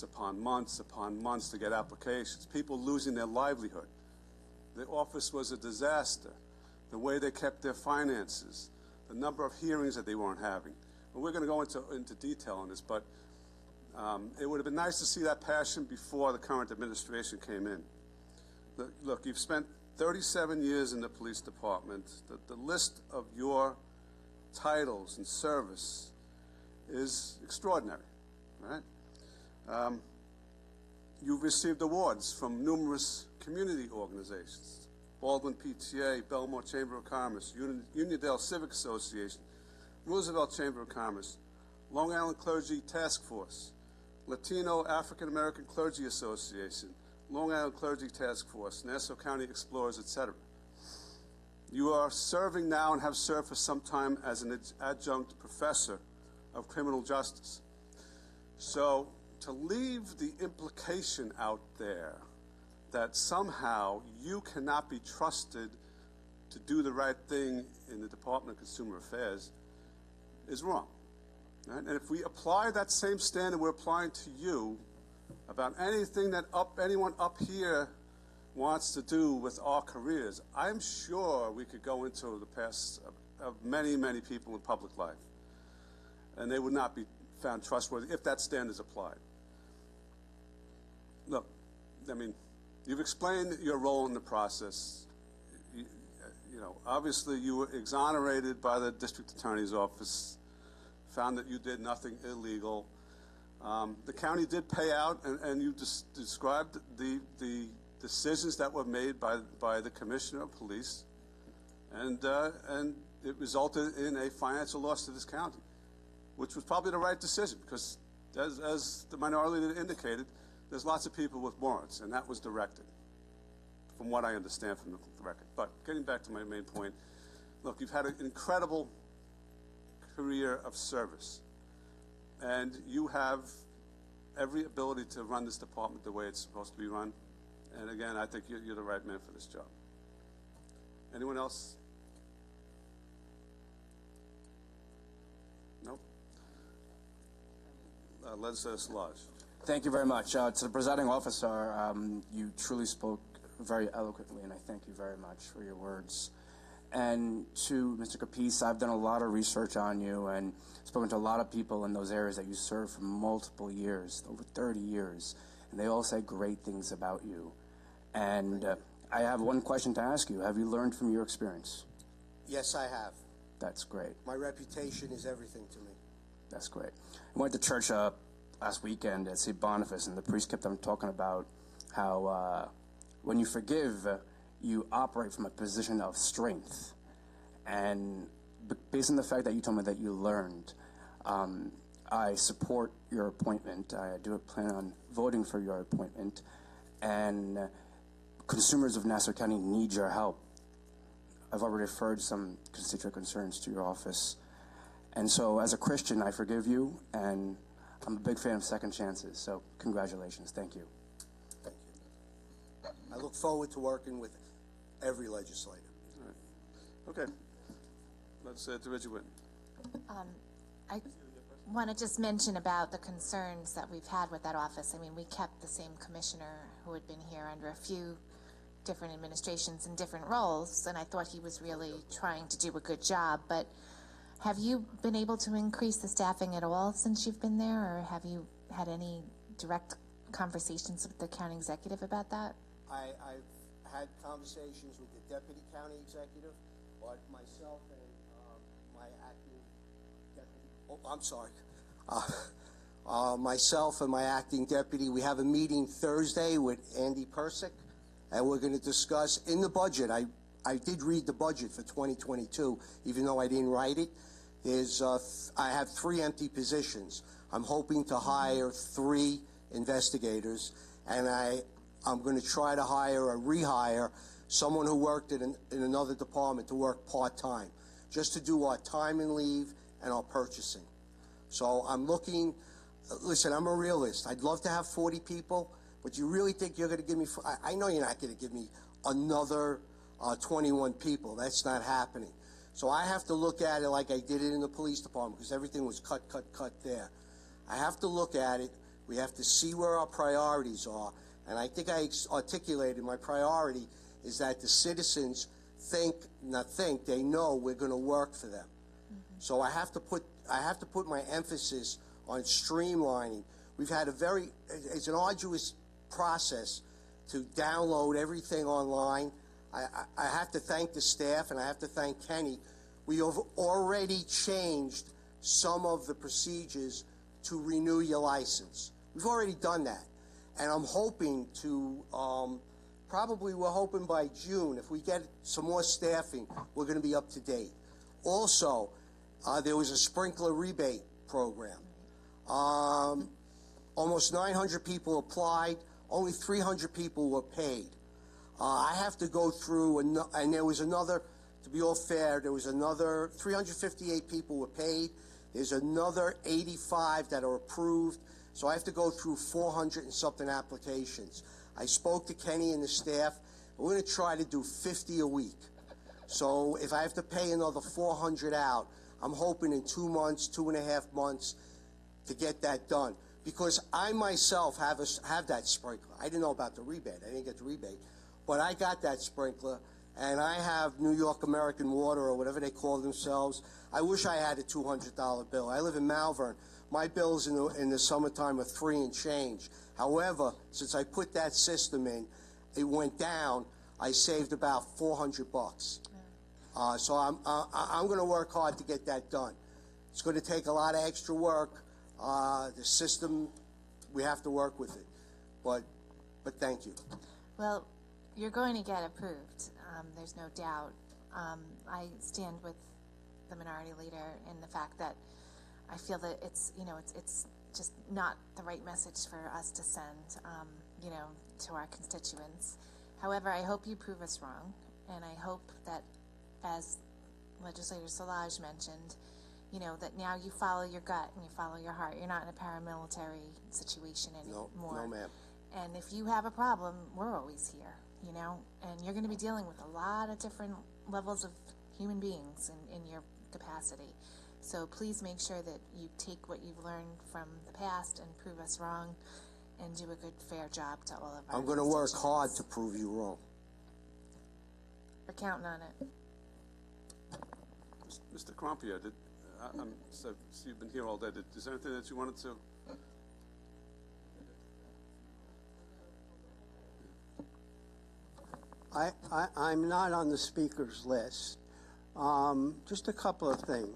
upon months to get applications, people losing their livelihood. The office was a disaster. The way they kept their finances, the number of hearings that they weren't having. And we're going to go into detail on this, but it would have been nice to see that passion before the current administration came in. Look, you've spent 37 years in the police department. The list of your titles and service is extraordinary, right? You've received awards from numerous community organizations: Baldwin PTA, Belmore Chamber of Commerce, Uniondale Civic Association, Roosevelt Chamber of Commerce, Long Island Clergy Task Force, Latino African American Clergy Association, Long Island Clergy Task Force, Nassau County Explorers, etc. You are serving now and have served for some time as an adjunct professor of criminal justice. So to leave the implication out there that somehow you cannot be trusted to do the right thing in the Department of Consumer Affairs is wrong. Right? And if we apply that same standard we're applying to you about anything that anyone up here wants to do with our careers, I'm sure we could go into the past of many, many people in public life, and they would not be found trustworthy if that standard is applied. Look, I mean, you've explained your role in the process. You know, obviously you were exonerated by the district attorney's office, found that you did nothing illegal. The county did pay out, and you described the decisions that were made by the commissioner of police, and it resulted in a financial loss to this county, which was probably the right decision because, as the minority leader indicated, there's lots of people with warrants, and that was directed, from what I understand from the record. But getting back to my main point, look, you've had an incredible career of service, and you have every ability to run this department the way it's supposed to be run. And again, I think you're the right man for this job. Anyone else? Nope. Legislator Szilagyi. Thank you very much. To the presiding officer, you truly spoke very eloquently, and I thank you very much for your words. And to Mr. Capisse, I've done a lot of research on you and spoken to a lot of people in those areas that you served for multiple years, over 30 years, and they all say great things about you. And I have one question to ask you. Have you learned from your experience? Yes, I have. That's great. My reputation is everything to me. That's great. I went to church last weekend at St. Boniface, and the priest kept on talking about how when you forgive, you operate from a position of strength. And based on the fact that you told me that you learned, I support your appointment. I do plan on voting for your appointment. And consumers of Nassau County need your help. I've already referred some constituent concerns to your office. And so as a Christian, I forgive you, and I'm a big fan of second chances. So congratulations. Thank you. Thank you. I look forward to working with every legislator. All right. Okay. Legislator Richard Whitten. I want to just mention about the concerns that we've had with that office. I mean, we kept the same commissioner who had been here under a few different administrations in different roles, and I thought he was really trying to do a good job. But have you been able to increase the staffing at all since you've been there, or have you had any direct conversations with the county executive about that? I've had conversations with the deputy county executive, but myself and my acting deputy, I'm sorry, myself and my acting deputy, we have a meeting Thursday with Andy Persick, and we're going to discuss in the budget. I did read the budget for 2022, even though I didn't write it. I have 3 empty positions. I'm hoping to hire 3 investigators, and I'm going to try to rehire someone who worked in another department to work part-time, just to do our time and leave and our purchasing. So I'm looking, listen, I'm a realist. I'd love to have 40 people, but you really think you're going to give me, I know you're not going to give me another 21 people. That's not happening. So I have to look at it like I did it in the police department, because everything was cut there. I have to look at it. We have to see where our priorities are. And I think I articulated my priority is that the citizens they know we're going to work for them. Mm-hmm. So I have to put my emphasis on streamlining. We've had it's an arduous process to download everything online. I have to thank the staff, and I have to thank Kenny. We have already changed some of the procedures to renew your license. We've already done that. And I'm hoping to, we're hoping by June, if we get some more staffing, we're going to be up to date. Also, there was a sprinkler rebate program. Almost 900 people applied, only 300 people were paid. I have to go through, and there was another, to be all fair, there was another 358 people were paid. There's another 85 that are approved. So I have to go through 400 and something applications. I spoke to Kenny and the staff. We're going to try to do 50 a week. So if I have to pay another 400 out, I'm hoping in 2 months, 2.5 months to get that done. Because I myself have that sprinkler. I didn't know about the rebate. I didn't get the rebate. But I got that sprinkler, and I have New York American Water, or whatever they call themselves. I wish I had a $200 bill. I live in Malvern. My bills in the summertime are $3 and change. However, since I put that system in, it went down. I saved about $400. So I'm going to work hard to get that done. It's going to take a lot of extra work. The system, we have to work with it. But thank you. Well, you're going to get approved. There's no doubt. I stand with the minority leader in the fact that I feel that it's just not the right message for us to send, to our constituents. However, I hope you prove us wrong, and I hope that, as Legislator Szilagyi mentioned, that now you follow your gut and you follow your heart. You're not in a paramilitary situation anymore. No, ma'am. And if you have a problem, we're always here, and you're going to be dealing with a lot of different levels of human beings in your capacity. So please make sure that you take what you've learned from the past and prove us wrong and do a good, fair job to all of our I'm going to work hard to prove you wrong. We're counting on it. Mr. Crumpia, so you've been here all day. Is there anything that you wanted to? I'm not on the speaker's list. Just a couple of things.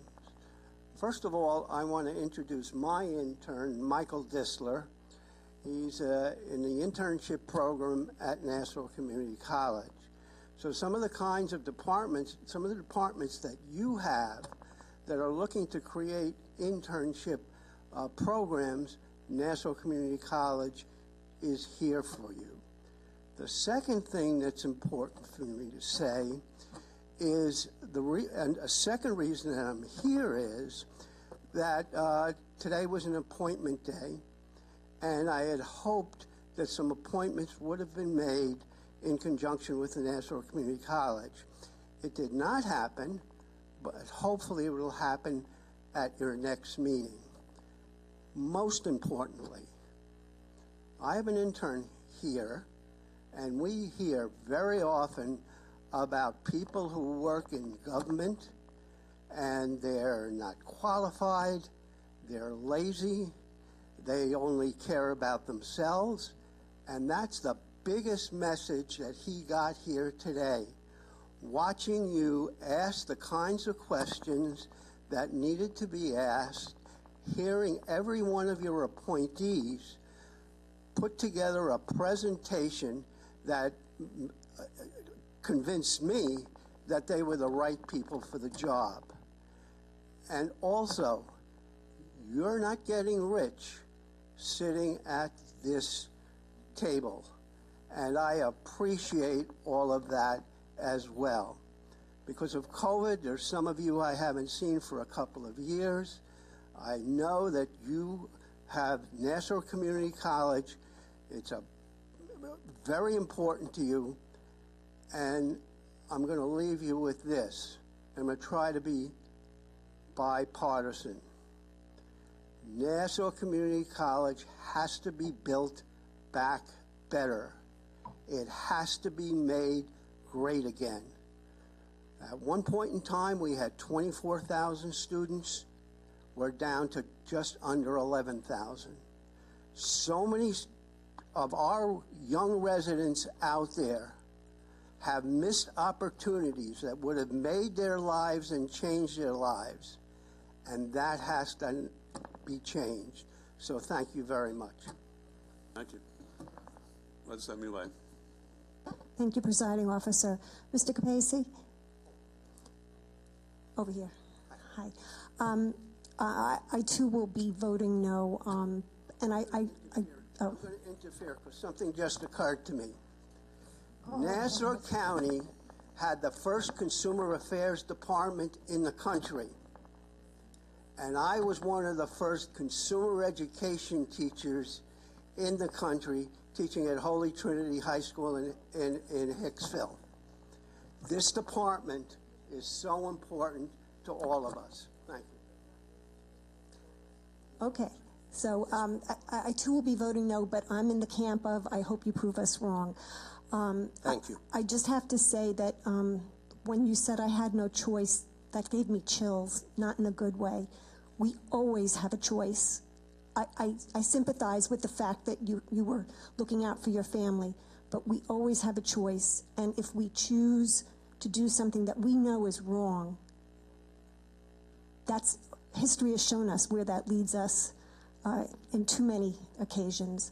First of all, I want to introduce my intern, Michael Disler. He's in the internship program at Nassau Community College. So some of the kinds of departments, some of the departments that you have that are looking to create internship programs, Nassau Community College is here for you. The second thing that's important for me to say is and a second reason that I'm here is that today was an appointment day, and I had hoped that some appointments would have been made in conjunction with the Nassau Community College. It did not happen, but hopefully it will happen at your next meeting. Most importantly, I have an intern here, and we hear very often about people who work in government and they're not qualified, they're lazy, they only care about themselves, and that's the biggest message that he got here today. Watching you ask the kinds of questions that needed to be asked, hearing every one of your appointees put together a presentation that convinced me that they were the right people for the job. And also, you're not getting rich sitting at this table. And I appreciate all of that as well. Because of COVID, there's some of you I haven't seen for a couple of years. I know that you have Nassau Community College. It's very important to you. And I'm going to leave you with this. I'm going to try to be bipartisan. Nassau Community College has to be built back better. It has to be made great again. At one point in time, we had 24,000 students. We're down to just under 11,000. So many of our young residents out there have missed opportunities that would have made their lives and changed their lives. And that has to be changed. So thank you very much. Thank you. Legislator Millet. Thank you, Presiding Officer. Mr. Capacey? Over here. Hi. I too will be voting no, and I'm going to interfere because something just occurred to me. Nassau County had the first consumer affairs department in the country. And I was one of the first consumer education teachers in the country, teaching at Holy Trinity High School in Hicksville. This department is so important to all of us. Thank you. Okay. So I too will be voting no, but I'm in the camp of I hope you prove us wrong. Thank you. I just have to say that when you said I had no choice, that gave me chills, not in a good way. We always have a choice. I sympathize with the fact that you were looking out for your family, but we always have a choice. And if we choose to do something that we know is wrong, history has shown us where that leads us in too many occasions,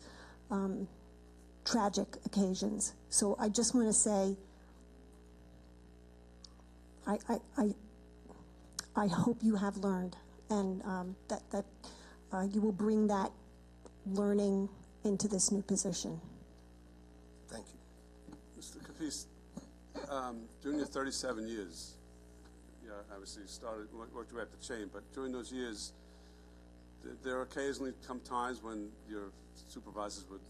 tragic occasions. So I just want to say, I hope you have learned, and that you will bring that learning into this new position. Thank you. Mr. Capis, during your 37 years, obviously you started, worked your way up the chain, but during those years, there occasionally come times when your supervisors would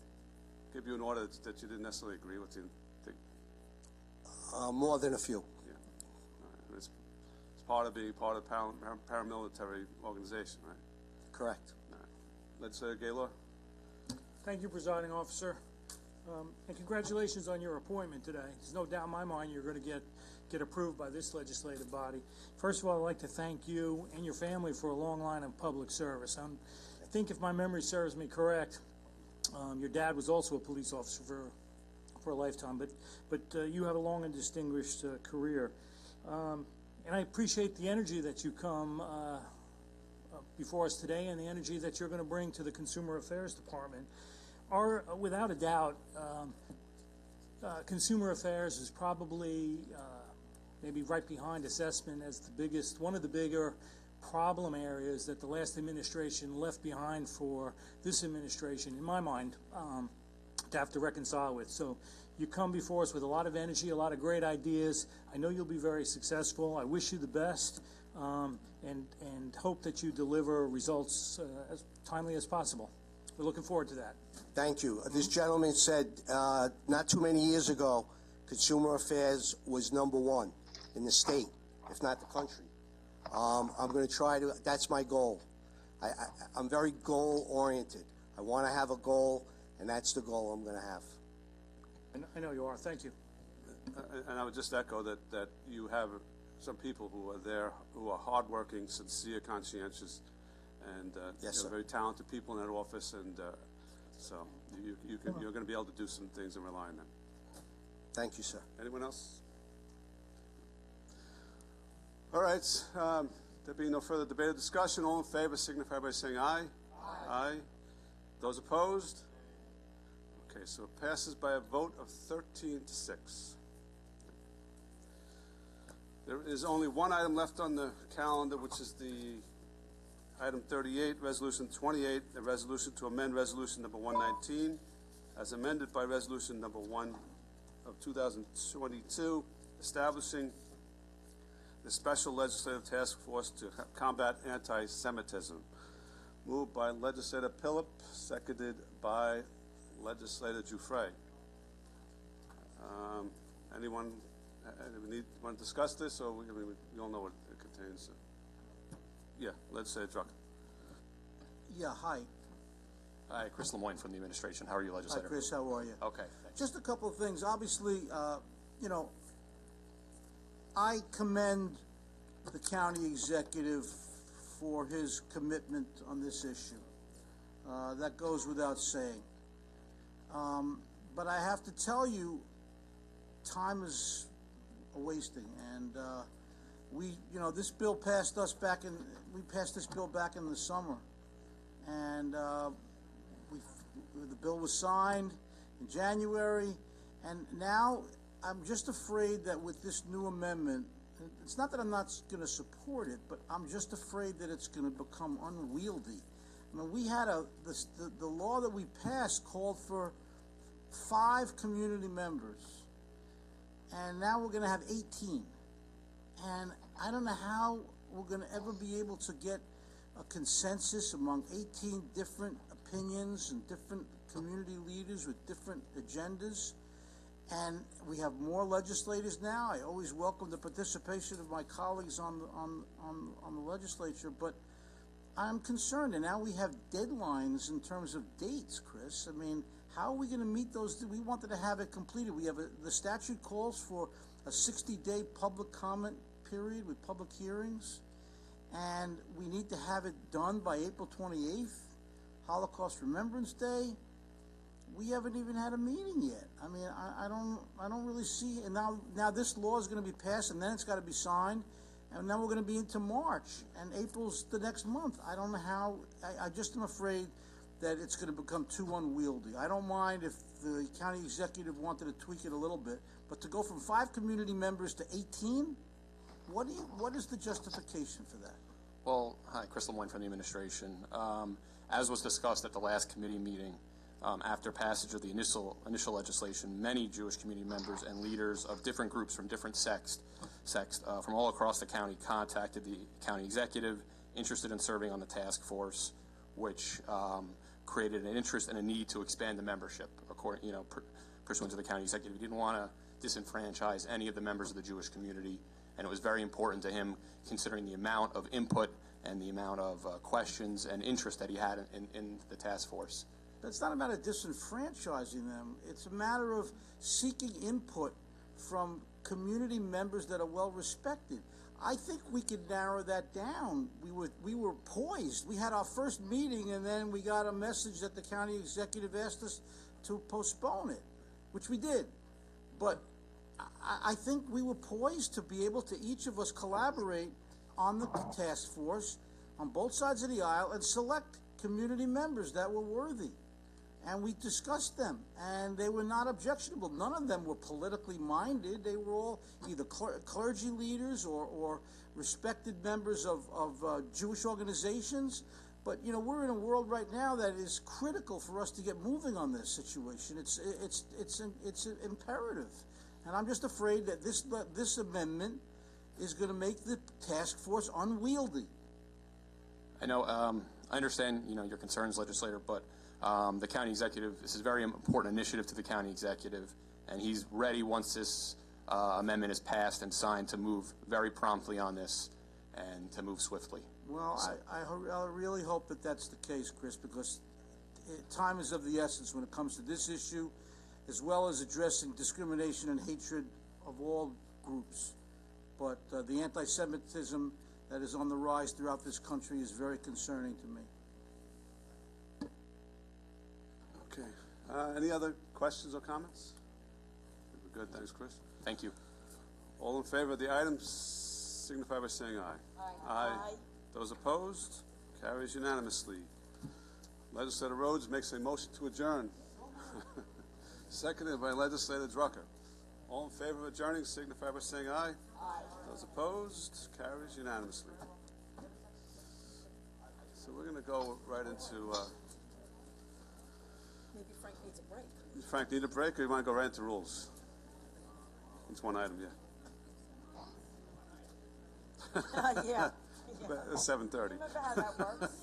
give you an order that you didn't necessarily agree with. More than a few. Yeah. It's part of being part of the paramilitary organization, right? Correct. Legislator Gaylor. Thank you, Presiding Officer. And congratulations on your appointment today. There's no doubt in my mind you're going to get approved by this legislative body. First of all, I'd like to thank you and your family for a long line of public service. I think if my memory serves me correct, your dad was also a police officer for a lifetime, but you have a long and distinguished career. And I appreciate the energy that you come before us today and the energy that you're going to bring to the Consumer Affairs Department are, without a doubt, Consumer Affairs is probably maybe right behind assessment as one of the bigger problem areas that the last administration left behind for this administration, in my mind, to have to reconcile with. So you come before us with a lot of energy, a lot of great ideas. I know you'll be very successful. I wish you the best, and hope that you deliver results as timely as possible. We're looking forward to that. Thank you. This gentleman said not too many years ago, Consumer Affairs was #1 in the state, if not the country. I'm going to try to, that's my goal. I'm very goal-oriented. I want to have a goal, and that's the goal I'm going to have. I know you are. Thank you. And I would just echo that you have some people who are there who are hardworking, sincere, conscientious, and yes, very talented people in that office, and so you're going to be able to do some things and rely on them. Thank you, sir. Anyone else? All right. There being no further debate or discussion, all in favor signify by saying aye. Aye. Those opposed? Okay, so it passes by a vote of 13-6. There is only one item left on the calendar, which is the item 38, Resolution 28, a resolution to amend Resolution number 119, as amended by Resolution number 1 of 2022, establishing the Special Legislative Task Force to combat anti-Semitism. Moved by Legislator Phillip, seconded by Legislator Giuffre. Anyone want to discuss this, or we all know what it contains? Yeah, Legislator Drucker. Yeah, hi. Hi, Chris Lemoyne from the administration. How are you, Legislator? Hi, Chris. How are you? Okay, thanks. Just a couple of things. Obviously, I commend the county executive for his commitment on this issue. That goes without saying. But I have to tell you, time is wasting, and this bill passed us back in. We passed this bill back in the summer, and the bill was signed in January, and now I'm just afraid that with this new amendment, it's not that I'm not going to support it, but I'm just afraid that it's going to become unwieldy. I mean, we had the law that we passed called for 5 community members, and now we're going to have 18. And I don't know how we're going to ever be able to get a consensus among 18 different opinions and different community leaders with different agendas. And we have more legislators now. I always welcome the participation of my colleagues on the legislature, but I'm concerned. And now we have deadlines in terms of dates, Chris. I mean, how are we going to meet those? We wanted to have it completed. We have the statute calls for a 60-day public comment period with public hearings, and we need to have it done by April 28th, Holocaust Remembrance Day. We haven't even had a meeting yet. I mean, I don't really see. And now this law is going to be passed, and then it's got to be signed, and now we're going to be into March, and April's the next month. I don't know how. I just am afraid that it's going to become too unwieldy. I don't mind if the county executive wanted to tweak it a little bit, but to go from 5 community members to 18, what is the justification for that? Well, hi, Chris Lemoyne from the administration. As was discussed at the last committee meeting, after passage of the initial legislation, many Jewish community members and leaders of different groups from different sects from all across the county contacted the county executive interested in serving on the task force, which created an interest and a need to expand the membership, pursuant to the county executive. He didn't want to disenfranchise any of the members of the Jewish community, and it was very important to him, considering the amount of input and the amount of questions and interest that he had in the task force. But it's not a matter of disenfranchising them. It's a matter of seeking input from community members that are well respected. I think we could narrow that down. We were poised. We had our first meeting, and then we got a message that the county executive asked us to postpone it, which we did. But I think we were poised to be able to, each of us, collaborate on the task force, on both sides of the aisle and select community members that were worthy. And we discussed them, and they were not objectionable. None of them were politically minded. They were all either clergy leaders or respected members of Jewish organizations. But, you know, we're in a world right now that is critical for us to get moving on this situation. It's imperative. And I'm just afraid that this amendment is going to make the task force unwieldy. I know, I understand, you know, your concerns, legislator, but the county executive, this is a very important initiative to the county executive, and he's ready once this amendment is passed and signed to move very promptly on this and to move swiftly. Well, so. I really hope that that's the case, Chris, because time is of the essence when it comes to this issue, as well as addressing discrimination and hatred of all groups. But the anti-Semitism that is on the rise throughout this country is very concerning to me. Okay. Any other questions or comments? We're good. Thanks, Chris. Thank you. All in favor of the items signify by saying aye. Aye. Aye. Those opposed? Carries unanimously. Legislator Rhodes makes a motion to adjourn. Seconded by Legislator Drucker. All in favor of adjourning signify by saying aye. Aye. Those opposed? Carries unanimously. So we're going to go right into... Maybe Frank needs a break. Frank, need a break, or you want to go right into rules? It's one item, yeah. Yeah. 7:30. Remember how that works?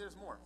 there's more.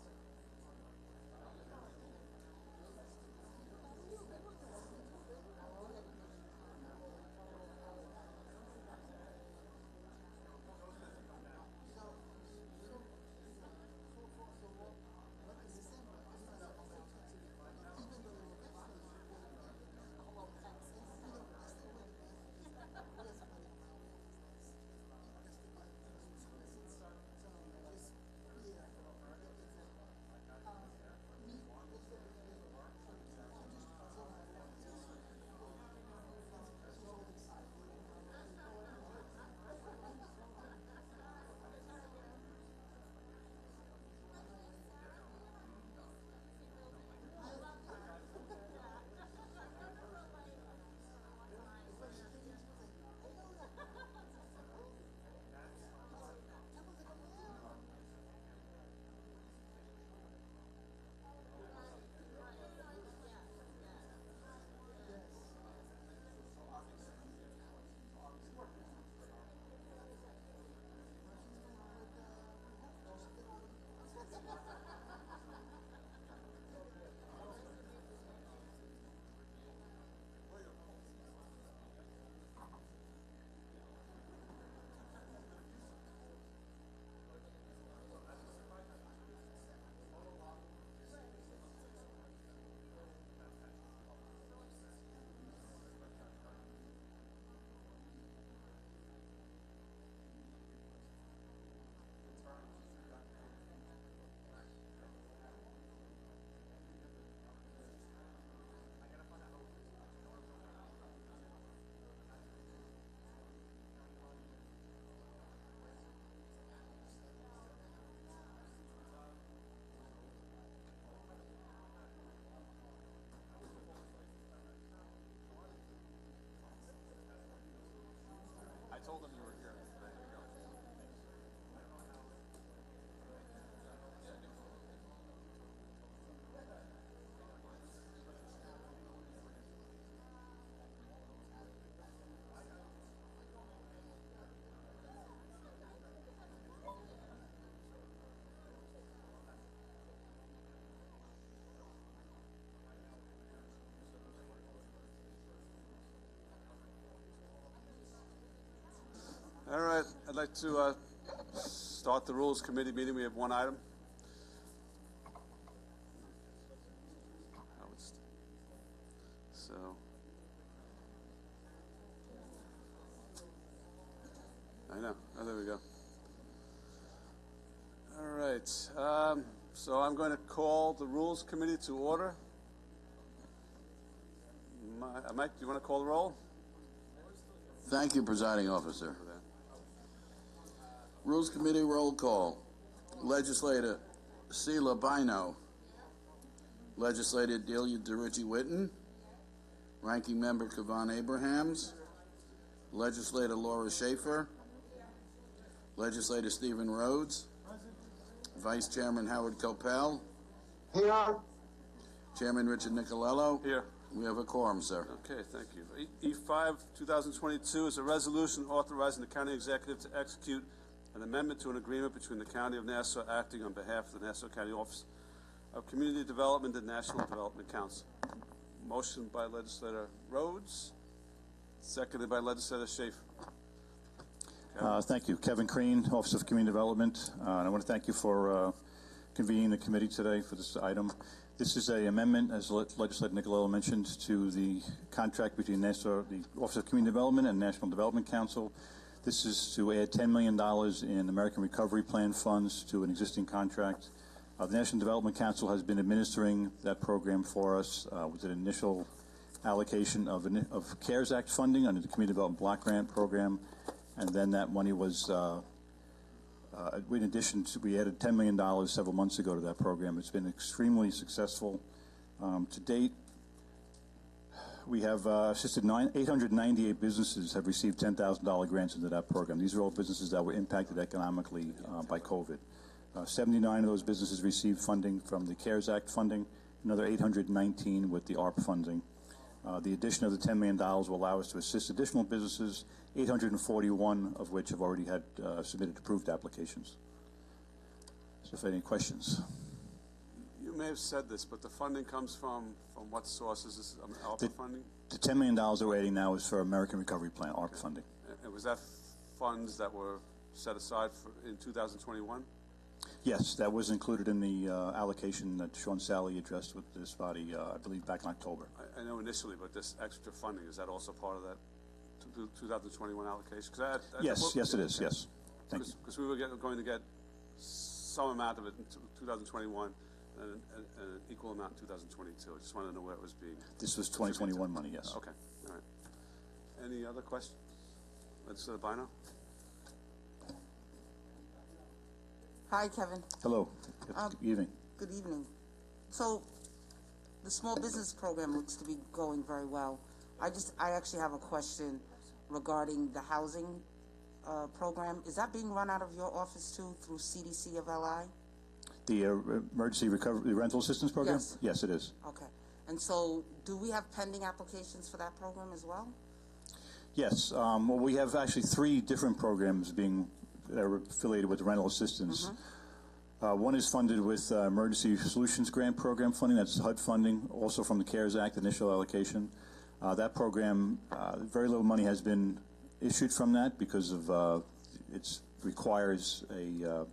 I told them you were here. There you go. All right, I'd like to start the Rules Committee meeting. We have one item. So, I know. Oh, there we go. All right. So I'm going to call the Rules Committee to order. Mike, do you want to call the roll? Thank you, Presiding Officer. Rules Committee roll call. Legislator Sheila Bino. Legislator Delia DeRicci-Witten. Ranking Member Kavan Abrahams. Legislator Laura Schaefer. Legislator Stephen Rhodes. Vice Chairman Howard Copel. Here. Chairman Richard Nicolello. Here. We have a quorum, sir. Okay, thank you. E5, 2022 is a resolution authorizing the county executive to execute an amendment to an agreement between the County of Nassau acting on behalf of the Nassau County Office of Community Development and National Development Council. Motion by Legislator Rhodes, seconded by Legislator Schaefer. Thank you. Kevin Crean, Office of Community Development. And I want to thank you for convening the committee today for this item. This is an amendment, as Legislator Nicolello mentioned, to the contract between Nassau, the Office of Community Development and National Development Council. This is to add $10 million in American Recovery Plan funds to an existing contract. The National Development Council has been administering that program for us with an initial allocation of CARES Act funding under the Community Development Block Grant Program, and then that money was, in addition to, we added $10 million several months ago to that program. It's been extremely successful to date. We have assisted 898 businesses have received $10,000 grants into that program. These are all businesses that were impacted economically by COVID. 79 of those businesses received funding from the CARES Act funding, another 819 with the ARP funding. The addition of the $10 million will allow us to assist additional businesses, 841 of which have already had submitted approved applications. So if any questions? You may have said this, but the funding comes from what sources? Is this ARPA funding? The $10 million that we're adding now is for American Recovery Plan, ARPA funding. And was that funds that were set aside in 2021? Yes, that was included in the allocation that Sean Sally addressed with this body, I believe, back in October. I know initially, but this extra funding, is that also part of that 2021 allocation? Yes, it is, yes. Thank you. Because we were going to get some amount of it in 2021 and an equal amount in 2022. I just wanted to know where it was being. This was 2021 money, yes. Okay, all right. Any other questions? Legislator Bino? Hi, Kevin. Hello. Good evening. Good evening. So, the small business program looks to be going very well. I actually have a question regarding the housing program. Is that being run out of your office too, through CDC of LI? The Emergency Recovery Rental Assistance Program? Yes. Yes, it is. Okay. And so, do we have pending applications for that program as well? Yes. Well, we have actually 3 different programs that are affiliated with rental assistance. One is funded with Emergency Solutions Grant Program funding. That's HUD funding, also from the CARES Act initial allocation. That program, very little money has been issued from that because of it requires a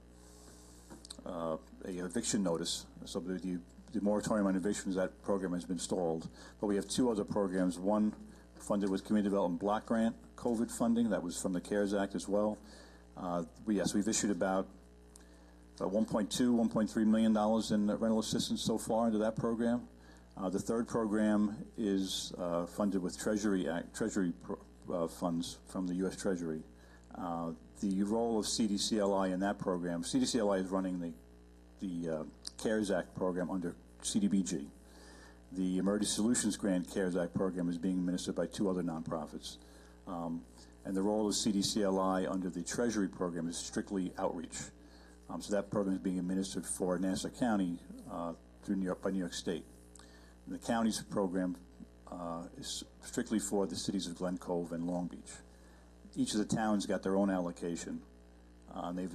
eviction notice. So the moratorium on evictions, that program has been stalled. But we have 2 other programs. One funded with Community Development Block Grant COVID funding. That was from the CARES Act as well. We've issued about $1.3 million in rental assistance so far into that program. The third program is funded with Treasury funds from the U.S. Treasury. The role of CDCLI in that program, CDCLI is running the CARES Act program under CDBG. The Emergency Solutions Grant CARES Act program is being administered by 2 other nonprofits. And the role of CDCLI under the Treasury program is strictly outreach. So that program is being administered for Nassau County by New York State. And the county's program is strictly for the cities of Glen Cove and Long Beach. Each of the towns got their own allocation, and they've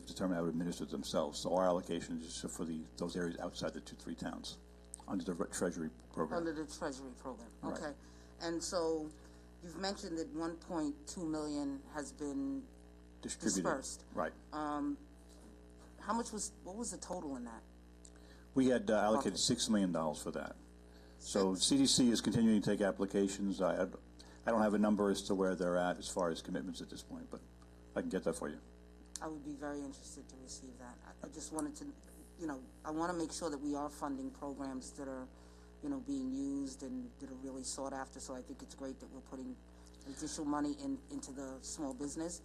determined how to administer it themselves. So our allocation is just for those areas outside the 2-3 towns under the Treasury program. Under the Treasury program, okay. Right. And so, you've mentioned that 1.2 million has been dispersed. Right. What was the total in that? We had allocated $6 million for that. So CDC is continuing to take applications. I don't have a number as to where they're at as far as commitments at this point, but I can get that for you. I would be very interested to receive that. I just wanted to, I want to make sure that we are funding programs that are, being used and that are really sought after. So I think it's great that we're putting additional money into the small business.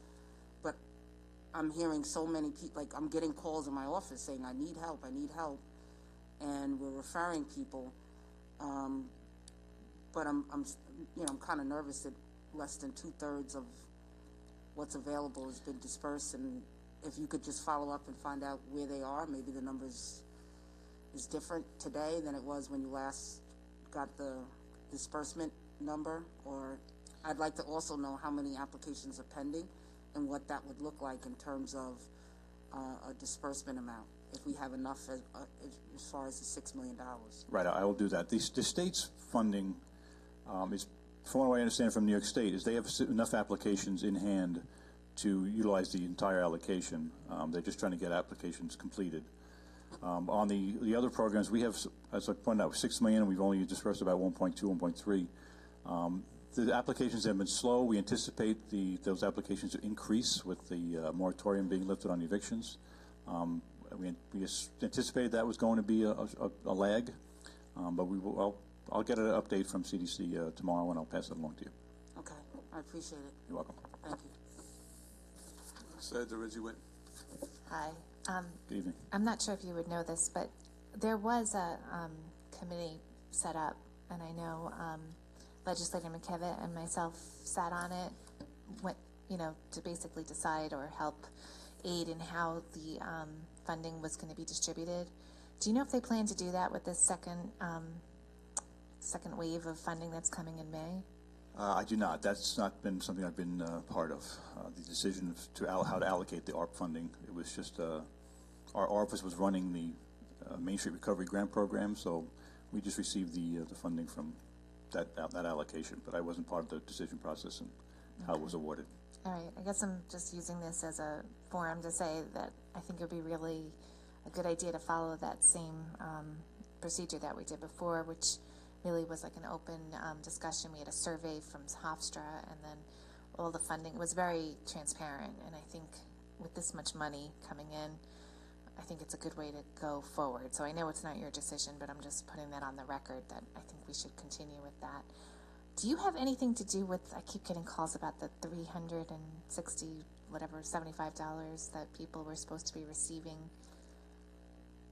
But I'm hearing so many people, like I'm getting calls in my office saying, I need help, and we're referring people. But I'm kind of nervous that less than 2/3 of what's available has been dispersed, and if you could just follow up and find out where they are, maybe the numbers is different today than it was when you last got the disbursement number, or I'd like to also know how many applications are pending and what that would look like in terms of a disbursement amount, if we have enough as far as the $6 million. Right, I will do that. The state's funding is, from what I understand from New York State, is they have enough applications in hand to utilize the entire allocation. They're just trying to get applications completed. On the other programs, we have, as I pointed out, $6 million, and we've only dispersed about 1.2, 1.3. The applications have been slow. We anticipate those applications to increase with the moratorium being lifted on evictions. We anticipated that was going to be a lag, but I'll get an update from CDC tomorrow, and I'll pass it along to you. Okay, I appreciate it. You're welcome. Thank you. Senator Reggie Whitten. Hi. Good evening. I'm not sure if you would know this, but there was a committee set up, and I know Legislator McKevitt and myself sat on it, to basically decide or help aid in how the funding was going to be distributed. Do you know if they plan to do that with this second wave of funding that's coming in May? I do not. That's not been something I've been part of. The decision how to allocate the ARP funding, it was just our office was running the Main Street Recovery Grant Program, so we just received the funding from that allocation, but I wasn't part of the decision process and how it was awarded. All right, I guess I'm just using this as a forum to say that I think it would be really a good idea to follow that same procedure that we did before, which really was like an open discussion. We had a survey from Hofstra, and then all the funding was very transparent, and I think with this much money coming in, I think it's a good way to go forward. So I know it's not your decision, but I'm just putting that on the record that I think we should continue with that. Do you have anything to do with, I keep getting calls about the $75 that people were supposed to be receiving?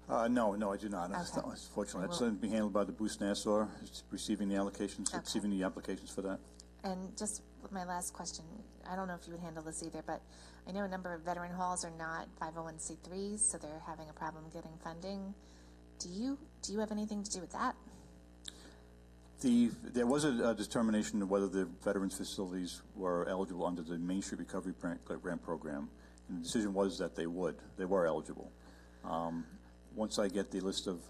No, I do not. Okay. Unfortunately, that's going to be handled by the Boost Nassau. It's receiving the allocations, Okay. receiving the applications for that. And just my last question, I don't know if you would handle this either, but I know a number of veteran halls are not 501c3s, so they're having a problem getting funding. Do you have anything to do with that? There was a determination of whether the veterans facilities were eligible under the Main Street Recovery Grant Program, and the decision was that they were eligible. Once I get the list of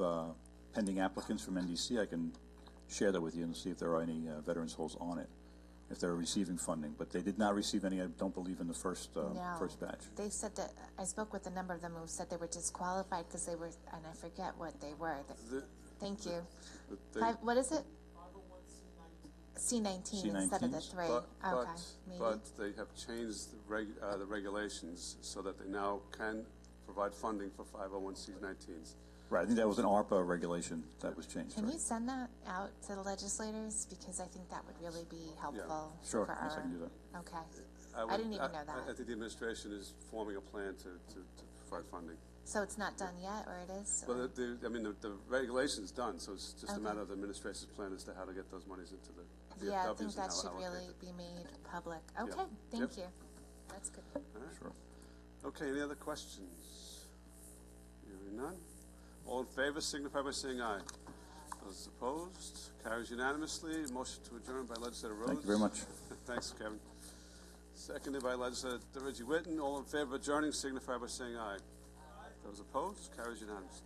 pending applicants from NDC, I can share that with you and see if there are any veterans halls on it, if they're receiving funding. But they did not receive any, I don't believe, in the first batch. They said that, I spoke with a number of them who said they were disqualified because they were, and I forget what they were. Thank you. What is it? C19 instead of the 3. But they have changed the regulations so that they now can provide funding for 501c19s. Right, I think that was an ARPA regulation that was changed. Can right? you send that out to the legislators? Because I think that would really be helpful. Sure, for yes, I our, can do that. Okay. I didn't even know that. I think the administration is forming a plan to provide funding. So it's not done yet, or it is? Well, the regulation's done, so it's just a Okay. matter of the administration's plan as to how to get those monies into the Yeah, I VFWs think and that how to should allocate really it. be made public. Yeah. Okay, thank Yep. you. That's good. All right. Sure. Okay, any other questions? Hearing none. All in favor signify by saying aye. Those opposed, carries unanimously. Motion to adjourn by Legislator Rhodes. Thank you very much. Thanks, Kevin. Seconded by Legislator Reggie Whitten. All in favor of adjourning signify by saying aye. Those opposed, carries unanimously.